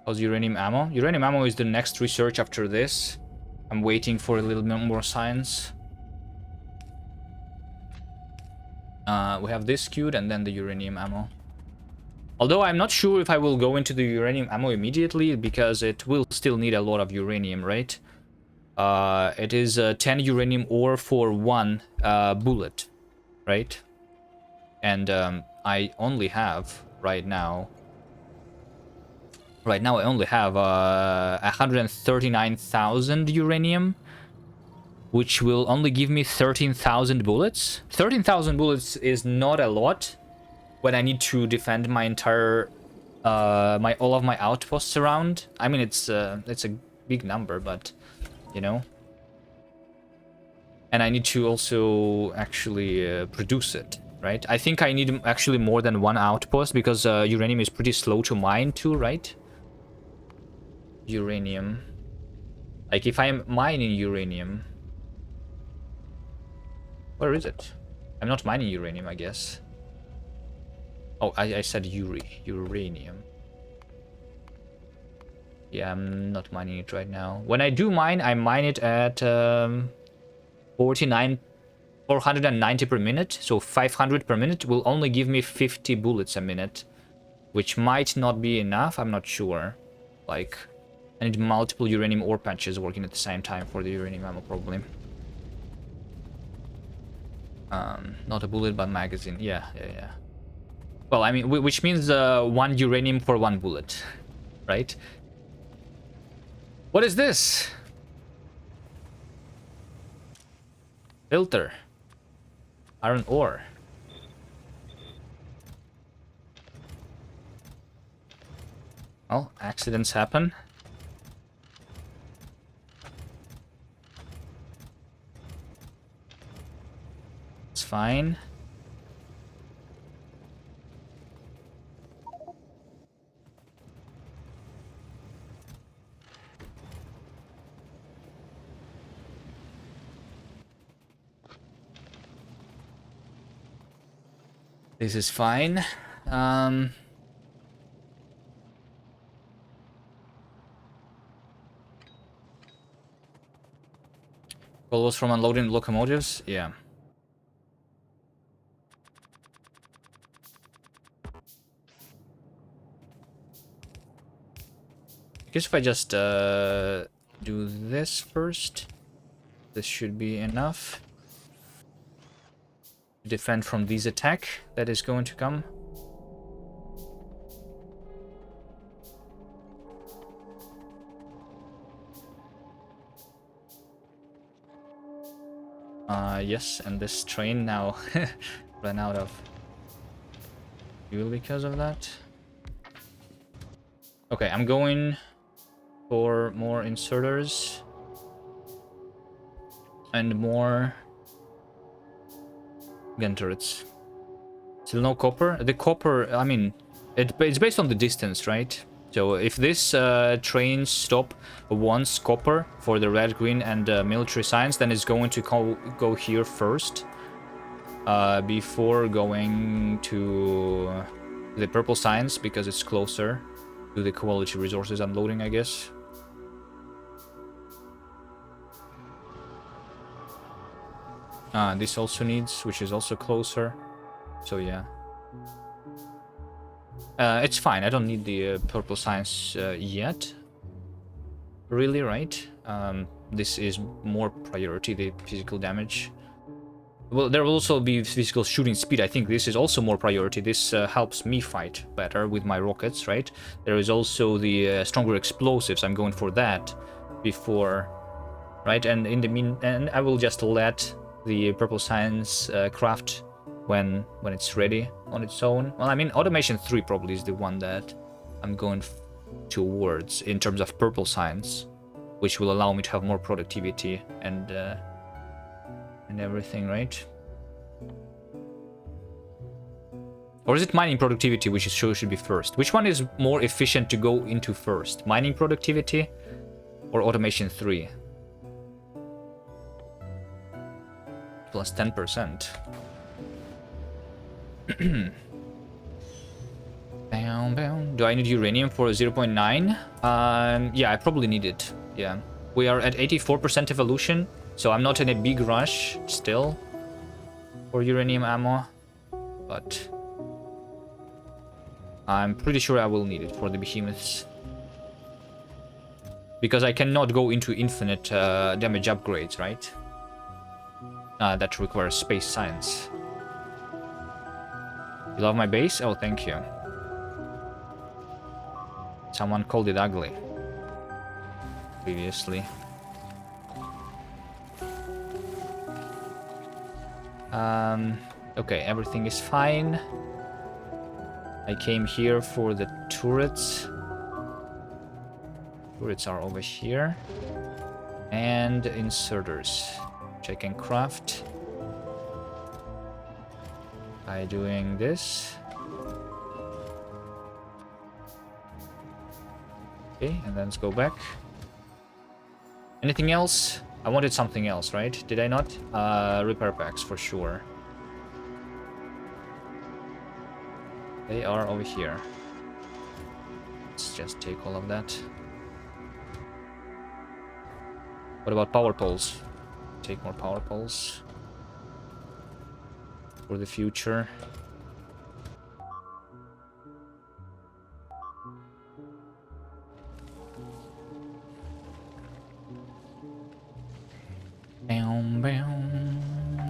How's uranium ammo? Uranium ammo is the next research after this. I'm waiting for a little bit more science. We have this queued and then the uranium ammo. Although I'm not sure if I will go into the uranium ammo immediately, because it will still need a lot of uranium, right? It is 10 uranium ore for 1 bullet, right? And I only have right now I only have 139,000 uranium, which will only give me 13,000 bullets. 13,000 bullets is not a lot when I need to defend my entire all of my outposts around. I mean, it's a big number, but you know. And I need to also actually produce it, right? I think I need actually more than 1 outpost, because uranium is pretty slow to mine too, right? Uranium. Like, if I am mining uranium... Where is it? I'm not mining uranium, I guess. Oh, I said uranium. Yeah, I'm not mining it right now. When I do mine, I mine it at 490 per minute. So 500 per minute will only give me 50 bullets a minute, which might not be enough. I'm not sure. Like, I need multiple uranium ore patches working at the same time for the uranium ammo, probably. Not a bullet, but magazine. Yeah. Well, I mean, which means 1 uranium for 1 bullet, right? What is this? Filter. Iron ore. Well, accidents happen. It's fine. This is fine. Follows from unloading locomotives? Yeah. I guess if I just do this first, this should be enough to defend from this attack that is going to come. Yes, and this train now ran out of fuel because of that. Okay, I'm going for more inserters and more gun turrets. Still no copper? The copper, I mean, it's based on the distance, right? So if this trains stop once copper for the red, green, and military science, then it's going to go here first before going to the purple science because it's closer to the quality resources unloading, I guess. This also needs, which is also closer. So yeah. It's fine, I don't need the purple science yet. Really, right? This is more priority, the physical damage. Well, there will also be physical shooting speed. I think this is also more priority. This helps me fight better with my rockets, right? There is also the stronger explosives. I'm going for that before, right? And in the and I will just let the purple science craft when it's ready on its own. Well, I mean, automation 3 probably is the one that I'm going towards in terms of purple science, which will allow me to have more productivity and everything, right? Or is it mining productivity, which should be first? Which one is more efficient to go into first? Mining productivity or automation 3? Plus 10%. Do I need uranium for 0.9? Yeah, I probably need it. Yeah. We are at 84% evolution, so I'm not in a big rush still for uranium ammo, but I'm pretty sure I will need it for the behemoths. Because I cannot go into infinite damage upgrades, right? That requires space science. You love my base? Oh, thank you. Someone called it ugly previously. Okay, everything is fine. I came here for the turrets. Turrets are over here. And inserters, which I can craft by doing this. Okay, and then let's go back. Anything else? I wanted something else, right? Did I not? Repair packs for sure. They are over here. Let's just take all of that. What about power poles? Take more power poles for the future.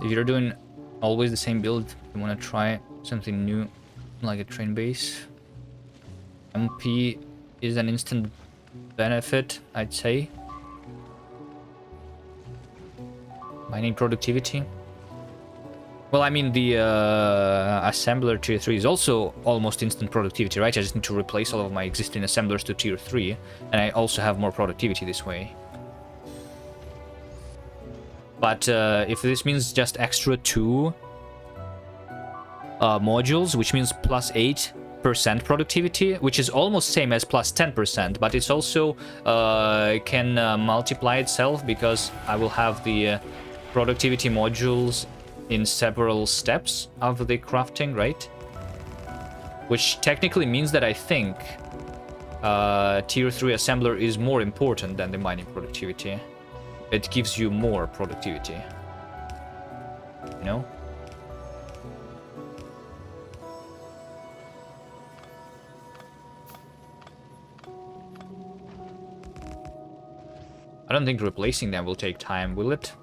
If you're doing always the same build, you want to try something new, like a train base. MP is an instant benefit, I'd say. Mining productivity. Well, I mean, the assembler tier 3 is also almost instant productivity, right? I just need to replace all of my existing assemblers to tier 3, and I also have more productivity this way. But if this means just extra 2 modules, which means plus 8% productivity, which is almost same as plus 10%, but it's also can multiply itself because I will have the productivity modules in several steps of the crafting, right? which technically means that I think tier 3 assembler is more important than the mining productivity. It gives you more productivity, you know? I don't think replacing them will take time, will it?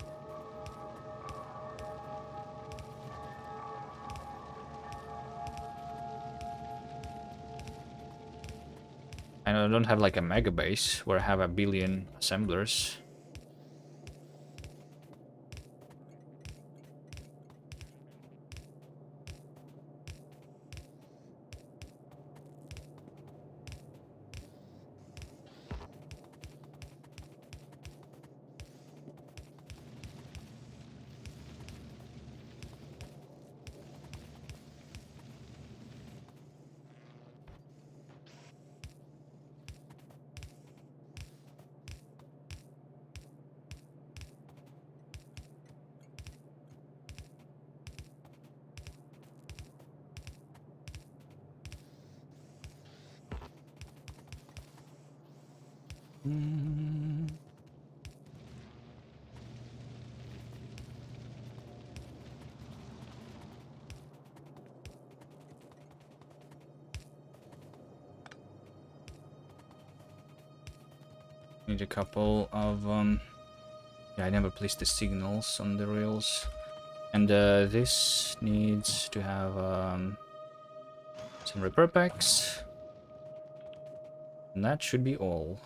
And I don't have like a mega base where I have a billion assemblers. Need a couple of yeah, I never placed the signals on the rails. And this needs to have some repair packs. And that should be all.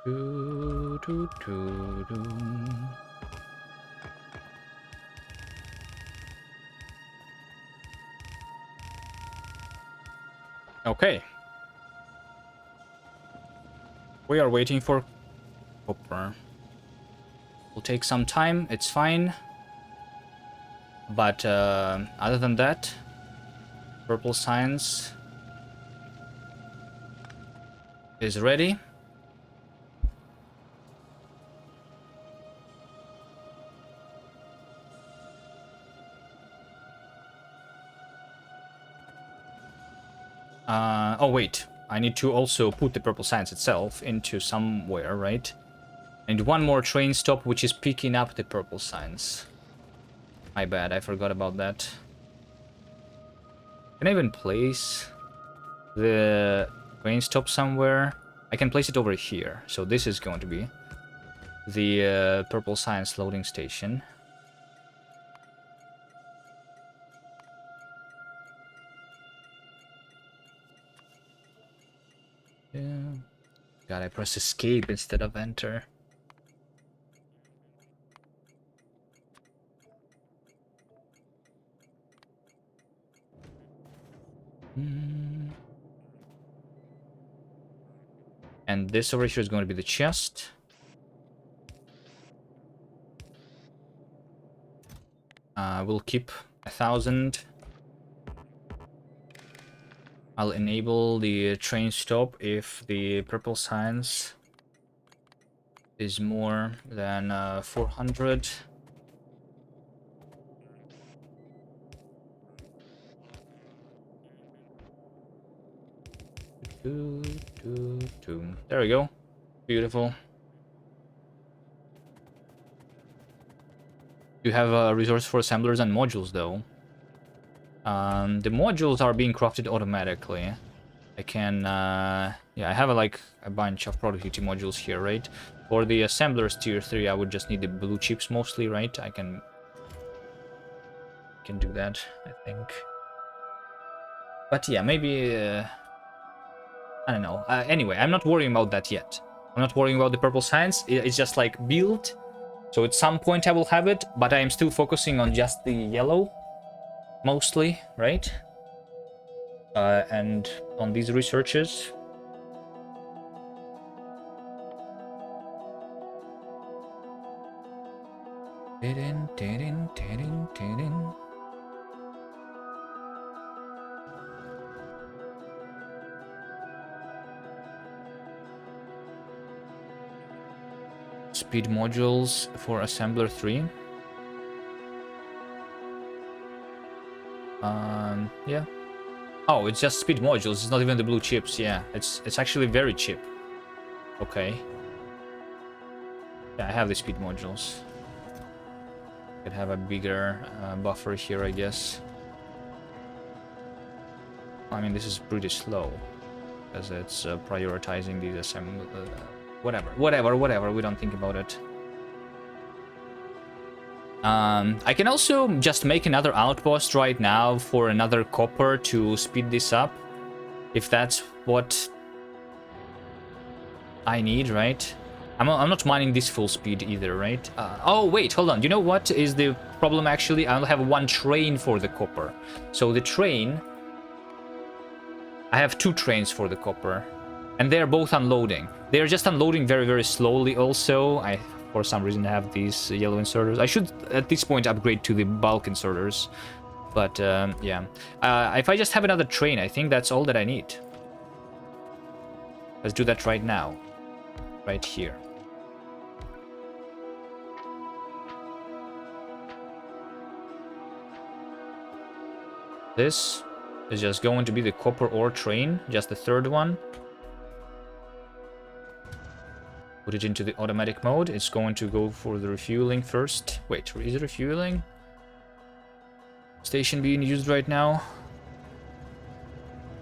Do, do, do, do. Okay. We are waiting for copper. Will take some time, it's fine. But other than that, purple science is ready. Oh wait, I need to also put the purple science itself into somewhere, right? And one more train stop which is picking up the purple science. My bad, I forgot about that. Can I even place the train stop somewhere? I can place it over here. So this is going to be the purple science loading station. Yeah. God, I press escape instead of enter. And this over here is going to be the chest. We'll keep 1,000. I'll enable the train stop if the purple science is more than 400. There we go. Beautiful. You have a resource for assemblers and modules though. The modules are being crafted automatically. I can, yeah, I have a bunch of productivity modules here, right? For the assemblers tier 3, I would just need the blue chips mostly, right? I can do that, I think. But yeah, maybe, I don't know. Anyway, I'm not worrying about that yet. I'm not worrying about the purple science. It's just like build. So at some point I will have it, but I am still focusing on just the yellow. Mostly, right? and on these researches. Speed modules for assembler 3. Yeah. Oh, it's just speed modules. It's not even the blue chips. Yeah, it's actually very cheap. Okay. Yeah, I have the speed modules. Could have a bigger buffer here, I guess. I mean, this is pretty slow because it's prioritizing these assembly. Whatever. We don't think about it. I can also just make another outpost right now for another copper to speed this up, if that's what I need, right? I'm not mining this full speed either, right? Oh, wait, hold on. You know what is the problem, actually? I only have one train for the copper. So the train... I have 2 trains for the copper. And they're both unloading. They're just unloading very, very slowly also. I, for some reason, have these yellow inserters. I should, at this point, upgrade to the bulk inserters. But, yeah. If I just have another train, I think that's all that I need. Let's do that right now. Right here. This is just going to be the copper ore train, just the 3rd one. Put it into the automatic mode. It's going to go for the refueling first. Wait, is it refueling? Station being used right now?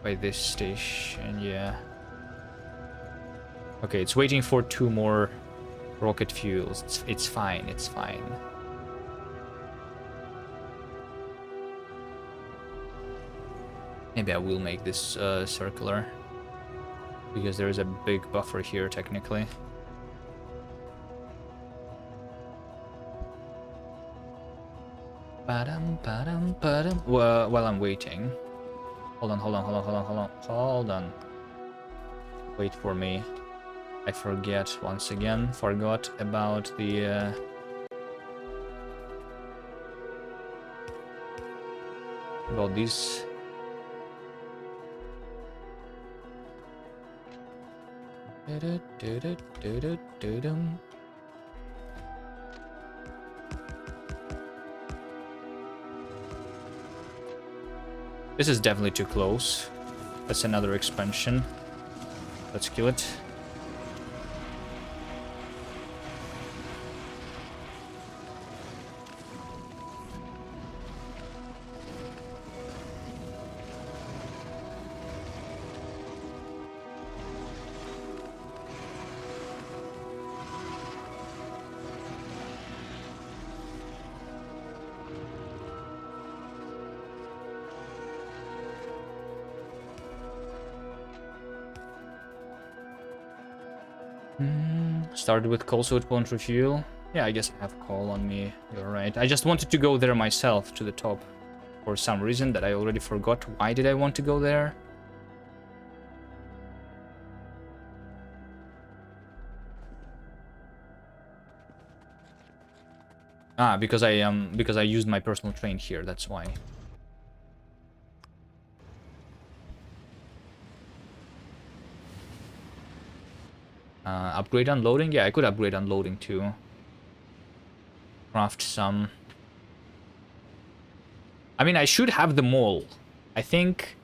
By this station, yeah. Okay, it's waiting for 2 more rocket fuels. It's fine, it's fine. Maybe I will make this circular, because there is a big buffer here, technically. Well, while I'm waiting. Hold on. Wait for me. I forget once again. Forgot about the... about this. This is definitely too close. That's another expansion. Let's kill it. Started with coal so it won't refuel. Yeah, I guess I have coal on me. You're right. I just wanted to go there myself to the top for some reason that I already forgot. Why did I want to go there? Ah, because I used my personal train here. That's why. Upgrade unloading? Yeah, I could upgrade unloading too. Craft some. I mean, I should have them all. I think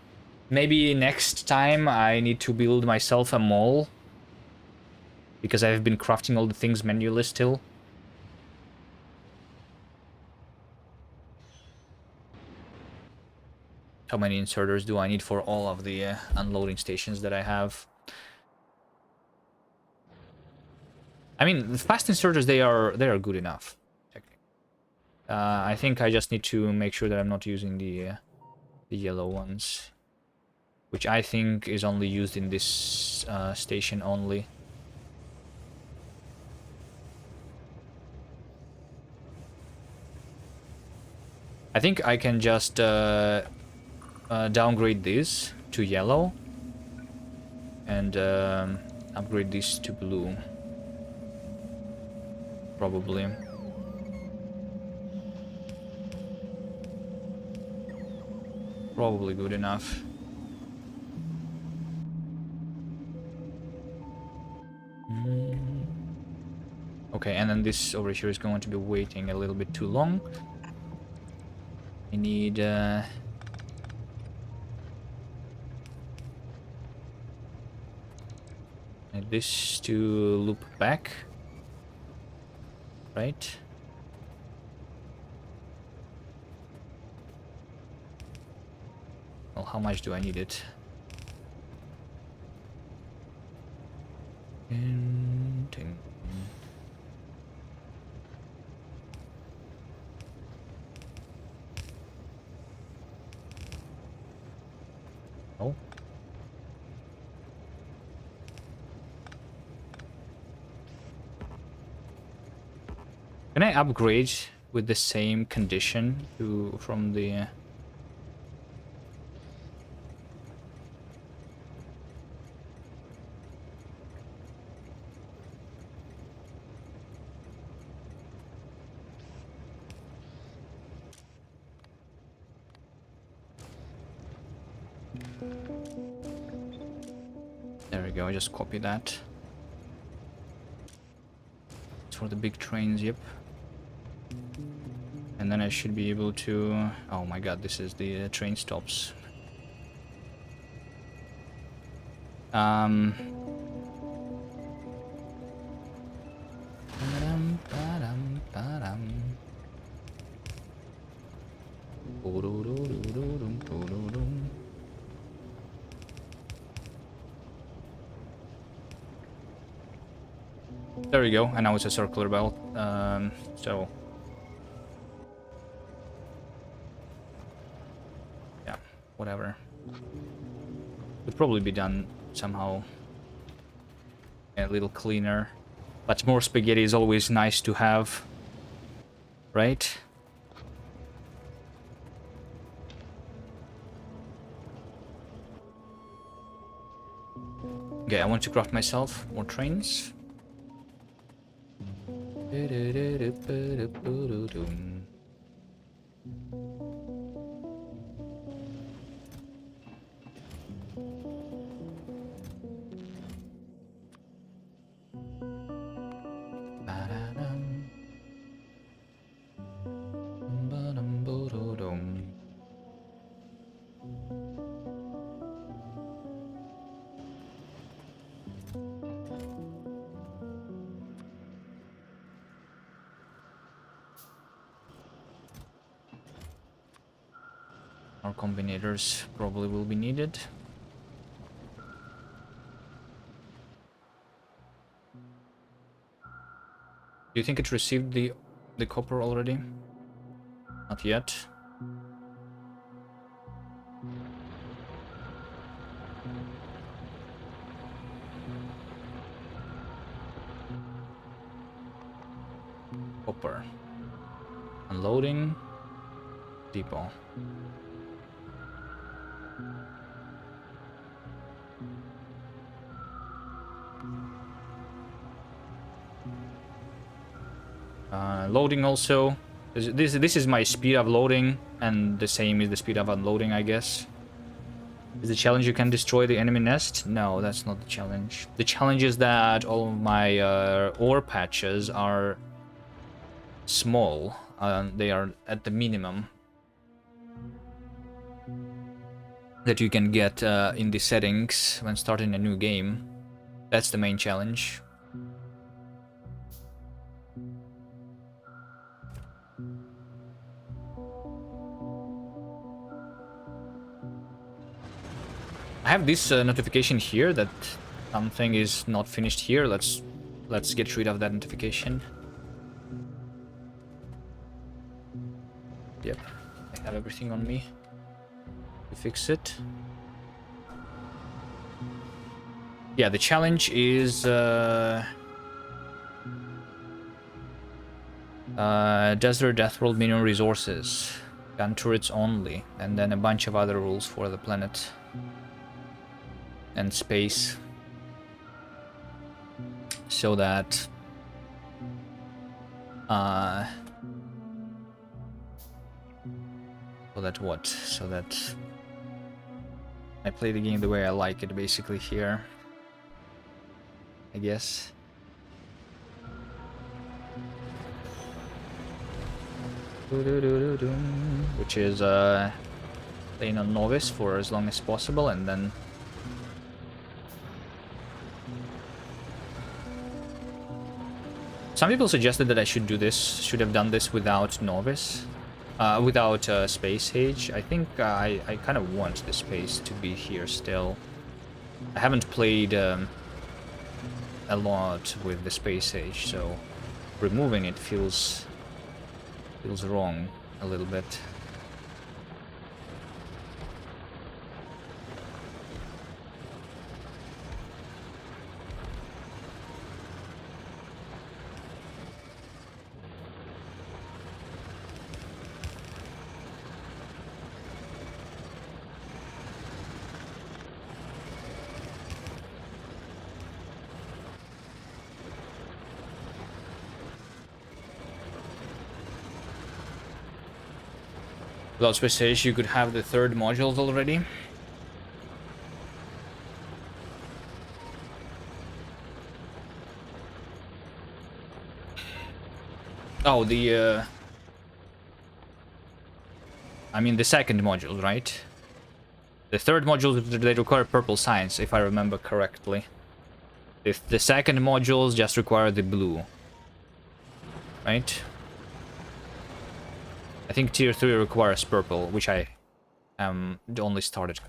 maybe next time I need to build myself a mall. Because I've been crafting all the things manually still. How many inserters do I need for all of the unloading stations that I have? I mean, the fast inserters, they are good enough. I think I just need to make sure that I'm not using the yellow ones, which I think is only used in this station only. I think I can just downgrade this to yellow and upgrade this to blue. Probably. Probably good enough. Okay, and then this over here is going to be waiting a little bit too long. I need this to loop back, right? Well, how much do I need it? Oh. Can I upgrade with the same condition from the... There we go, I just copy that. It's for the big trains, yep. And then I should be able to... Oh my god, this is the train stops. There we go, and now it's a circular belt, so... Yeah, whatever. Would probably be done somehow a little cleaner. But more spaghetti is always nice to have, right? Okay, I want to craft myself more trains. Our combinators probably will be needed. Do you think it received the copper already? Not yet. Copper. Unloading. Depot. Loading also. This is my speed of loading, and the same is the speed of unloading, I guess. Is the challenge you can destroy the enemy nest? No, that's not the challenge. The challenge is that all of my ore patches are small. They are at the minimum that you can get in the settings when starting a new game. That's the main challenge. I have this notification here that something is not finished here. Let's get rid of that notification. Yep, I have everything on me to fix it. Yeah, the challenge is Desert Deathworld minimum resources, gun turrets only, and then a bunch of other rules for the planet. and space. So that so that I play the game the way I like it, basically, here, I guess. Which is playing on novice for as long as possible, and then some people suggested that I should have done this without novice, without space age. I think I kind of want the space to be here still. I haven't played a lot with the space age, so removing it feels wrong a little bit. Without space age, you could have the third modules already. Oh, I mean the second module, right? The third module, they require purple science, if I remember correctly. If the second modules just require the blue, right? I think tier 3 requires purple, which I only started.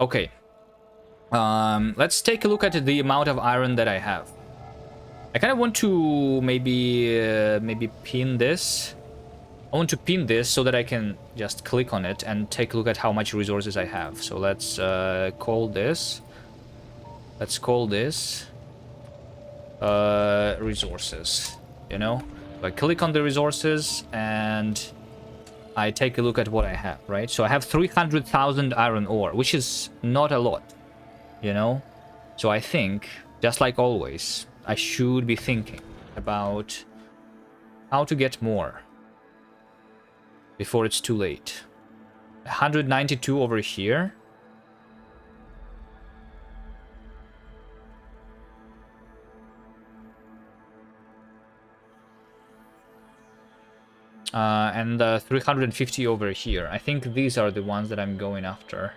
Okay. Let's take a look at the amount of iron that I have. I kind of want to maybe pin this. I want to pin this so that I can just click on it and take a look at how much resources I have. So let's call this. Let's call this resources. You know, so I click on the resources and I take a look at what I have. Right. So I have 300,000 iron ore, which is not a lot. You know, so I think, just like always, I should be thinking about how to get more before it's too late. 192 over here. And 350 over here. I think these are the ones that I'm going after.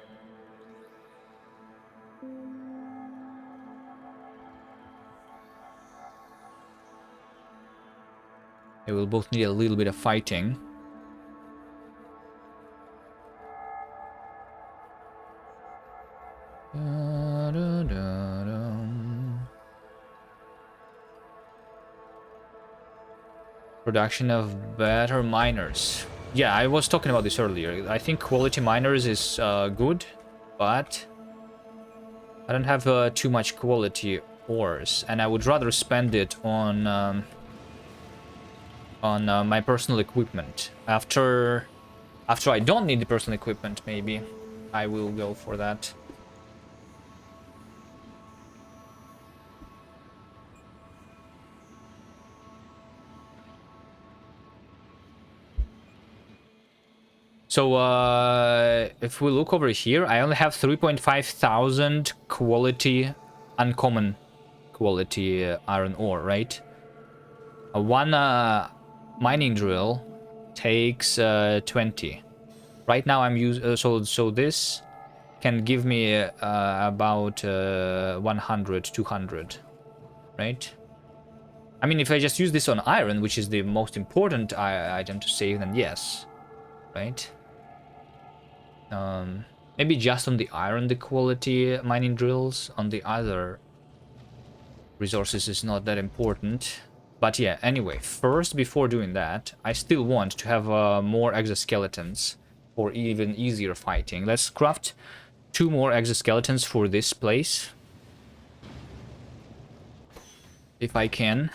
They will both need a little bit of fighting. Production of better miners. Yeah, I was talking about this earlier. I think quality miners is good, but I don't have too much quality ores, and I would rather spend it on my personal equipment. After I don't need the personal equipment, maybe I will go for that. So if we look over here, I only have 3,500 quality, uncommon quality iron ore, right? One mining drill takes 20. Right now I'm using so this can give me about 100, 200, right? I mean, if I just use this on iron, which is the most important item to save, then yes, right? Maybe just on the iron, the quality mining drills. On the other resources is not that important. But yeah, anyway, first, before doing that, I still want to have more exoskeletons for even easier fighting. Let's craft 2 more exoskeletons for this place, if I can.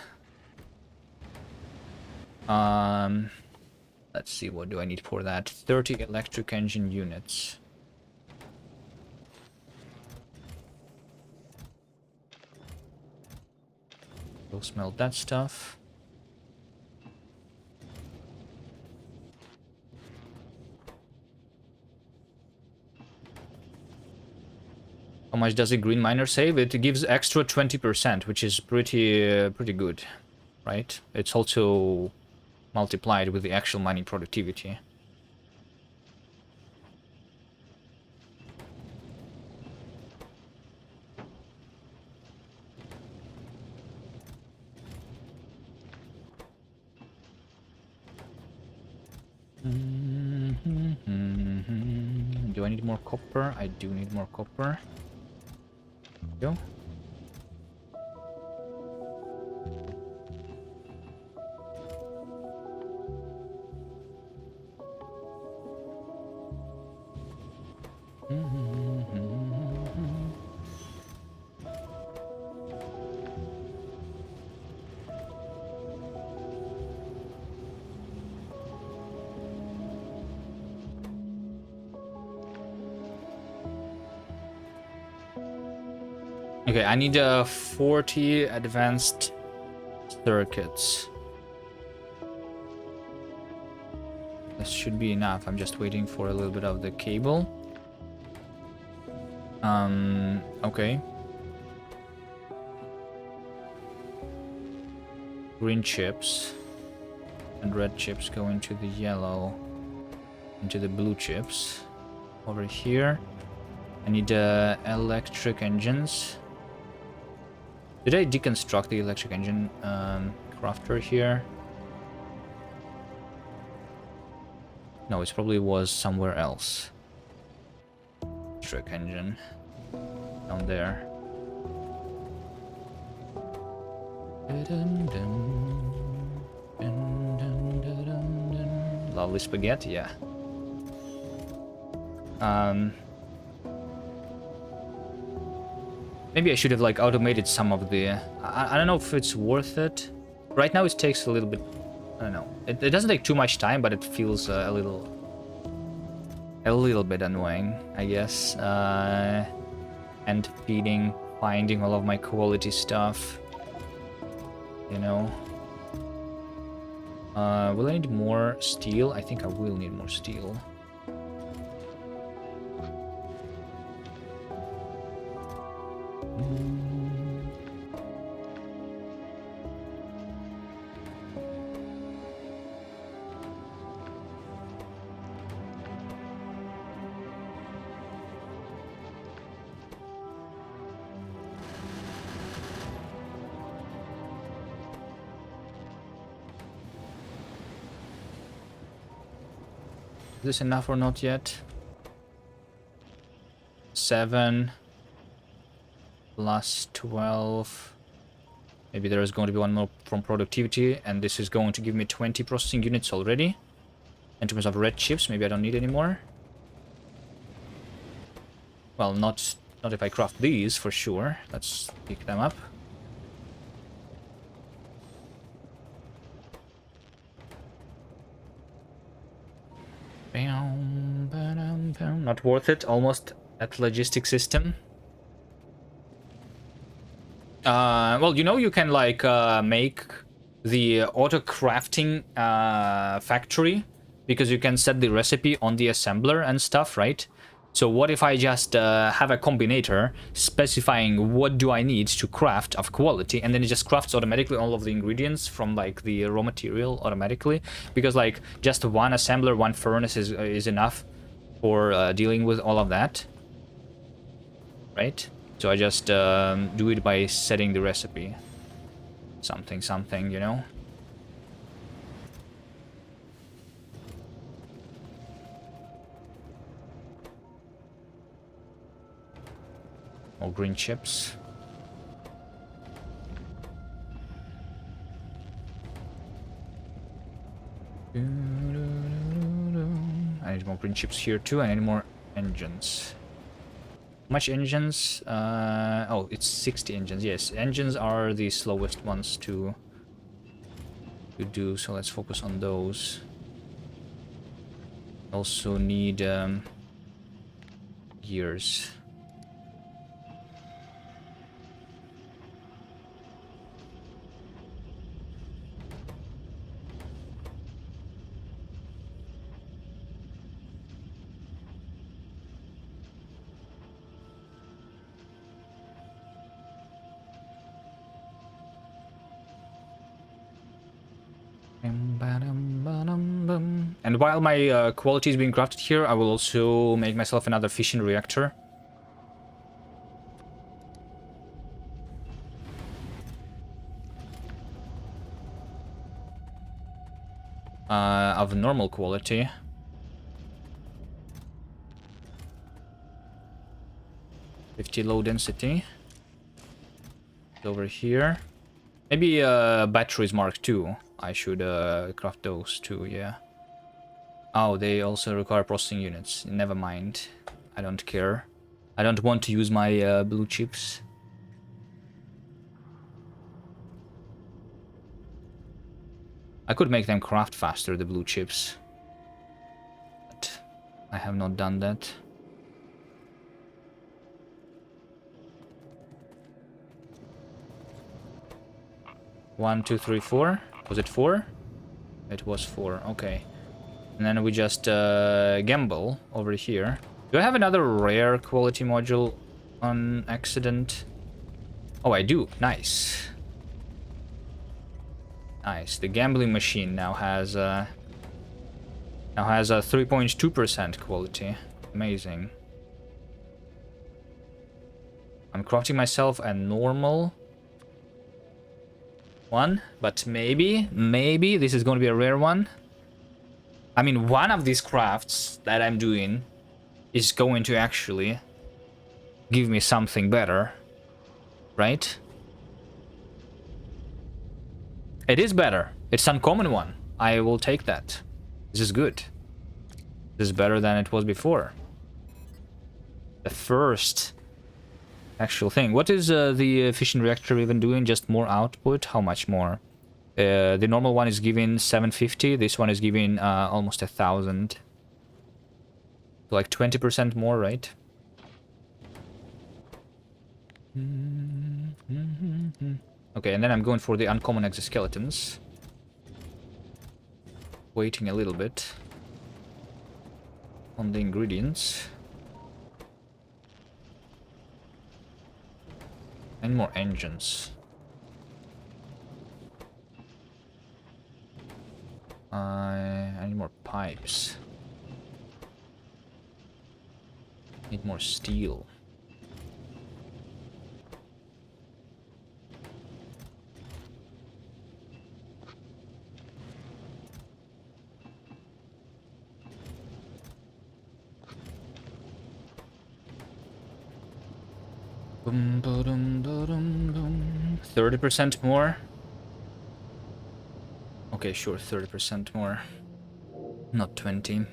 Let's see, what do I need for that? 30 electric engine units. We'll smelt that stuff. How much does a green miner save? It gives extra 20%, which is pretty good, right? It's also multiplied with the actual mining productivity. Do I need more copper? I do need more copper. Go. Okay, I need 40 advanced circuits. This should be enough. I'm just waiting for a little bit of the cable. Okay. Green chips and red chips go into the yellow, into the blue chips. Over here, I need electric engines. Did I deconstruct the electric engine crafter here? No, it probably was somewhere else. Electric engine down there. Lovely spaghetti, yeah. Maybe I should have like automated some of the... I don't know if it's worth it. Right now it takes a little bit... I don't know. It doesn't take too much time, but it feels a little bit annoying, I guess. And feeding, finding all of my quality stuff. You know. Will I need more steel? I think I will need more steel. Is this enough or not yet? 7 plus 12. Maybe there is going to be one more from productivity, and this is going to give me 20 processing units already. In terms of red chips, maybe I don't need any more. Well, not if I craft these for sure. Let's pick them up. Not worth it. Almost at logistic system. Well, you know, you can like make the auto crafting factory, because you can set the recipe on the assembler and stuff, right? So what if I just have a combinator specifying what do I need to craft of quality, and then it just crafts automatically all of the ingredients from like the raw material automatically, because like just one assembler, one furnace is enough for dealing with all of that, right? So I just do it by setting the recipe. Something, you know? More green chips. I I need more green chips here too. I need more engines. How much engines? Oh, it's 60 engines. Yes, engines are the slowest ones to do, so let's focus on those. Also need gears. And while my quality is being crafted here, I will also make myself another fission reactor. Of normal quality. .50 low density. Over here. Maybe batteries Mark II. I should craft those too, yeah. Oh, they also require processing units. Never mind. I don't care. I don't want to use my blue chips. I could make them craft faster, the blue chips. But I have not done that. One, two, three, four. Was it 4? It was 4. Okay. And then we just gamble over here. Do I have another rare quality module on accident? Oh, I do. Nice. Nice. The gambling machine now has a 3.2% quality. Amazing. I'm crafting myself a normal one, but maybe this is going to be a rare one. I mean, one of these crafts that I'm doing is going to actually give me something better, right? It is better. It's an uncommon one. I will take that. This is good. This is better than it was before. The first actual thing. What is the fission reactor even doing? Just more output? How much more? The normal one is giving 750. This one is giving almost 1,000. So like 20% more, right? Okay, and then I'm going for the uncommon exoskeletons. Waiting a little bit on the ingredients. And more engines. I need more pipes. Need more steel. Boom, boom, boom, boom. 30% more. Okay, sure, 30% more. Not 20.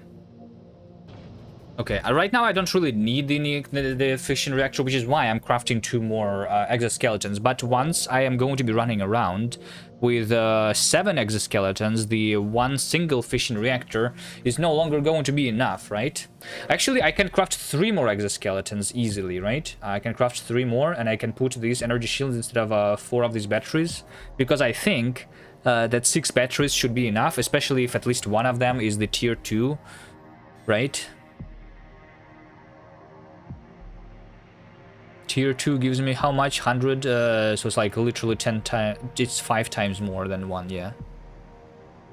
Okay, right now I don't really need the fission reactor, which is why I'm crafting 2 more exoskeletons. But once I am going to be running around with 7 exoskeletons, the one single fission reactor is no longer going to be enough, right? Actually, I can craft 3 more exoskeletons easily, right? I can craft 3 more, and I can put these energy shields instead of 4 of these batteries, because I think that 6 batteries should be enough, especially if at least one of them is the tier 2, right? Tier 2 gives me how much? 100, so it's like literally 10 times, it's 5 times more than 1, yeah.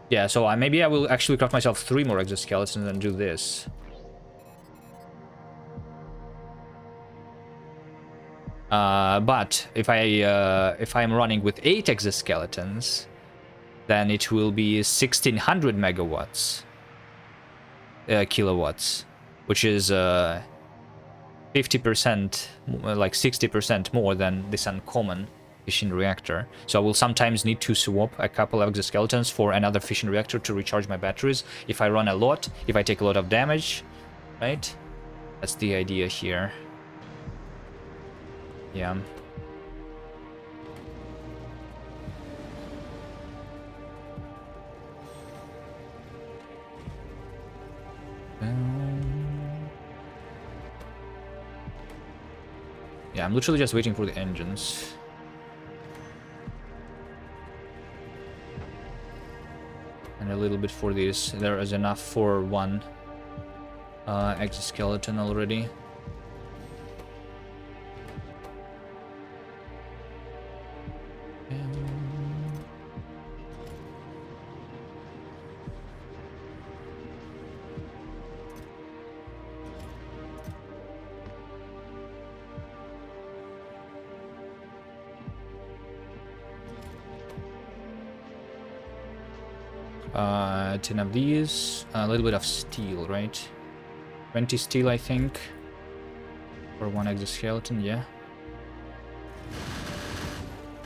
Yeah, so maybe I will actually craft myself 3 more exoskeletons and do this. But if I'm running with 8 exoskeletons, then it will be 1600 megawatts, kilowatts, which is 50%, like 60% more than this uncommon. fission reactor. So I will sometimes need to swap a couple of exoskeletons for another fission reactor to recharge my batteries if I run a lot, if I take a lot of damage, right? That's the idea here. Yeah. Yeah, I'm literally just waiting for the engines. And a little bit for this. There is enough for one exoskeleton already. Uh, 10 of these, a little bit of steel, right? 20 steel, I think, for one exoskeleton, yeah.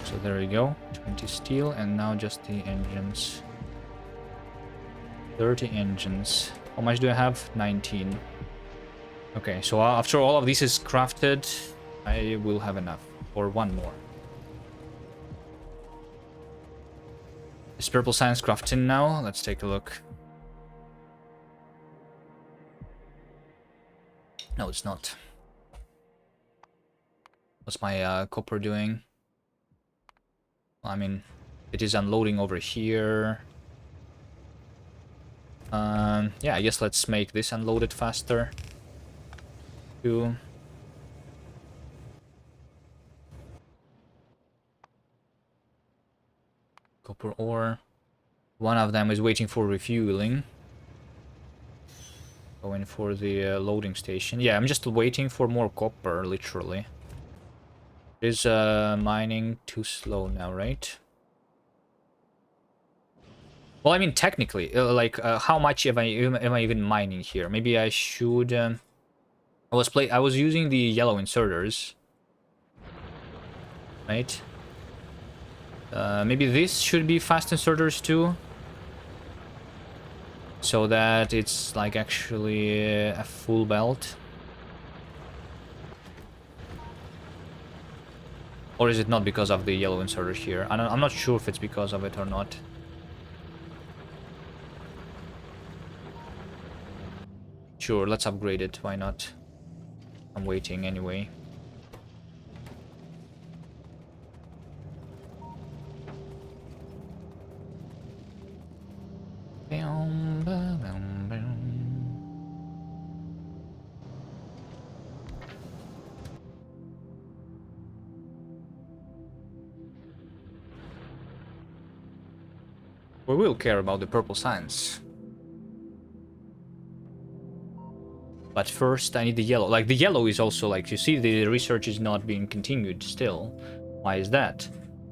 So there we go, 20 steel, and now just the engines. 30 engines. How much do I have? 19. Okay, so after all of this is crafted, I will have enough for one more. Is purple science crafting now? Let's take a look. No, it's not. What's my copper doing? I mean, it is unloading over here. Yeah, I guess let's make this unloaded faster. Two. Copper ore. One of them is waiting for refueling. Going for the loading station. Yeah, I'm just waiting for more copper, literally. Is mining too slow now, right? Well, I mean, technically, how much am I even mining here? Maybe I should. I was using the yellow inserters, right? Maybe this should be fast inserters too, so that it's like actually a full belt. Or is it not because of the yellow inserter here? I'm not sure if it's because of it or not. Sure, let's upgrade it. Why not? I'm waiting anyway. We will care about the purple science. But first I need the yellow. Like, the yellow is also, like, you see the research is not being continued still. Why is that?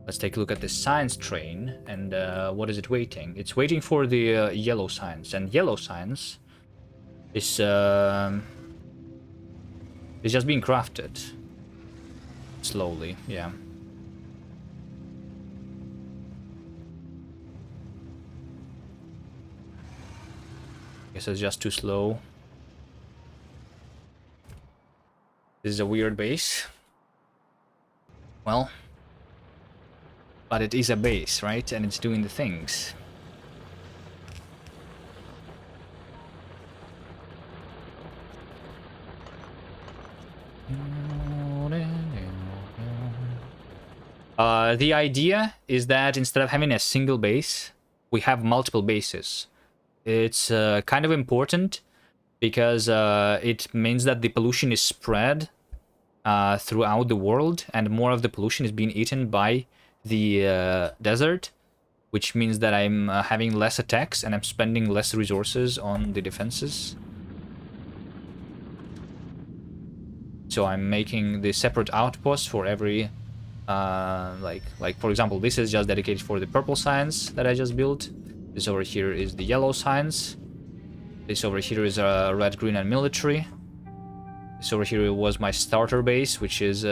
Let's take a look at the science train. And what is it waiting? It's waiting for the yellow science. And yellow science is just being crafted. Slowly, yeah. Guess it's just too slow. This is a weird base. Well, but it is a base, right? And it's doing the things. The idea is that instead of having a single base, we have multiple bases. It's kind of important because it means that the pollution is spread throughout the world, and more of the pollution is being eaten by the desert, which means that I'm having less attacks and I'm spending less resources on the defenses. So I'm making the separate outposts for every like for example, this is just dedicated for the purple science that I just built. This over here is the yellow science. This over here is red, green, and military. This over here was my starter base, which is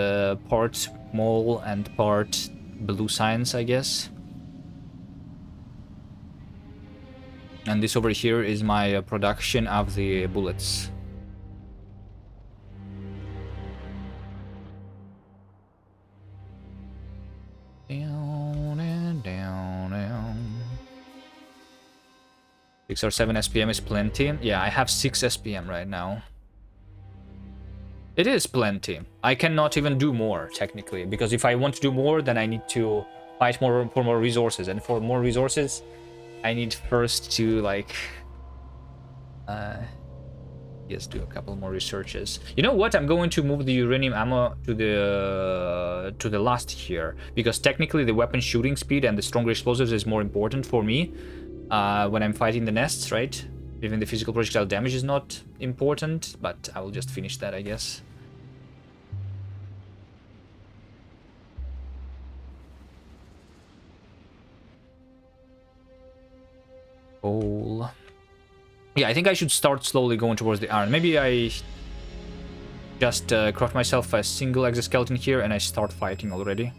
part mole and part blue science, I guess. And this over here is my production of the bullets. Down and down, down. 6 or 7 SPM is plenty. Yeah, I have 6 SPM right now. It is plenty. I cannot even do more, technically, because if I want to do more, then I need to fight more for more resources, and for more resources, I need first to, like, yes, do a couple more researches. You know what? I'm going to move the uranium ammo to the last here, because technically the weapon shooting speed and the stronger explosives is more important for me when I'm fighting the nests, right? Even the physical projectile damage is not important, but I will just finish that, I guess. Coal. Yeah, I think I should start slowly going towards the iron. Maybe I just craft myself a single exoskeleton here and I start fighting already.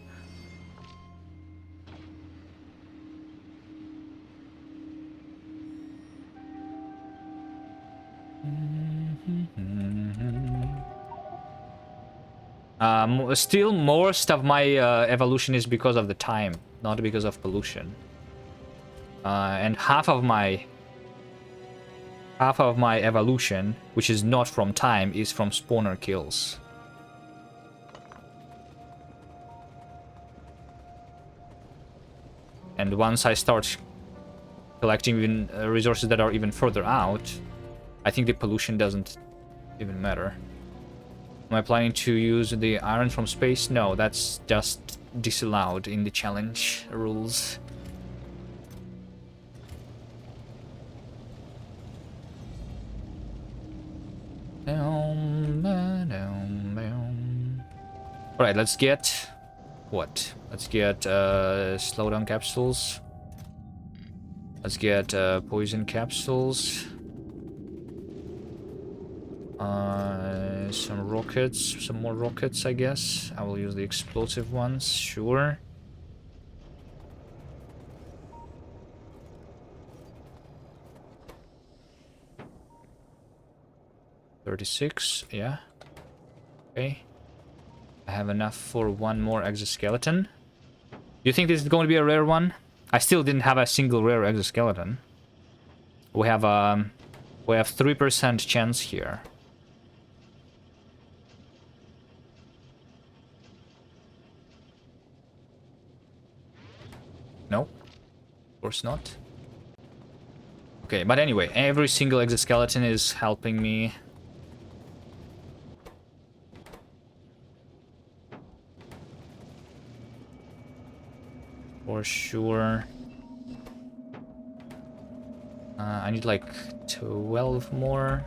Still, most of my evolution is because of the time, not because of pollution. And half of my evolution, which is not from time, is from spawner kills. And once I start collecting even resources that are even further out, I think the pollution doesn't even matter. Am I planning to use the iron from space? No, that's just disallowed in the challenge rules. Alright, let's get... what? Let's get slowdown capsules. Let's get poison capsules. Some rockets, some more rockets, I guess. I will use the explosive ones, sure. $36, yeah. Okay. I have enough for one more exoskeleton. Do you think this is going to be a rare one? I still didn't have a single rare exoskeleton. We have 3% chance here. No, of course not. Okay, but anyway, every single exoskeleton is helping me. For sure. I need like 12 more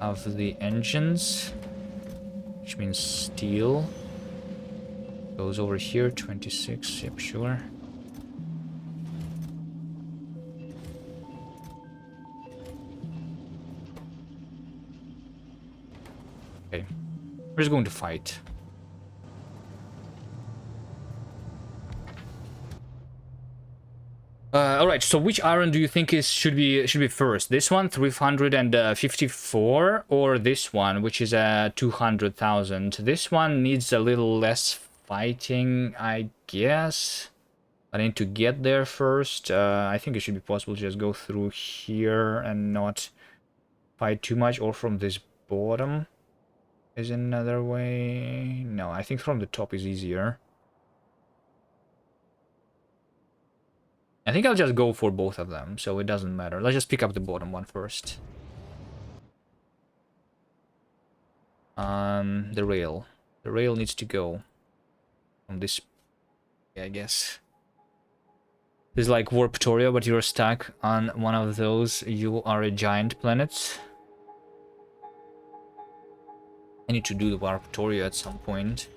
of the engines, which means steel. Goes over here, 26, yep, sure. Okay, we're just going to fight. All right. So which iron do you think should be first? This one, 354, or this one, which is 200,000? This one needs a little less fighting, I guess. I need to get there first. I think it should be possible to just go through here and not fight too much, or from this bottom is another way. No, I think from the top is easier. I think I'll just go for both of them, so it doesn't matter. Let's just pick up the bottom one first. The rail. The rail needs to go from this, I guess. This is like Warptoria, but you're stuck on one of those. You are a giant planet. I need to do the Warptoria at some point.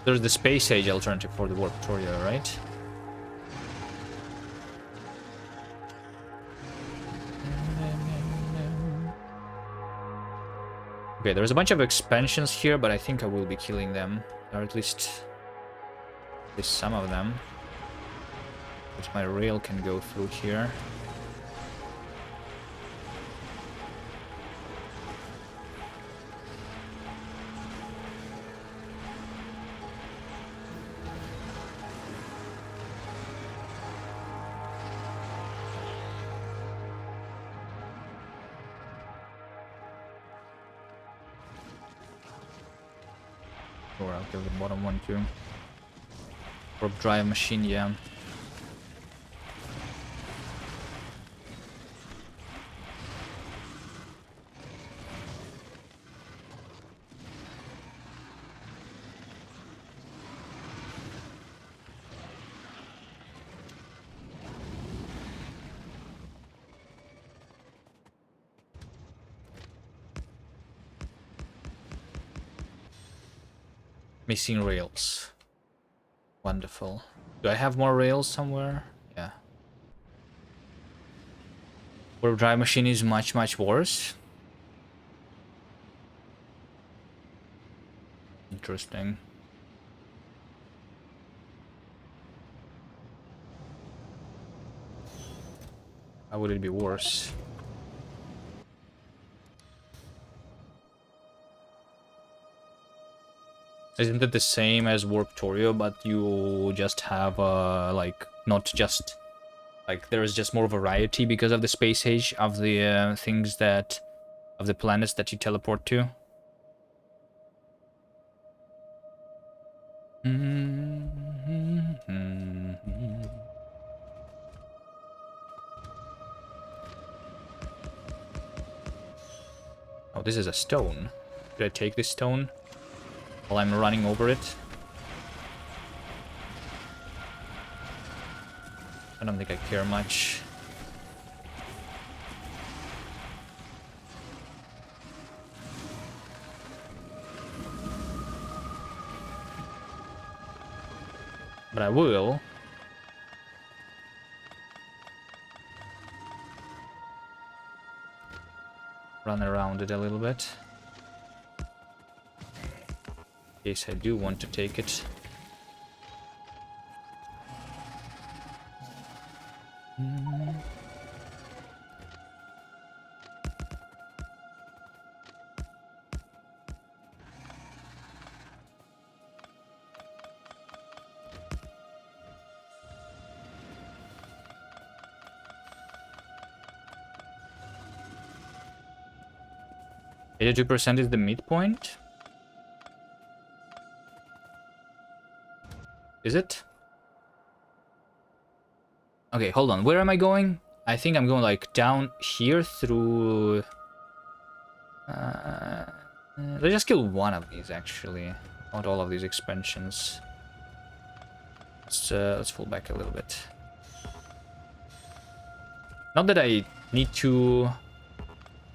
There's the space age alternative for the warp Torio, right? Okay, there's a bunch of expansions here, but I think I will be killing them. Or at least some of them. But my rail can go through here. Or I'll kill the bottom one too. Warp drive machine, yeah. Missing rails. Wonderful. Do I have more rails somewhere? Yeah. Warp drive machine is much worse. Interesting. How would it be worse? Isn't it the same as Warp Torio, but you just have, like, not just... Like, there is just more variety because of the space age of the things that... of the planets that you teleport to? Oh, this is a stone. Should I take this stone while I'm running over it? I don't think I care much. But I will. Run around it a little bit. In case I do want to take it. 82% is the midpoint? Is it? Okay, hold on. Where am I going? I think I'm going like down here through... let's just kill one of these actually. Not all of these expansions. Let's fall back a little bit. Not that I need to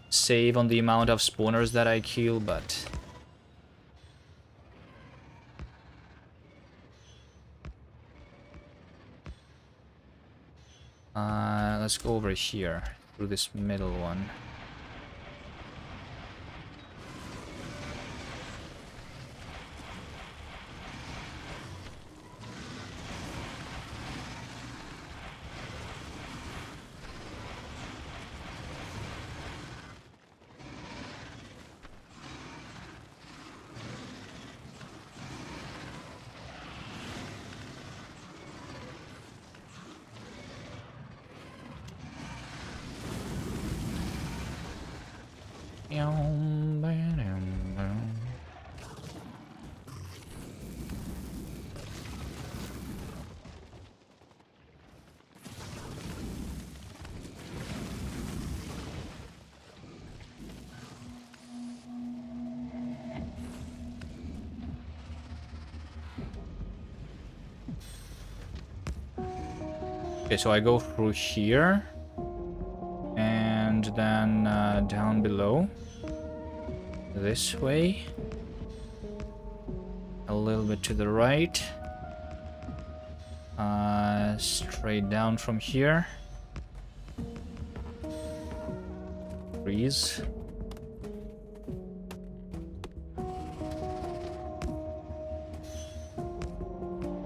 save on the amount of spawners that I kill, but... let's go over here, through this middle one. Okay, so I go through here, and then down below, this way. a little bit to the right. Straight down from here. Freeze.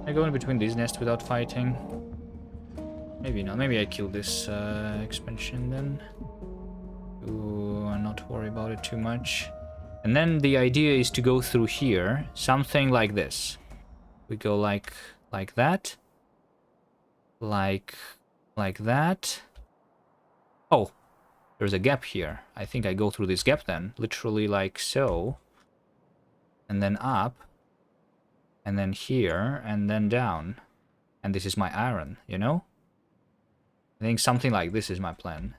I go in between these nests without fighting. Maybe not. Maybe I kill this expansion then. To not worry about it too much. And then the idea is to go through here, something like this. We go like that. Like that. Oh, there's a gap here. I think I go through this gap then. Literally like so. And then up. And then here. And then down. And this is my iron, you know? I think something like this is my plan.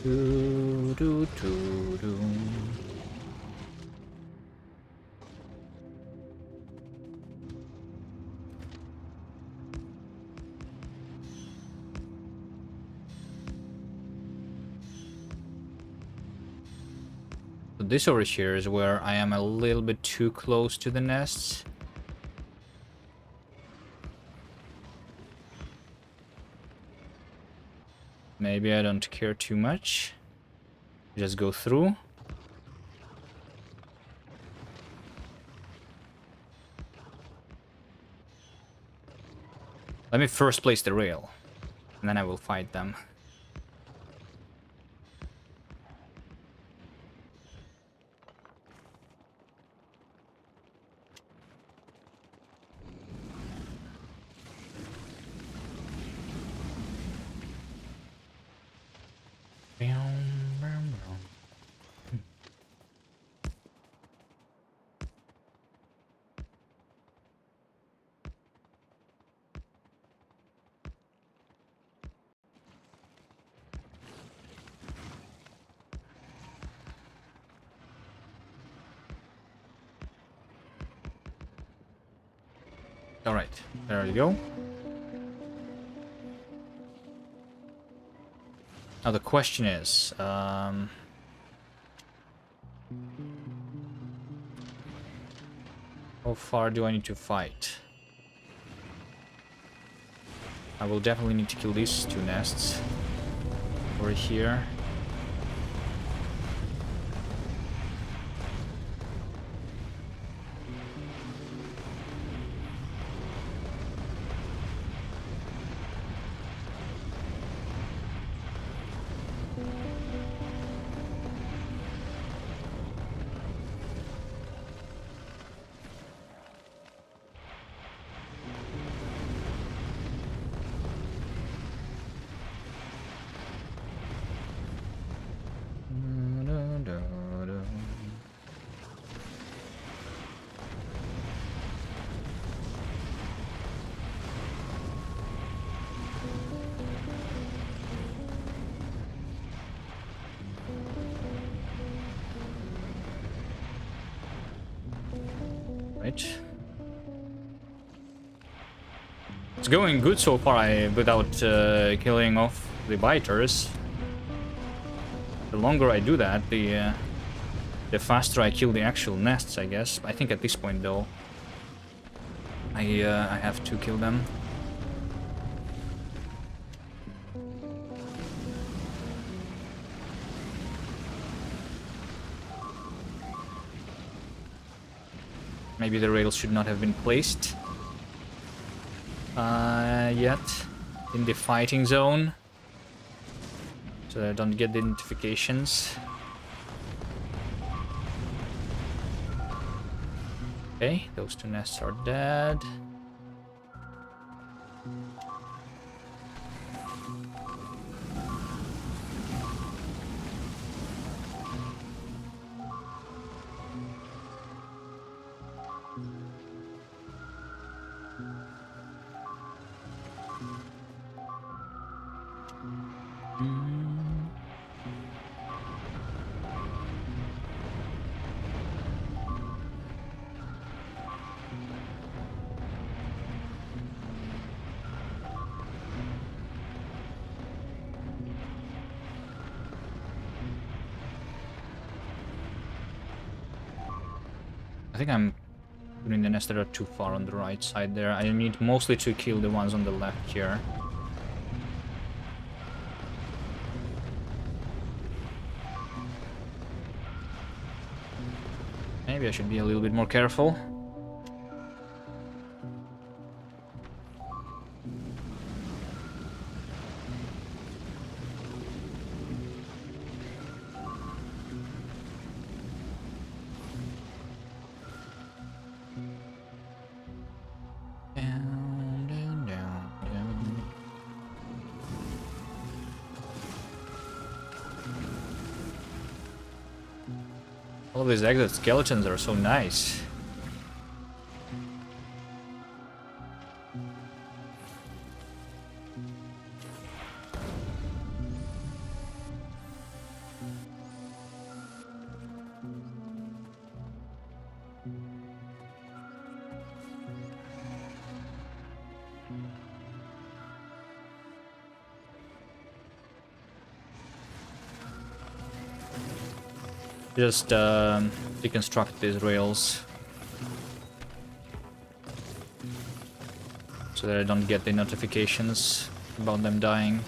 Do, do, do, do. So this over here is where I am a little bit too close to the nests. Maybe I don't care too much. Just go through. Let me first place the rail, and then I will fight them. All right, there you go. Now the question is, how far do I need to fight? I will definitely need to kill these two nests over here. Right. It's going good so far without killing off the biters. The longer I do that, the faster I kill the actual nests, I guess. I think at this point, though, I have to kill them. Maybe the rails should not have been placed yet in the fighting zone, so that I don't get the notifications. Okay, those 2 nests are dead. I think I'm putting the nests that are too far on the right side there. I need mostly to kill the ones on the left here. Maybe I should be a little bit more careful. Down, down, down, down. All of these exit skeletons are so nice. Just deconstruct these rails so that I don't get the notifications about them dying.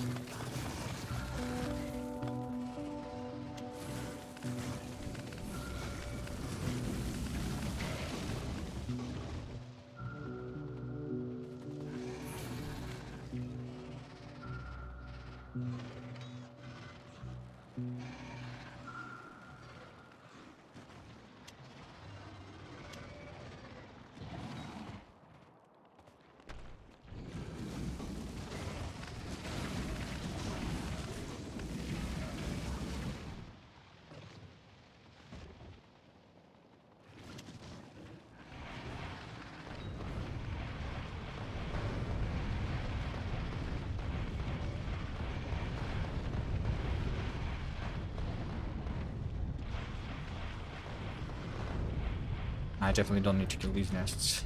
I definitely don't need to kill these nests.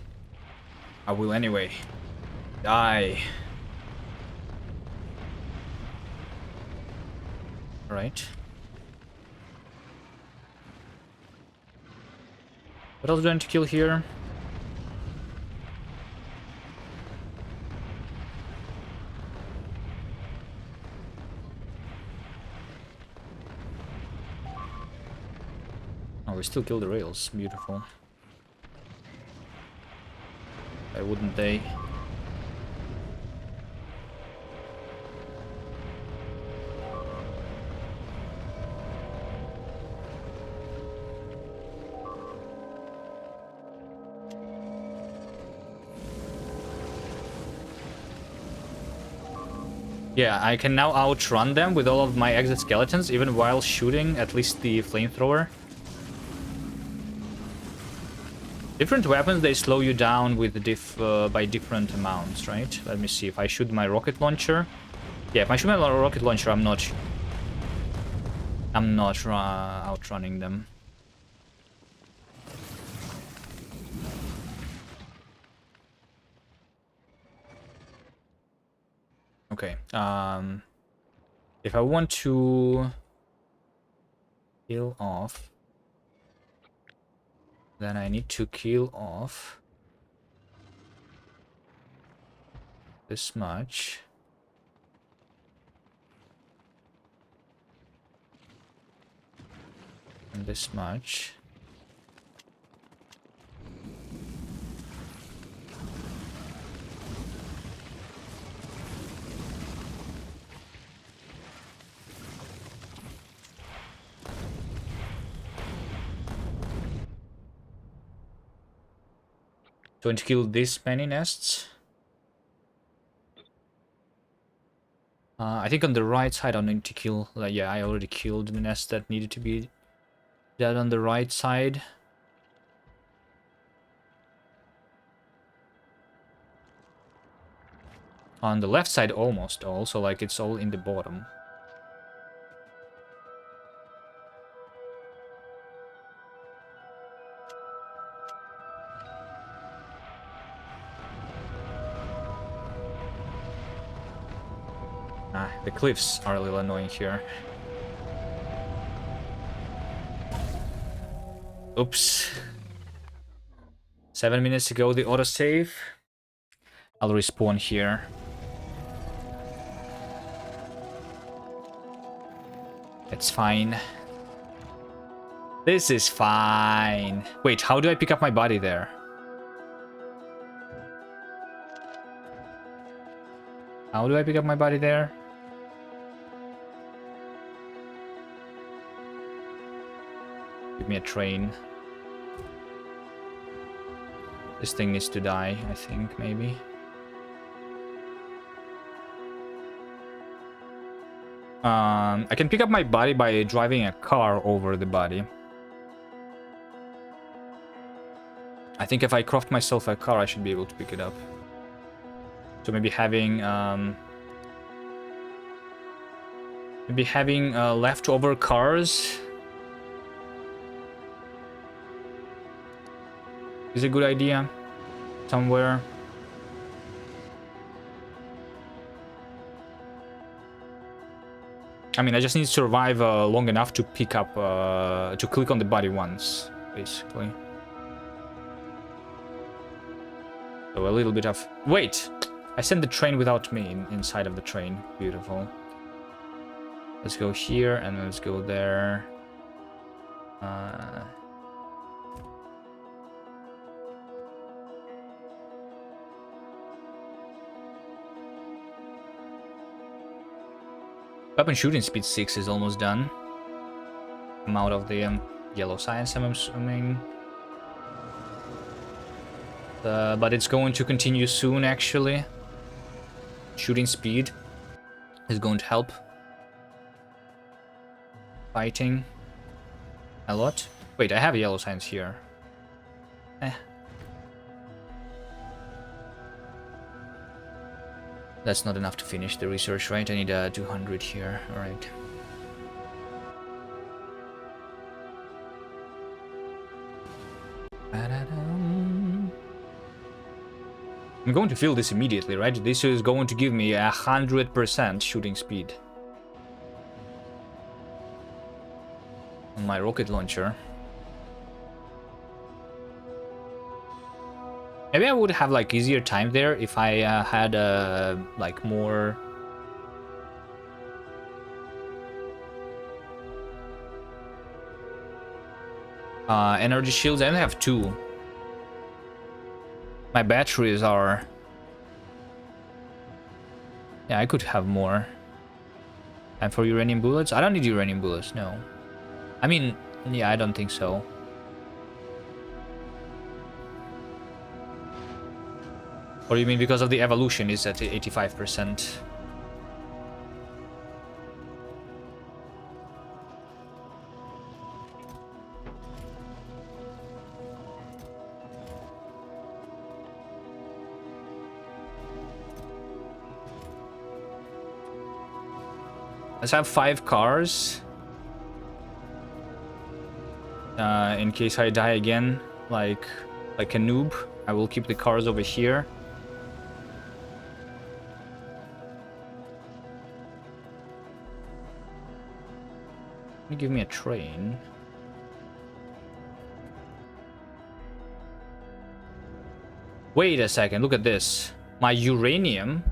I will anyway. Die. Alright. What else do I need to kill here? Oh, we still kill the rails. Beautiful. Why wouldn't they? Yeah, I can now outrun them with all of my exit skeletons, even while shooting at least the flamethrower. Different weapons, they slow you down with by different amounts, right? Let me see. If I shoot my rocket launcher... Yeah, if I shoot my rocket launcher, I'm not outrunning them. Okay. If I want to kill off, then I need to kill off this much. And this much. going to kill this many nests. I think on the right side I need to kill... yeah, I already killed the nest that needed to be dead on the right side. On the left side almost all, so like it's all in the bottom. The cliffs are a little annoying here. Oops. 7 minutes ago, the autosave. I'll respawn here. It's fine. This is fine. Wait, how do I pick up my body there? How do I pick up my body there? Give me a train. This thing needs to die, I think, maybe. I can pick up my body by driving a car over the body. I think if I craft myself a car, I should be able to pick it up. So maybe having leftover cars is a good idea somewhere. I mean, I just need to survive long enough to pick up, to click on the body once, basically. So a little bit of... Wait! I sent the train without me inside of the train. Beautiful. Let's go here and let's go there. Weapon shooting speed 6 is almost done. I'm out of the yellow science, I'm assuming. But it's going to continue soon, actually. Shooting speed is going to help. Fighting a lot. Wait, I have a yellow science here. That's not enough to finish the research, right? I need 200 here. All right. I'm going to fill this immediately, right? This is going to give me 100% shooting speed on my rocket launcher. Maybe I would have like easier time there if I had like more energy shields. I only have 2. My batteries are... Yeah, I could have more. And for uranium bullets? I don't need uranium bullets, no. I mean, yeah, I don't think so. Or you mean because of the evolution is at 85%? Let's have 5 cars. In case I die again, like a noob, I will keep the cars over here. Give me a train. Wait a second, look at this. My uranium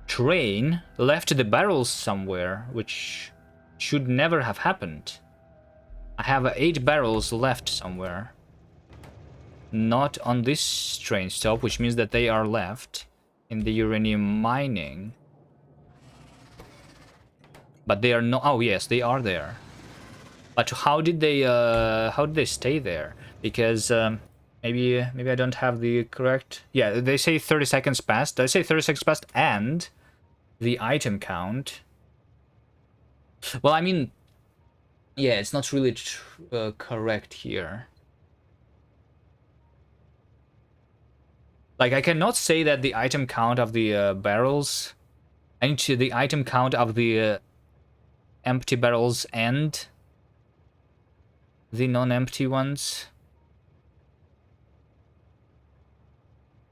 train left the barrels somewhere, which should never have happened. I have 8 barrels left somewhere. Not on this train stop, which means that they are left in the uranium mining. But they are not... Oh, yes, they are there. But how did they stay there? Because Maybe I don't have the correct... Yeah, they say 30 seconds passed. They say 30 seconds passed and the item count. Well, I mean... Yeah, it's not really correct here. Like, I cannot say that the item count of the barrels... I need to... The item count of the empty barrels and the non-empty ones.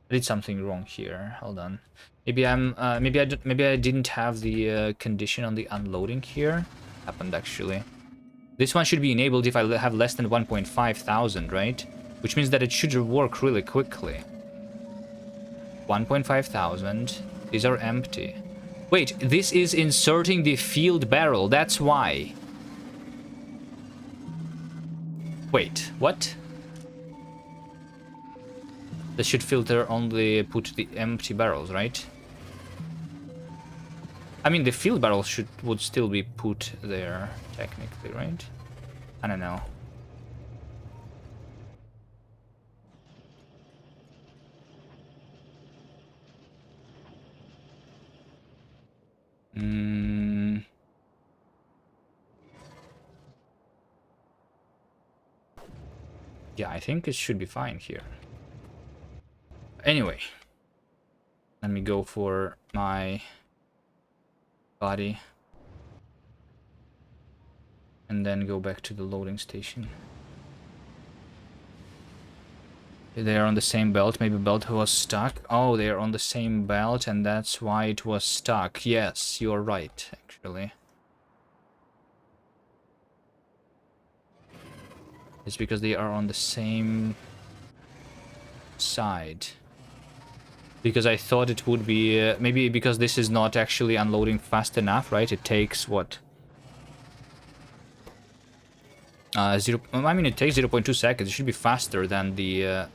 I did something wrong here. Hold on. Maybe maybe I didn't have the condition on the unloading here. Happened actually. This one should be enabled if I have less than 1.5 thousand, right? Which means that it should work really quickly. 1.5 thousand. These are empty. Wait, this is inserting the field barrel. That's why. Wait, what? This should filter only put the empty barrels, right? I mean, the field barrel would still be put there, technically, right? I don't know. Yeah, I think it should be fine here. Anyway, let me go for my body and then go back to the loading station. They are on the same belt. Maybe belt was stuck. Oh, they are on the same belt and that's why it was stuck. Yes, you're right, actually. It's because they are on the same side. Because I thought it would be... maybe because this is not actually unloading fast enough, right? It takes, what? I mean, it takes 0.2 seconds. It should be faster than the...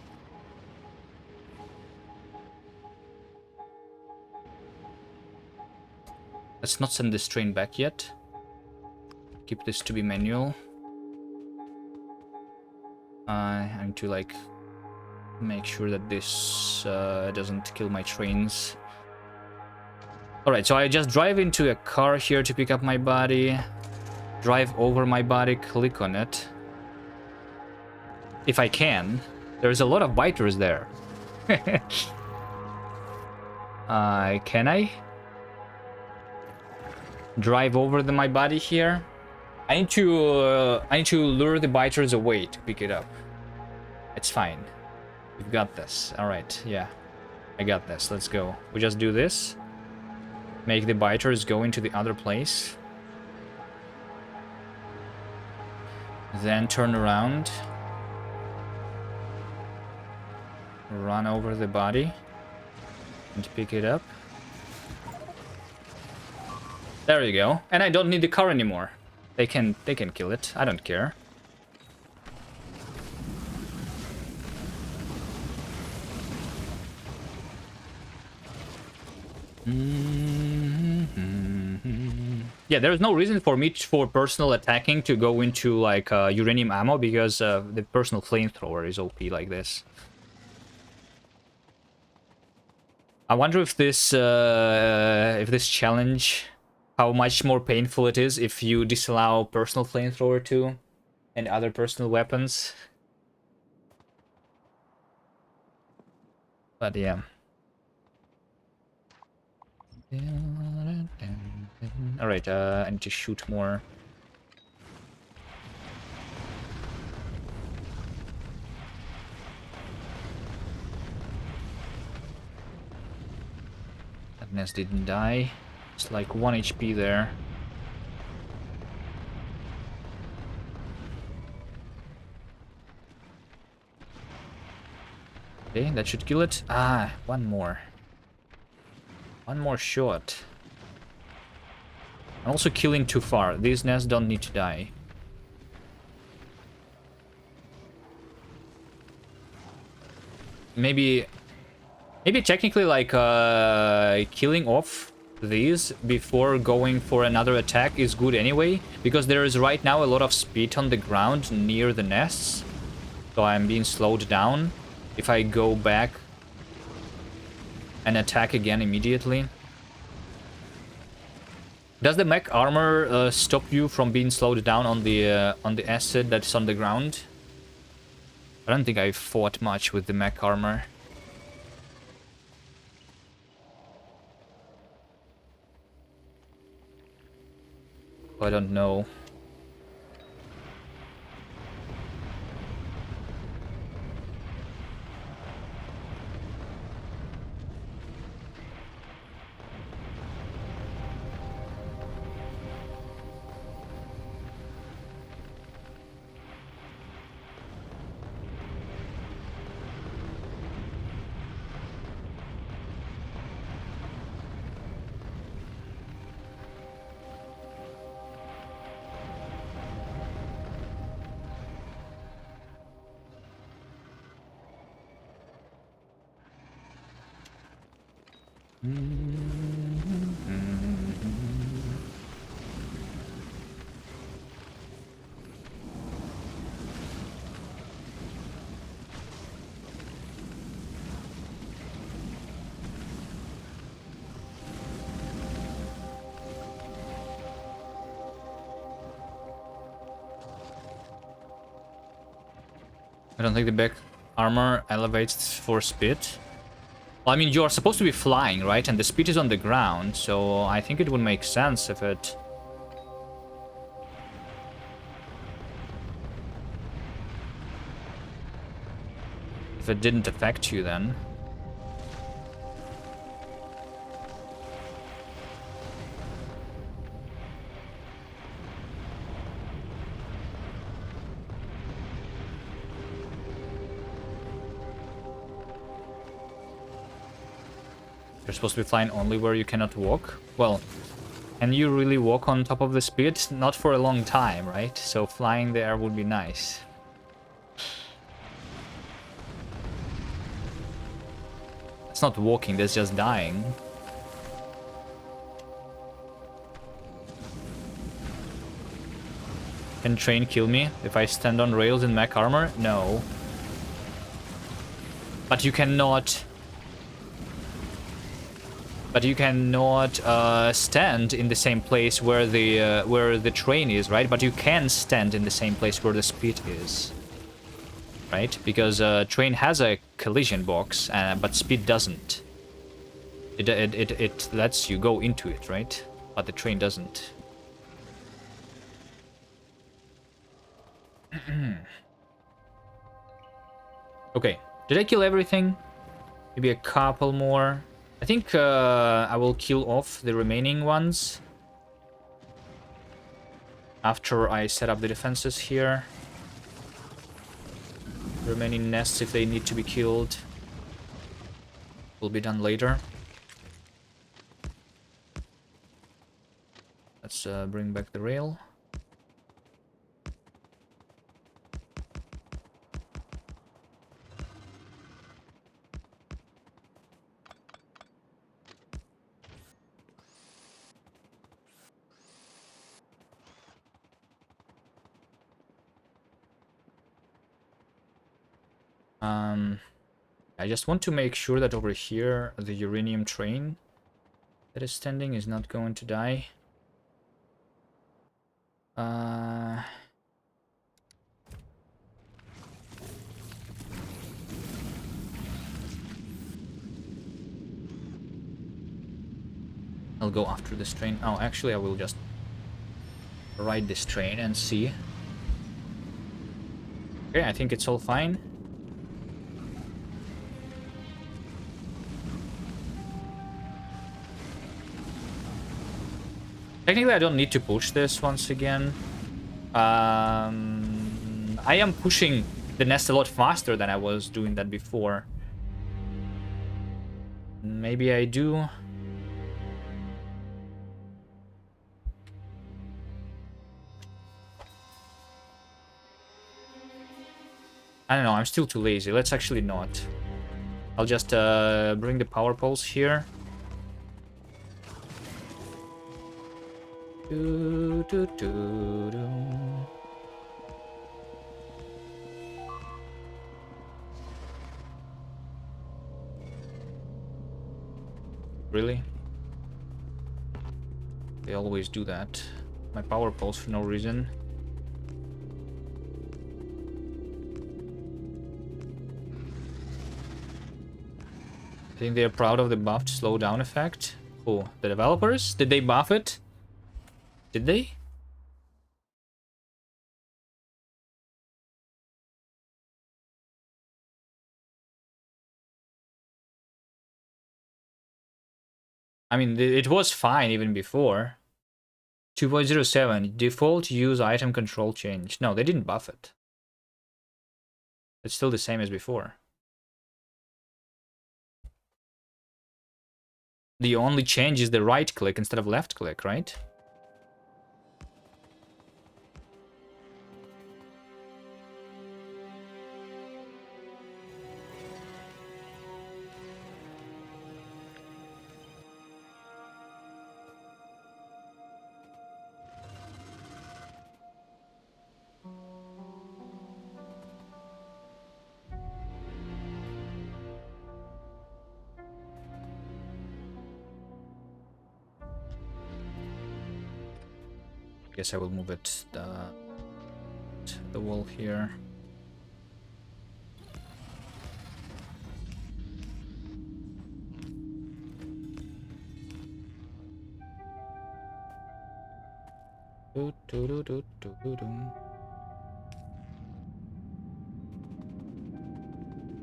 Let's not send this train back yet. Keep this to be manual. I need to, like... make sure that this doesn't kill my trains. Alright, so I just drive into a car here to pick up my body. Drive over my body, click on it. If I can. There's a lot of biters there. Can I? Drive over my body here? I need to lure the biters away to pick it up. It's fine. We've got this. Alright, yeah. I got this. Let's go. We just do this. Make the biters go into the other place. Then turn around. Run over the body. And pick it up. There you go. And I don't need the car anymore. They can kill it. I don't care. Yeah, there's no reason for me for personal attacking to go into like uranium ammo because the personal flamethrower is OP like this. I wonder if this challenge, how much more painful it is if you disallow personal flamethrower too and other personal weapons. But yeah. Alright, I need to shoot more. That nest didn't die. It's like 1 HP there. Okay, that should kill it. Ah, one more. One more shot. I'm also killing too far. These nests don't need to die. Maybe technically like killing off these before going for another attack is good anyway, because there is right now a lot of speed on the ground near the nests, so I'm being slowed down. if I go back and attack again immediately. Does the mech armor stop you from being slowed down on the acid that's on the ground? I don't think I fought much with the mech armor. I don't know. I don't think the back armor elevates for speed. Well, I mean, you're supposed to be flying, right? And the speed is on the ground, so I think it would make sense if it... if it didn't affect you then. You're supposed to be flying only where you cannot walk? Well, can you really walk on top of the speed? Not for a long time, right? So flying there would be nice. That's not walking, that's just dying. Can train kill me if I stand on rails in mech armor? No. But you cannot... But you cannot stand in the same place where the train is, right? But you can stand in the same place where the speed is, right? Because train has a collision box, but speed doesn't. It lets you go into it, right? But the train doesn't. Okay, did I kill everything? Maybe a couple more. I think I will kill off the remaining ones after I set up the defenses here. The remaining nests, if they need to be killed, will be done later. Let's bring back the rail. I just want to make sure that over here the uranium train that is standing is not going to die. I'll go after this train. Oh, actually I will just ride this train and see. Okay, I think it's all fine. Technically, I don't need to push this once again. I am pushing the nest a lot faster than I was doing that before. Maybe I do. I don't know, I'm still too lazy. Let's actually not. I'll just bring the power poles here. Do, do, do, do. really? They always do that. My power pulse for no reason. I think they're proud of the buffed slowdown effect. Who? The developers? Did they buff it? Did they? I mean, it was fine even before. 2.07, default use item control change. No, they didn't buff it. It's still the same as before. The only change is the right click instead of left click, right? Guess I will move it the wall here.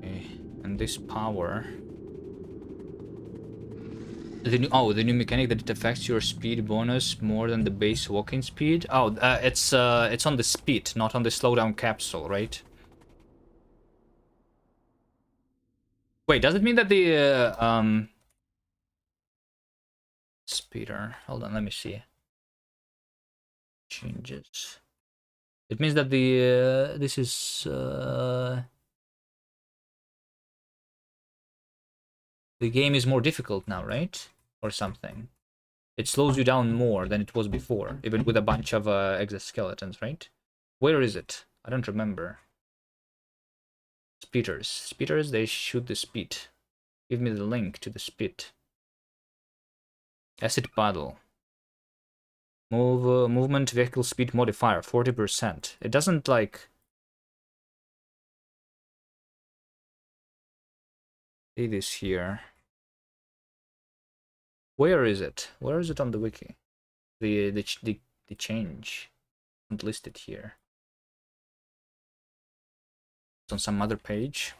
Okay, and this power. The new mechanic that it affects your speed bonus more than the base walking speed. Oh, it's on the speed, not on the slowdown capsule, right? Wait, does it mean that the speeder? Hold on, let me see. Changes. It means that the this is the game is more difficult now, right? Or something. It slows you down more than it was before, even with a bunch of exoskeletons, right? Where is it? I don't remember. Speeders. Speeders, they shoot the speed. Give me the link to the speed. Acid paddle. Movement vehicle speed modifier, 40%. It doesn't like... see this here. Where is it? Where is it on the wiki? The change. Not listed here. It's on some other page.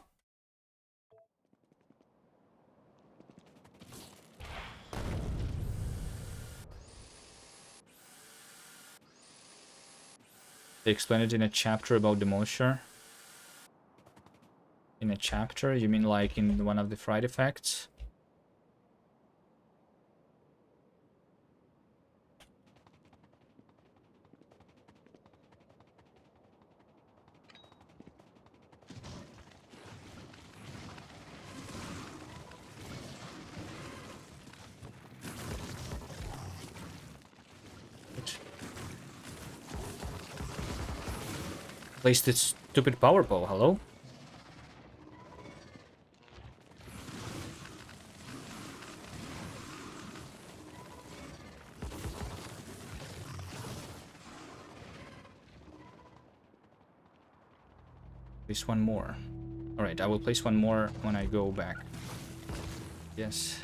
They explain it in a chapter about Demolisher. In a chapter? You mean like in one of the fried effects? Place this stupid power pole, hello? Place one more. Alright, I will place one more when I go back. Yes.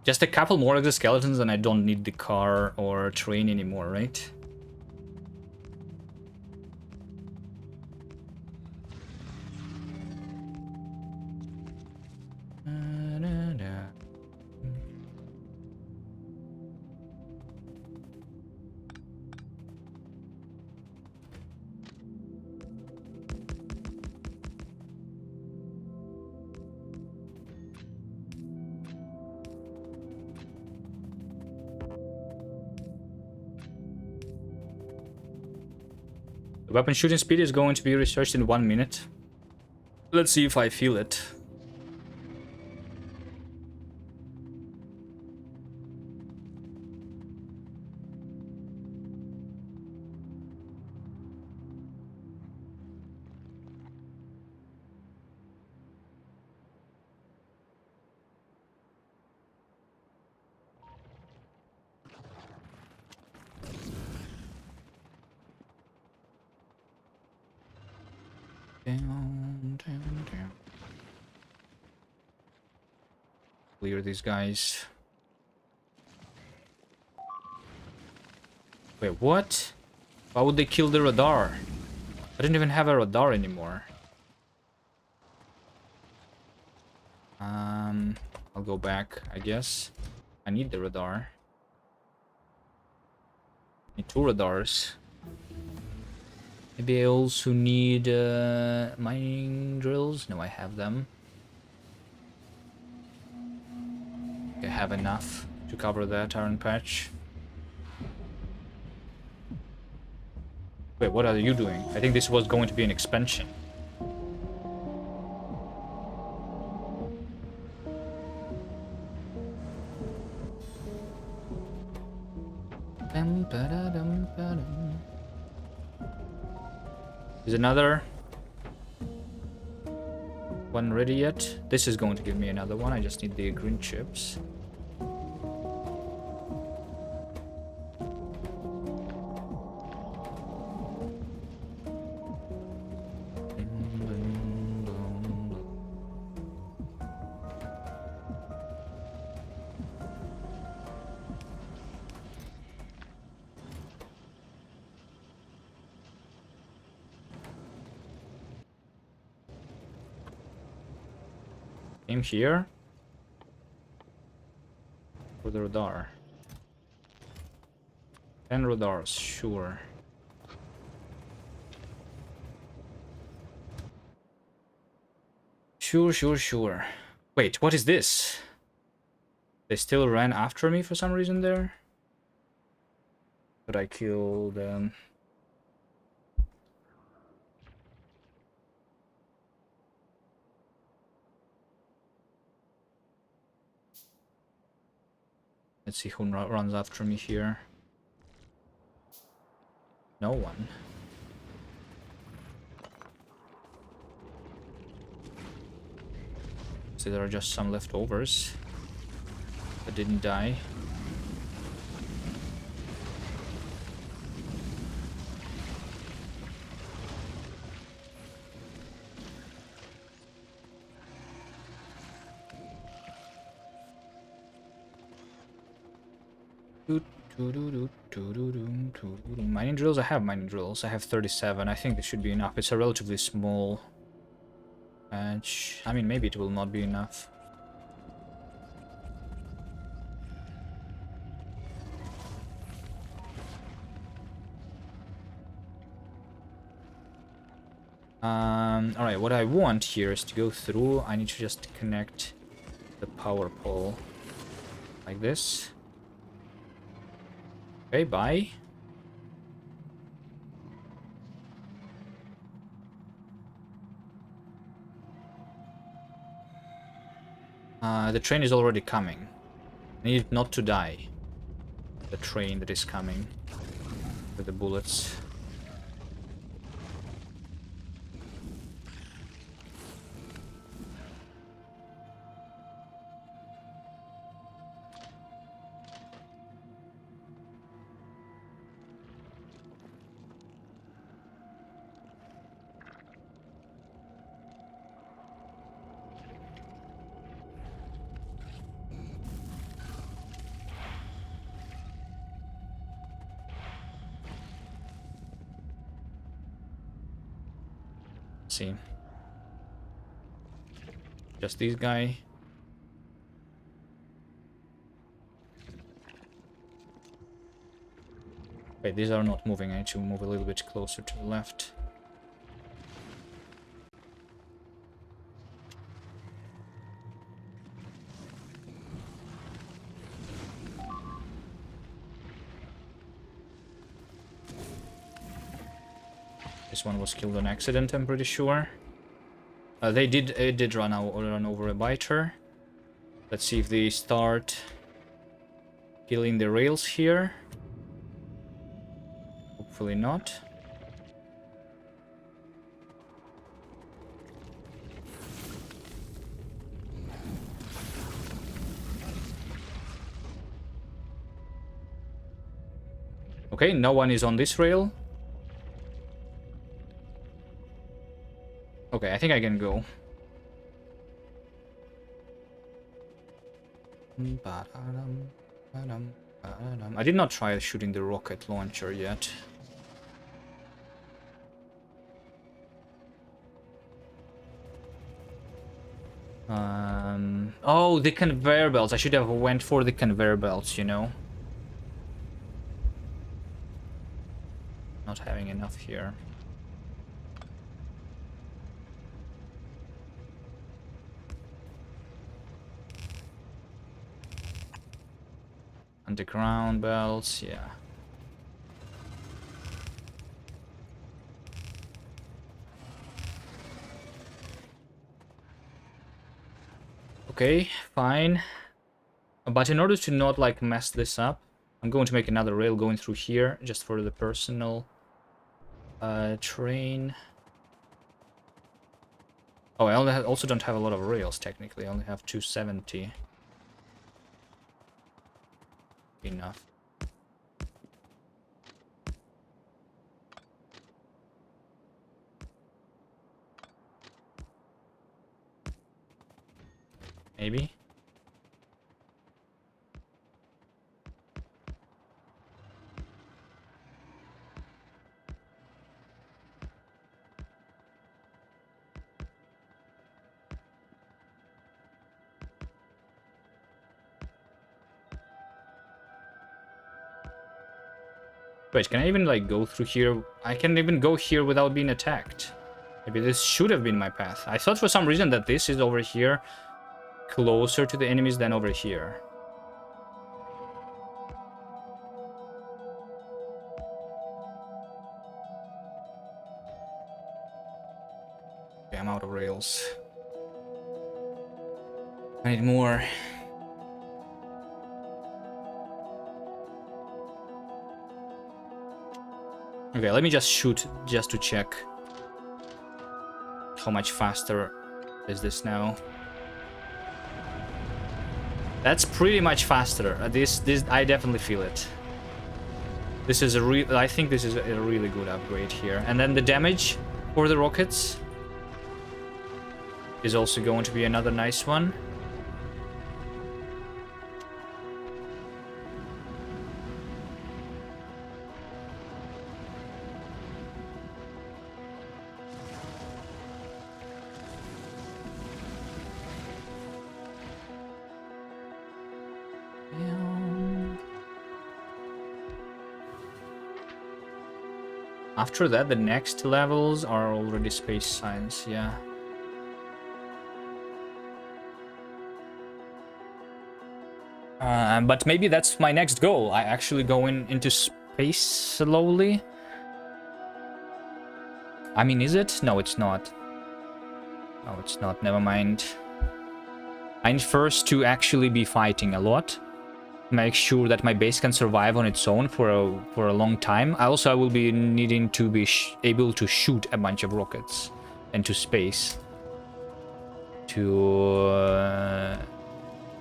Just a couple more exoskeletons and I don't need the car or train anymore, right? The weapon shooting speed is going to be researched in 1 minute. Let's see if I feel it. Down, down, down. Clear these guys. Wait, what? Why would they kill the radar? I didn't even have a radar anymore. I'll go back, I guess. I need the radar. Need 2 radars. Maybe I also need mining drills. No, I have them. I have enough to cover that iron patch. Wait, what are you doing? I think this was going to be an expansion. Is another one ready yet? This is going to give me another one. I just need the green chips. Aim here for the radar. 10 radars, sure. Sure. Wait, what is this? They still ran after me for some reason there? But I killed them. Let's see who runs after me here. No one. So there are just some leftovers that didn't die. Mining drills? I have mining drills. I have 37. I think this should be enough. It's a relatively small patch. I mean, maybe it will not be enough. Alright, what I want here is to go through. I need to just connect the power pole like this. Okay, bye. The train is already coming. I need it not to die. The train that is coming with the bullets. See, just this guy. Wait, these are not moving. I need to move a little bit closer to the left. This one was killed on accident, I'm pretty sure. It did run over a biter. Let's see if they start killing the rails here. Hopefully not. Okay, no one is on this rail. Okay, I think I can go. I did not try shooting the rocket launcher yet. Oh, the conveyor belts. I should have went for the conveyor belts, you know. Not having enough here. Underground belts, yeah. Okay, fine. But in order to not like mess this up, I'm going to make another rail going through here just for the personal train. Oh, I also don't have a lot of rails technically. I only have 270. Enough. Maybe. Wait, can I even like go through here? I can even go here without being attacked. Maybe this should have been my path. I thought for some reason that this is over here closer to the enemies than over here. Okay, I'm out of rails. I need more. Okay, let me just shoot just to check how much faster is this now. That's pretty much faster. This I definitely feel it. This is I think this is a really good upgrade here. And then the damage for the rockets is also going to be another nice one. After that, the next levels are already space science, yeah. But maybe that's my next goal. I actually go into space slowly. I mean, is it? No, it's not. No, it's not. Never mind. I need first to actually be fighting a lot. Make sure that my base can survive on its own for a long time. I will be needing to be able to shoot a bunch of rockets into space to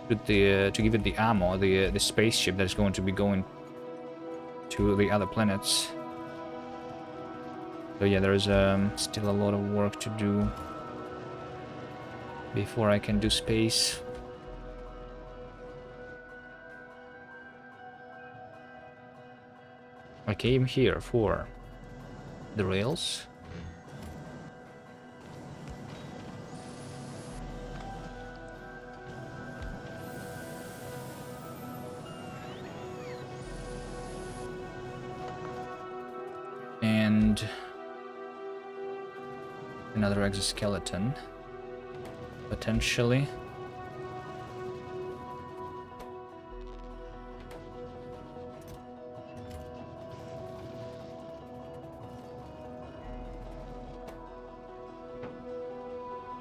give it the ammo, the spaceship that's going to be going to the other planets. So yeah, there's still a lot of work to do before I can do space. I came here for the rails. And another exoskeleton, potentially.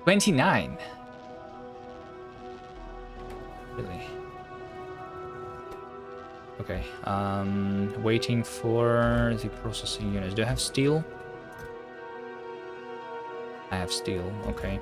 $29. Really? Okay. Waiting for the processing units. Do I have steel? I have steel. Okay.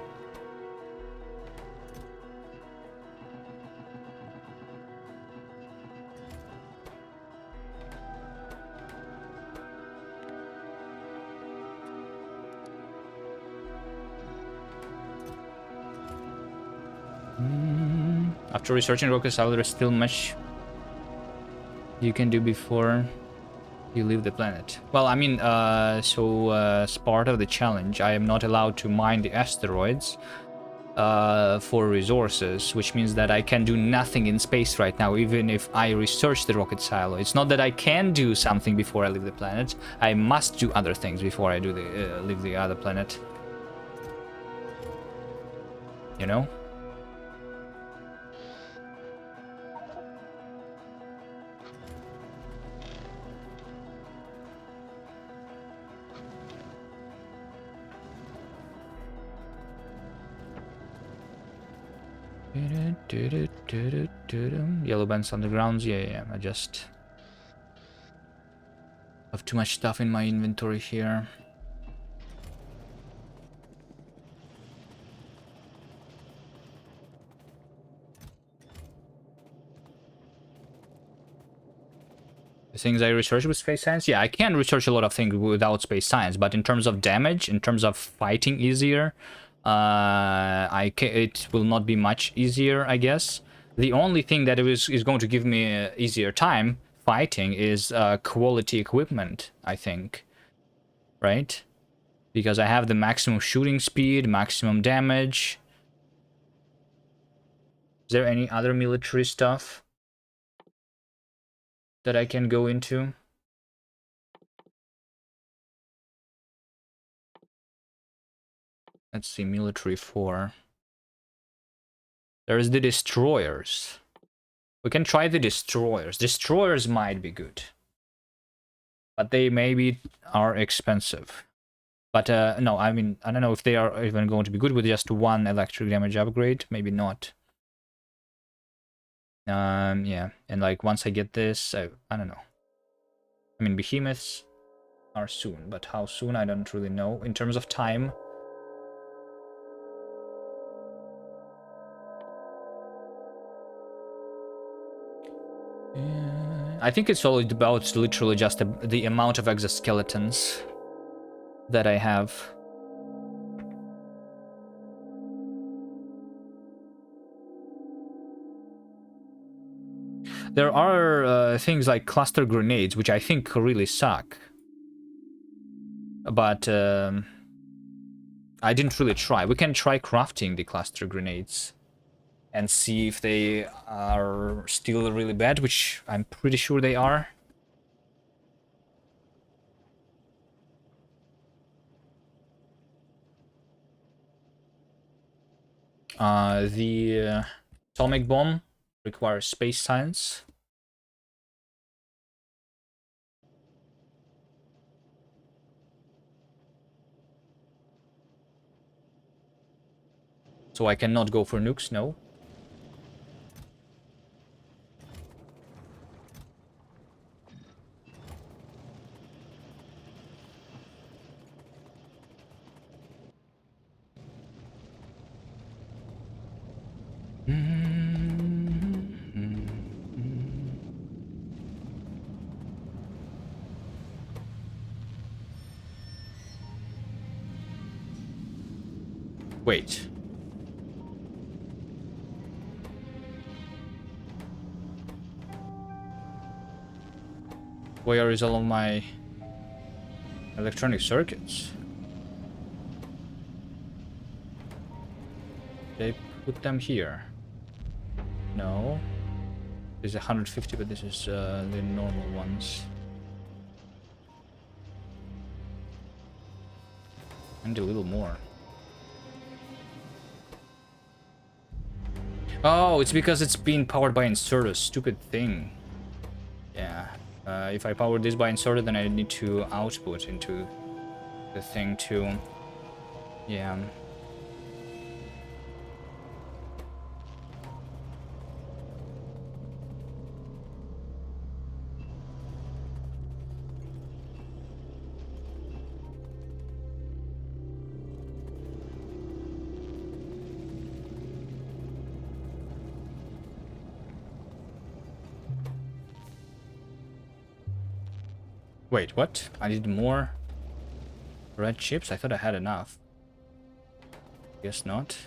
After researching rocket silo, there's still much you can do before you leave the planet. Well, I mean, as part of the challenge, I am not allowed to mine the asteroids for resources, which means that I can do nothing in space right now, even if I research the rocket silo. It's not that I can do something before I leave the planet. I must do other things before I do the leave the other planet. You know? Yellow bands undergrounds, yeah, I just have too much stuff in my inventory here. The things I research with space science, yeah, I can research a lot of things without space science, but in terms of damage, in terms of fighting easier, it will not be much easier, I guess. The only thing that is going to give me easier time fighting is quality equipment, I think. Right? Because I have the maximum shooting speed, maximum damage. Is there any other military stuff that I can go into? Let's see, military 4. There's the destroyers. We can try the destroyers. Destroyers might be good. But they maybe are expensive. But no, I mean, I don't know if they are even going to be good with just one electric damage upgrade. Maybe not. Yeah. And like once I get this, I don't know. I mean, behemoths are soon, but how soon, I don't really know. In terms of time, I think it's all about literally just the amount of exoskeletons that I have. There are things like cluster grenades, which I think really suck. But I didn't really try. We can try crafting the cluster grenades and see if they are still really bad, which I'm pretty sure they are. The atomic bomb requires space science. So I cannot go for nukes, no. Wait. Where is all of my electronic circuits? They put them here. No. This is 150, but this is the normal ones. And a little more. Oh, it's because it's being powered by inserters. Stupid thing. Yeah. If I power this by inserter, then I need to output into the thing too. Yeah. Wait, what? I need more red chips? I thought I had enough. Guess not.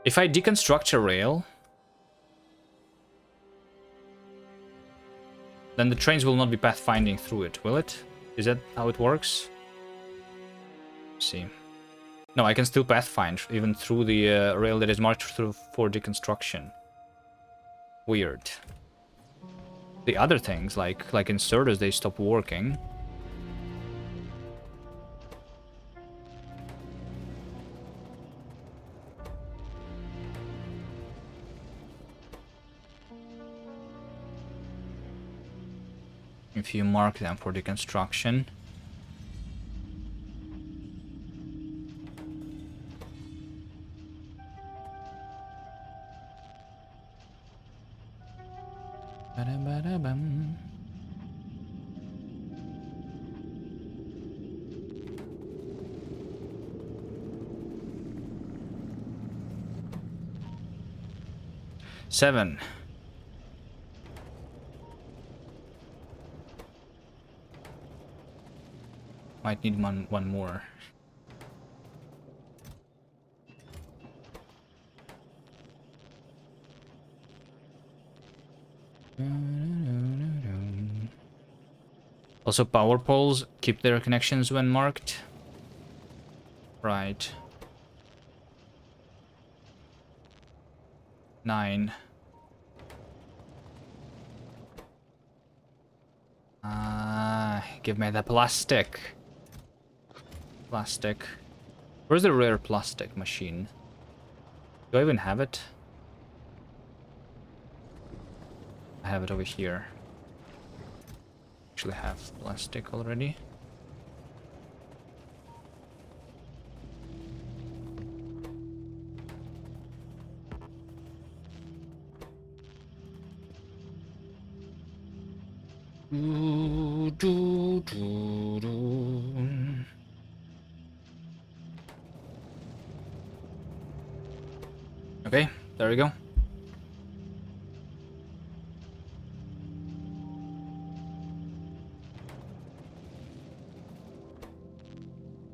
If I deconstruct a rail, then the trains will not be pathfinding through it, will it? Is that how it works? Let's see. No, I can still pathfind even through the rail that is marked through for deconstruction. Weird. The other things, like inserters, they stop working. If you mark them for deconstruction. Ba-da-ba-da-bum. Seven. Might need one more. Also, power poles keep their connections when marked. Right. 9. Give me the plastic. Plastic. Where's the rare plastic machine? Do I even have it? I have it over here. Actually have plastic already. Okay, there we go.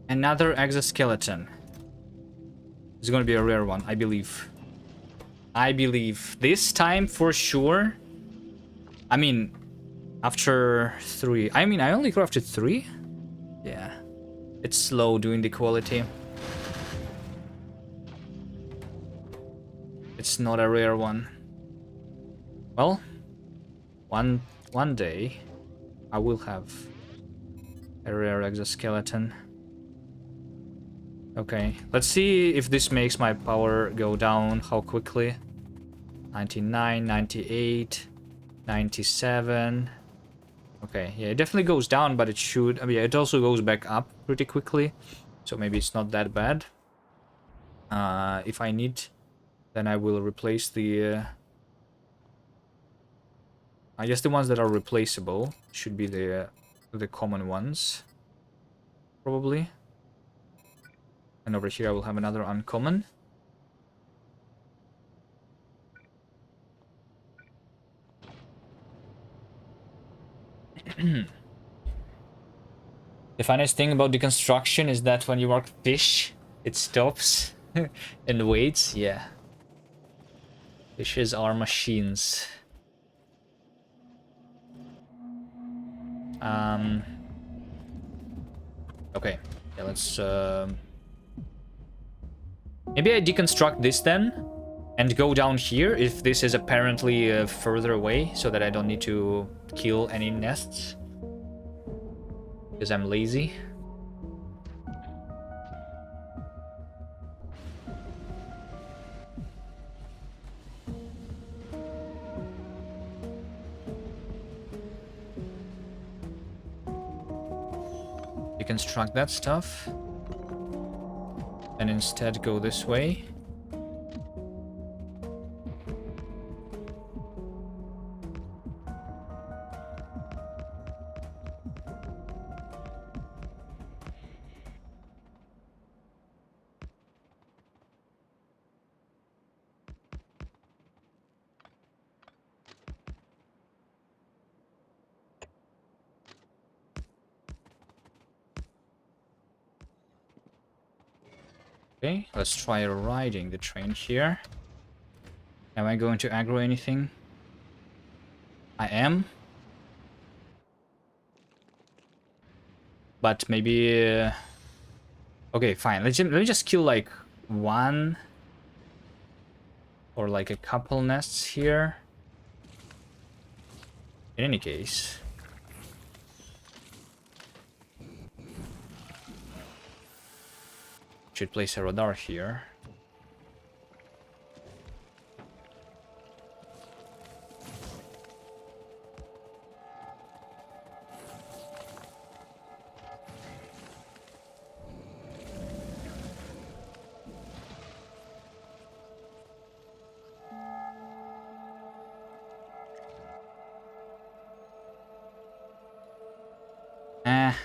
Another exoskeleton. It's gonna be a rare one, I believe. I believe. This time for sure. I mean, after 3. I mean, I only crafted 3? Yeah. It's slow doing the quality. It's not a rare one. Well, one day I will have a rare exoskeleton. Okay, let's see if this makes my power go down, how quickly. 99, 98, 97. Okay, yeah, it definitely goes down, but it should... I mean, it also goes back up pretty quickly, so maybe it's not that bad. If I need, then I will replace the... I guess the ones that are replaceable should be the common ones, probably. And over here I will have another uncommon. The funniest thing about deconstruction is that when you mark fish, it stops and waits. Yeah. Fishes are machines. Okay. Yeah, let's... Maybe I deconstruct this then, and go down here if this is apparently further away, so that I don't need to kill any nests. Because I'm lazy. Deconstruct that stuff. And instead go this way. Okay, let's try riding the train here. Am I going to aggro anything? I am. But maybe... okay, fine. Let me just kill like one or like a couple nests here. In any case. Should place a radar here.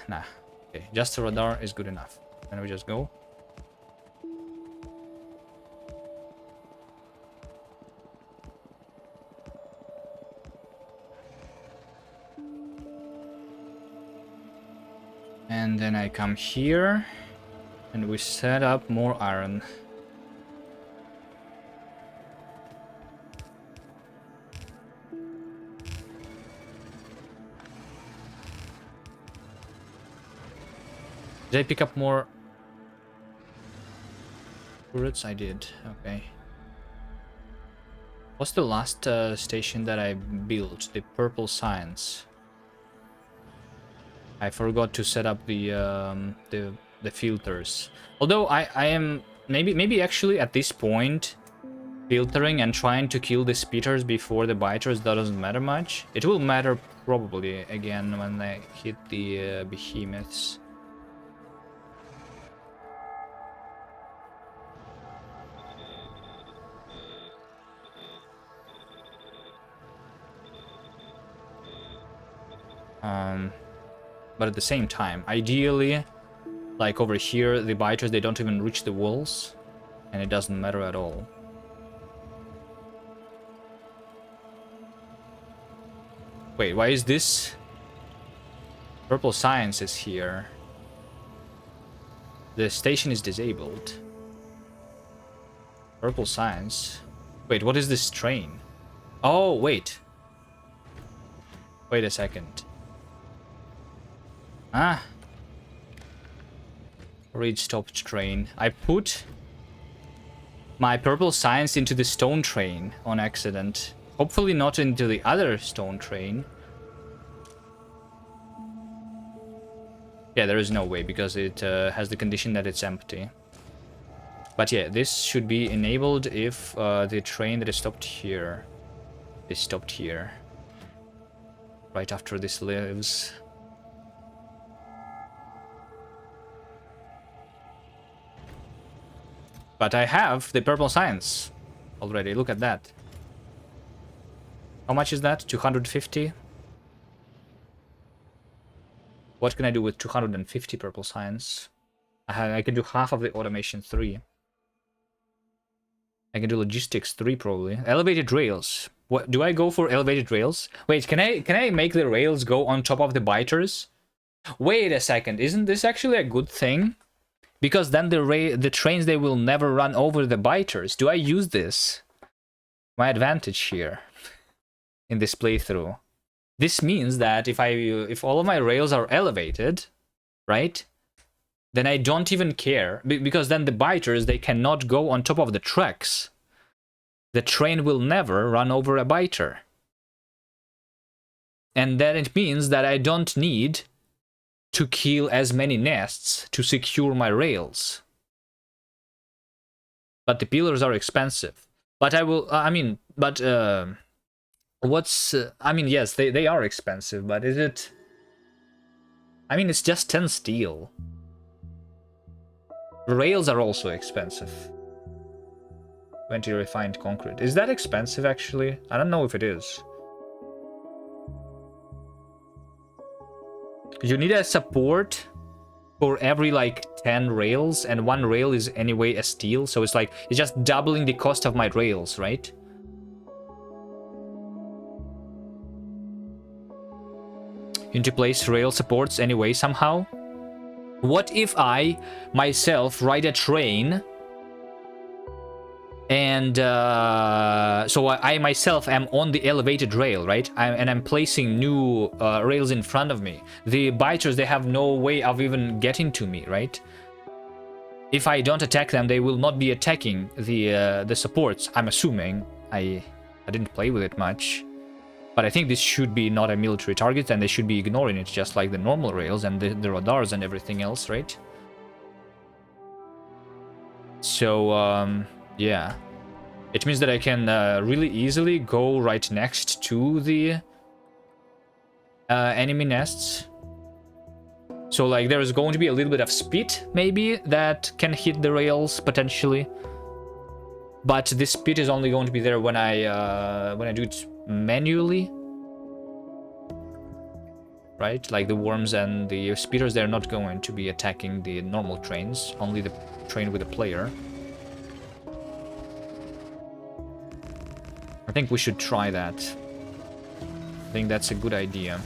Nah. Okay, just a radar is good enough. Then we just go. And then I come here and we set up more iron. Did I pick up more turrets? I did. Okay. What's the last station that I built? The purple science. I forgot to set up the filters. Although I am maybe actually at this point filtering and trying to kill the spitters before the biters doesn't matter much. It will matter probably again when I hit the behemoths. But at the same time, ideally, like over here, the biters, they don't even reach the walls, and it doesn't matter at all. Wait, why is this? Purple science is here. The station is disabled. Purple science. Wait, what is this train? Oh, wait. Wait a second. Ah. Read stopped train. I put my purple science into the stone train on accident. Hopefully not into the other stone train. Yeah, there is no way because it has the condition that it's empty. But yeah, this should be enabled if the train that is stopped here is stopped here. Right after this lives. But I have the purple science already. Look at that. How much is that? 250? What can I do with 250 purple science? I can do half of the automation 3. I can do logistics 3 probably. Elevated rails. What do I go for elevated rails? Wait, can I make the rails go on top of the biters? Wait a second. Isn't this actually a good thing? Because then the trains, they will never run over the biters. Do I use this? My advantage here in this playthrough. This means that if all of my rails are elevated, right? Then I don't even care because then the biters, they cannot go on top of the tracks. The train will never run over a biter. And then it means that I don't need to kill as many nests to secure my rails. But the pillars are expensive. But I will, yes, they are expensive, but is it? I mean, it's just 10 steel. Rails are also expensive. 20 refined concrete. Is that expensive, actually? I don't know if it is. You need a support for every, like, 10 rails, and 1 rail is anyway a steel, so it's like, it's just doubling the cost of my rails, right? You need to place rail supports anyway somehow. What if I myself ride a train And so I myself am on the elevated rail, right? And I'm placing new rails in front of me. The biters, they have no way of even getting to me, right? If I don't attack them, they will not be attacking the supports. I'm assuming. I didn't play with it much, but I think this should be not a military target, and they should be ignoring it, just like the normal rails and the radars and everything else, right? So yeah. It means that I can really easily go right next to the enemy nests. So, like, there is going to be a little bit of speed, maybe, that can hit the rails, potentially. But this speed is only going to be there when I do it manually. Right? Like, the worms and the speeders, they're not going to be attacking the normal trains, only the train with the player. I think we should try that. I think that's a good idea.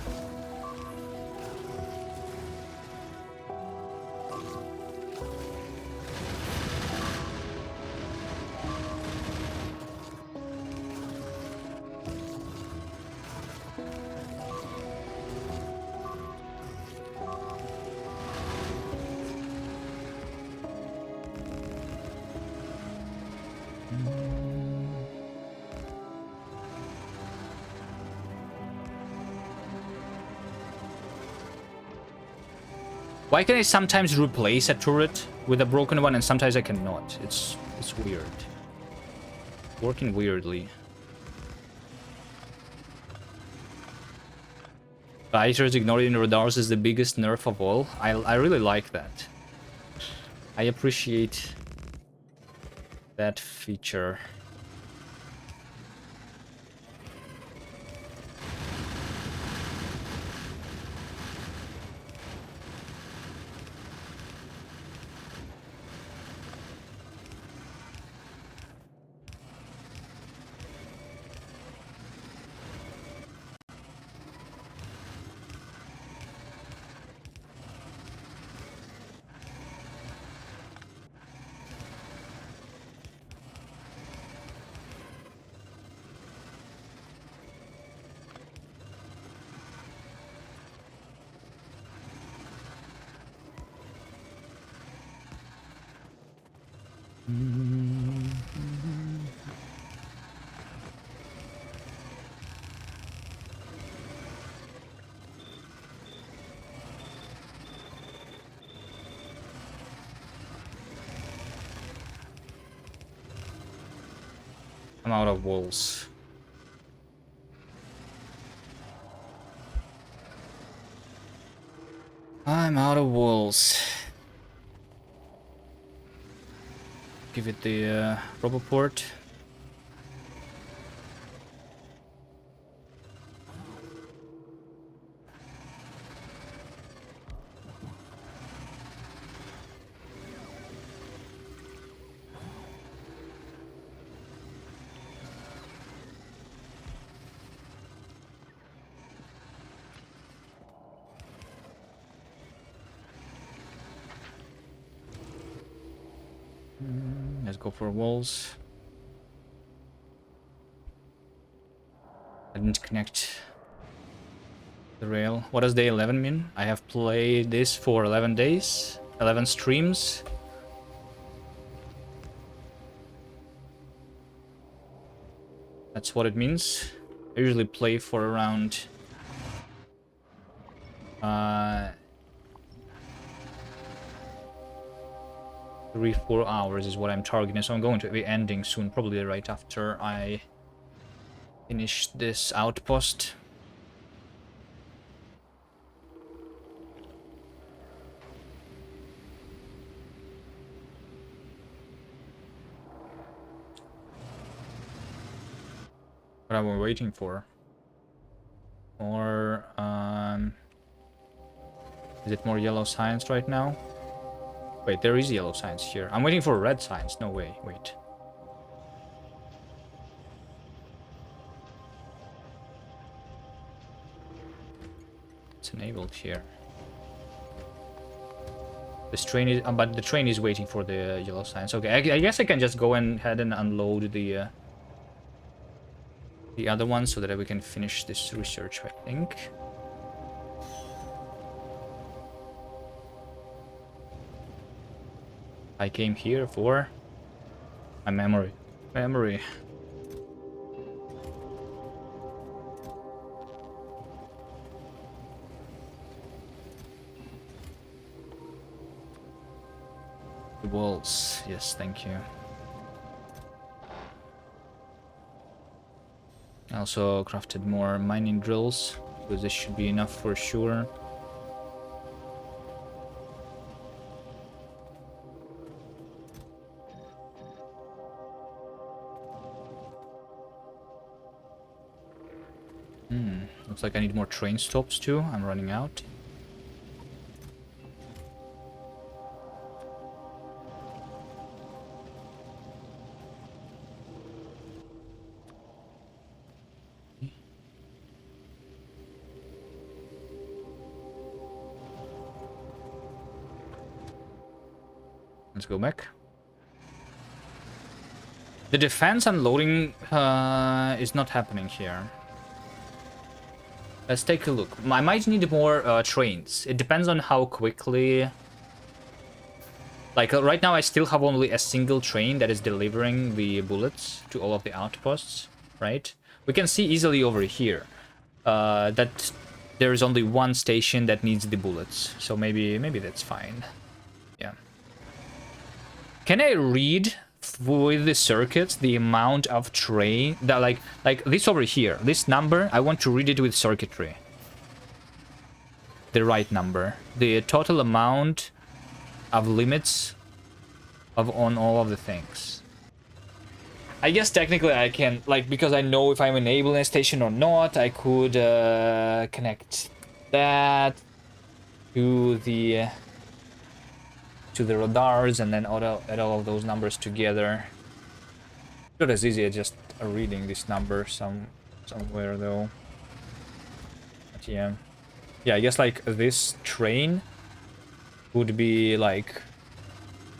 Why can I sometimes replace a turret with a broken one and sometimes I cannot? It's weird. Working weirdly. Fighters ignoring radars is the biggest nerf of all. I really like that. I appreciate that feature. I'm out of walls. I'm out of walls. Give it the roboport. Let's go for walls. I didn't connect the rail. What does day 11 mean? I have played this for 11 days, 11 streams. That's what it means. I usually play for around 3-4 hours is what I'm targeting, so I'm going to be ending soon, probably right after I finish this outpost. What am I waiting for? Or is it more yellow science right now? Wait, there is yellow science here. I'm waiting for red science. No way. Wait. It's enabled here. This train is, but the train is waiting for the yellow signs. Okay, I guess I can just go ahead and unload the other one so that we can finish this research, I think. I came here for my memory. Memory. The walls. Yes, thank you. I also crafted more mining drills, because this should be enough for sure. Looks like I need more train stops too. I'm running out. Let's go back. The defense unloading is not happening here. Let's take a look. I might need more trains. It depends on how quickly... Like, right now I still have only a single train that is delivering the bullets to all of the outposts, right? We can see easily over here that there is only one station that needs the bullets. So maybe that's fine. Yeah. Can I read with the circuits the amount of train that like this over here, this number? I want to read it with circuitry, the right number, the total amount of limits of on all of the things. I guess technically I can, like, because I know if I'm enabling a station or not, I could connect that to the radars and then add all of those numbers together. Not as easy as just reading this number somewhere though. But yeah, I guess like this train would be like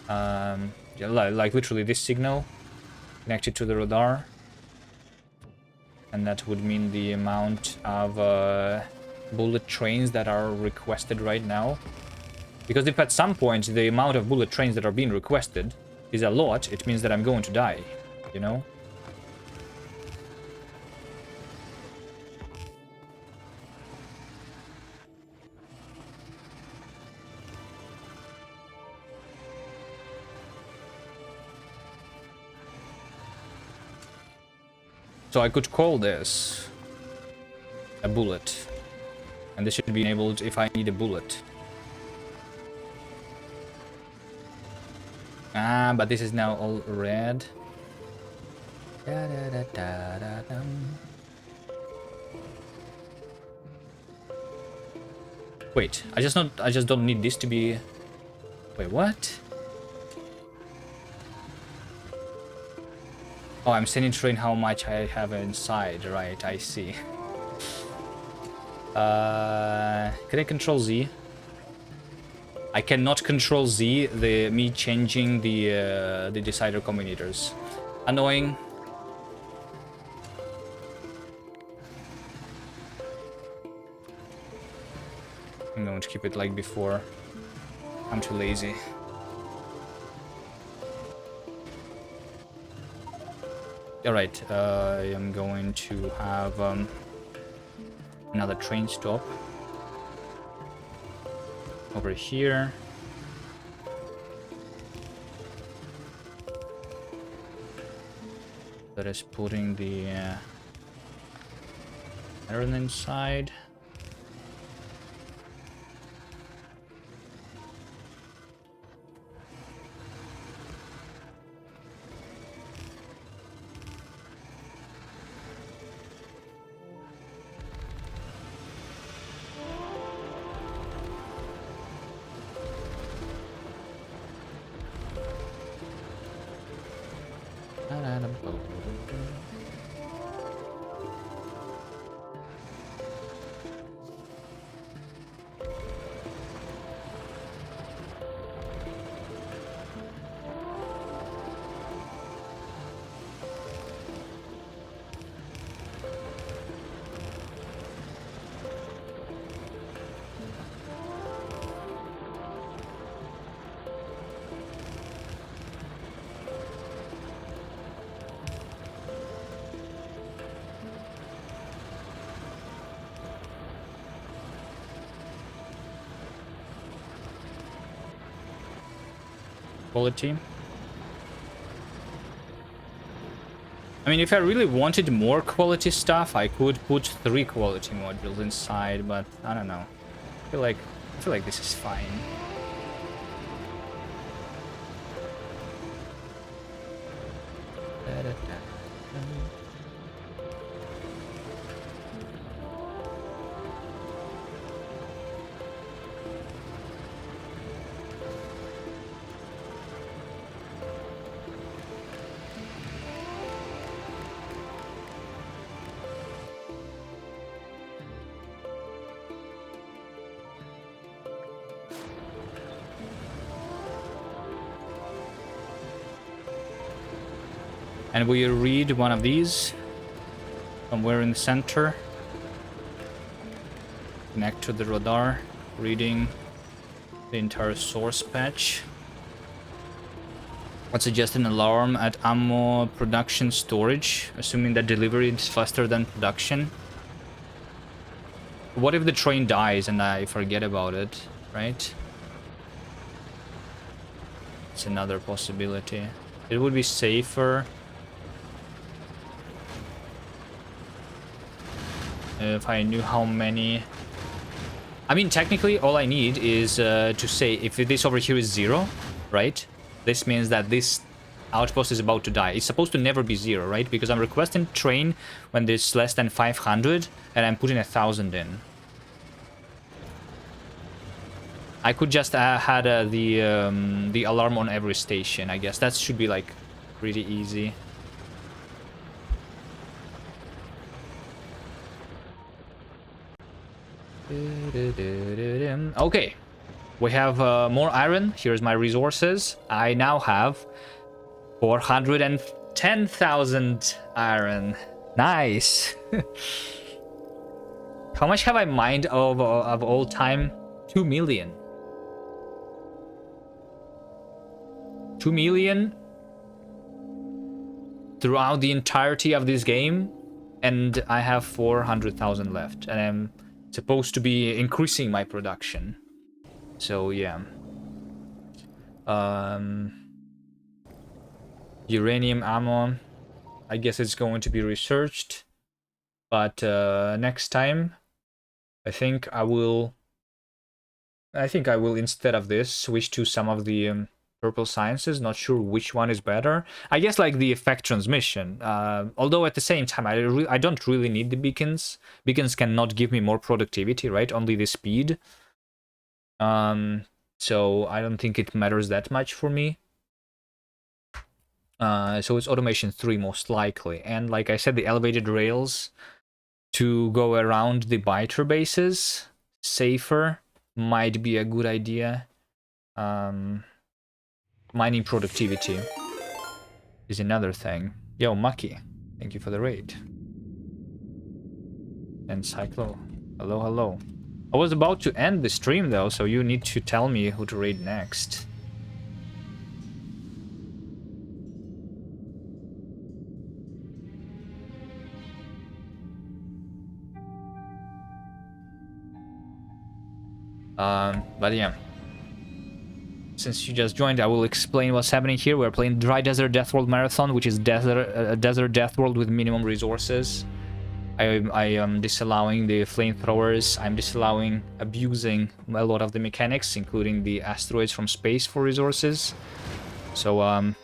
yeah, like literally this signal connected to the radar, and that would mean the amount of bullet trains that are requested right now. Because if at some point the amount of bullet trains that are being requested is a lot, it means that I'm going to die, you know? So I could call this a bullet, and this should be enabled if I need a bullet. Ah, but this is now all red. Wait, I just don't need this to be... Wait, what? Oh, I'm sending train how much I have inside, right, I see. Can I control Z? I cannot control Z, me changing the decider combinators. Annoying. I'm going to keep it like before. I'm too lazy. Alright, I am going to have another train stop over here. That is putting the iron inside. quality. I mean, if I really wanted more quality stuff, I could put 3 quality modules inside, but I don't know. I feel like this is fine. And we read one of these somewhere in the center. Connect to the radar, reading the entire source patch. Let's suggest an alarm at ammo production storage, assuming that delivery is faster than production. What if the train dies and I forget about it, right? It's another possibility. It would be safer if I knew how many. I mean, technically, all I need is to say if this over here is 0, right? This means that this outpost is about to die. It's supposed to never be 0, right? Because I'm requesting train when there's less than 500, and I'm putting 1,000 in. I could just had the alarm on every station. I guess that should be like pretty easy. Okay, we have more iron. Here's my resources. I now have 410,000 iron. Nice. How much have I mined of all time? 2 million. 2 million throughout the entirety of this game, and I have 400,000 left, and I'm supposed to be increasing my production. So yeah. Uranium ammo, I guess it's going to be researched, but next time I think I will instead of this switch to some of the purple sciences. Not sure which one is better. I guess like the effect transmission. Although at the same time, I don't really need the beacons. Beacons cannot give me more productivity, right? Only the speed. So I don't think it matters that much for me. So it's automation 3 most likely. And like I said, the elevated rails to go around the biter bases safer might be a good idea. Mining productivity is another thing. Yo, Maki, thank you for the raid. And Cyclo, hello, hello. I was about to end the stream though, so you need to tell me who to raid next. But yeah. Since you just joined, I will explain what's happening here. We're playing Dry Desert Deathworld Marathon, which is Desert Deathworld with minimum resources. I am disallowing the flamethrowers. I'm disallowing abusing a lot of the mechanics, including the asteroids from space for resources. So,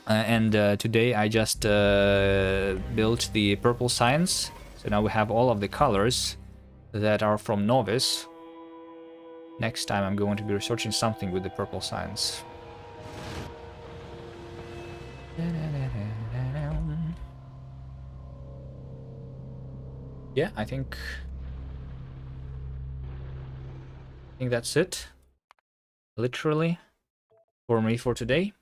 today I just built the purple science. So now we have all of the colors that are from Novice. Next time I'm going to be researching something with the purple science. Yeah, I think that's it. Literally for me for today.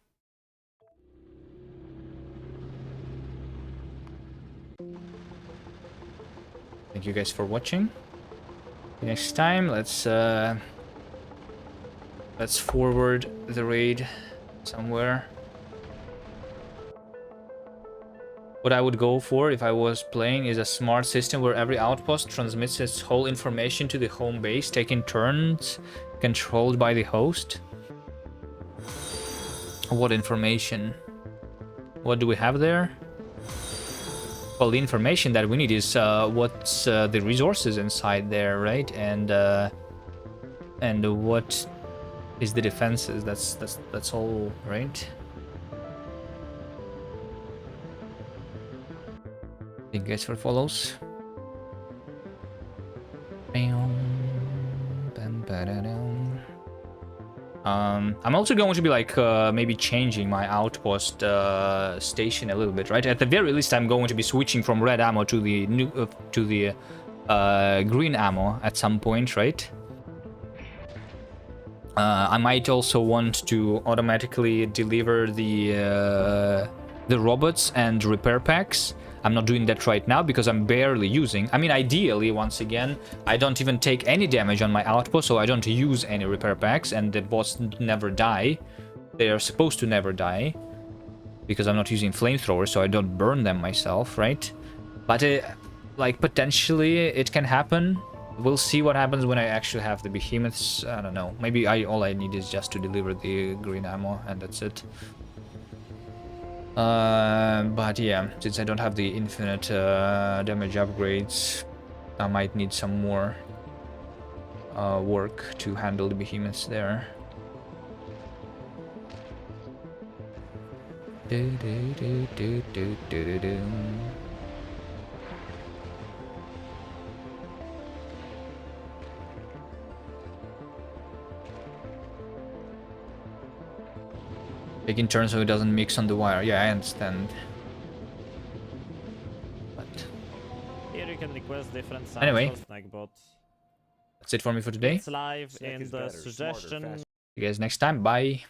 Thank you guys for watching. Next time, let's forward the raid somewhere. What I would go for if I was playing is a smart system where every outpost transmits its whole information to the home base, taking turns, controlled by the host. What information? What do we have there? Well, the information that we need is what's the resources inside there, right? And what is the defenses? That's all, right? Thank you guys for follows. I'm also going to be like maybe changing my outpost station a little bit, right? At the very least, I'm going to be switching from red ammo to the new green ammo at some point, right? I might also want to automatically deliver the robots and repair packs. I'm not doing that right now because I'm barely using. I mean, ideally, once again, I don't even take any damage on my outpost, so I don't use any repair packs, and the bots never die. They are supposed to never die because I'm not using flamethrowers, so I don't burn them myself, right? But like potentially it can happen. We'll see what happens when I actually have the behemoths. I don't know. Maybe all I need is just to deliver the green ammo, and that's it. But yeah, since I don't have the infinite damage upgrades, I might need some more work to handle the behemoths there. Taking turns so it doesn't mix on the wire. Yeah, I understand. But here you can request different sounds. Anyway, like bots. That's it for me for today. It's live in the suggestion. See you guys next time. Bye.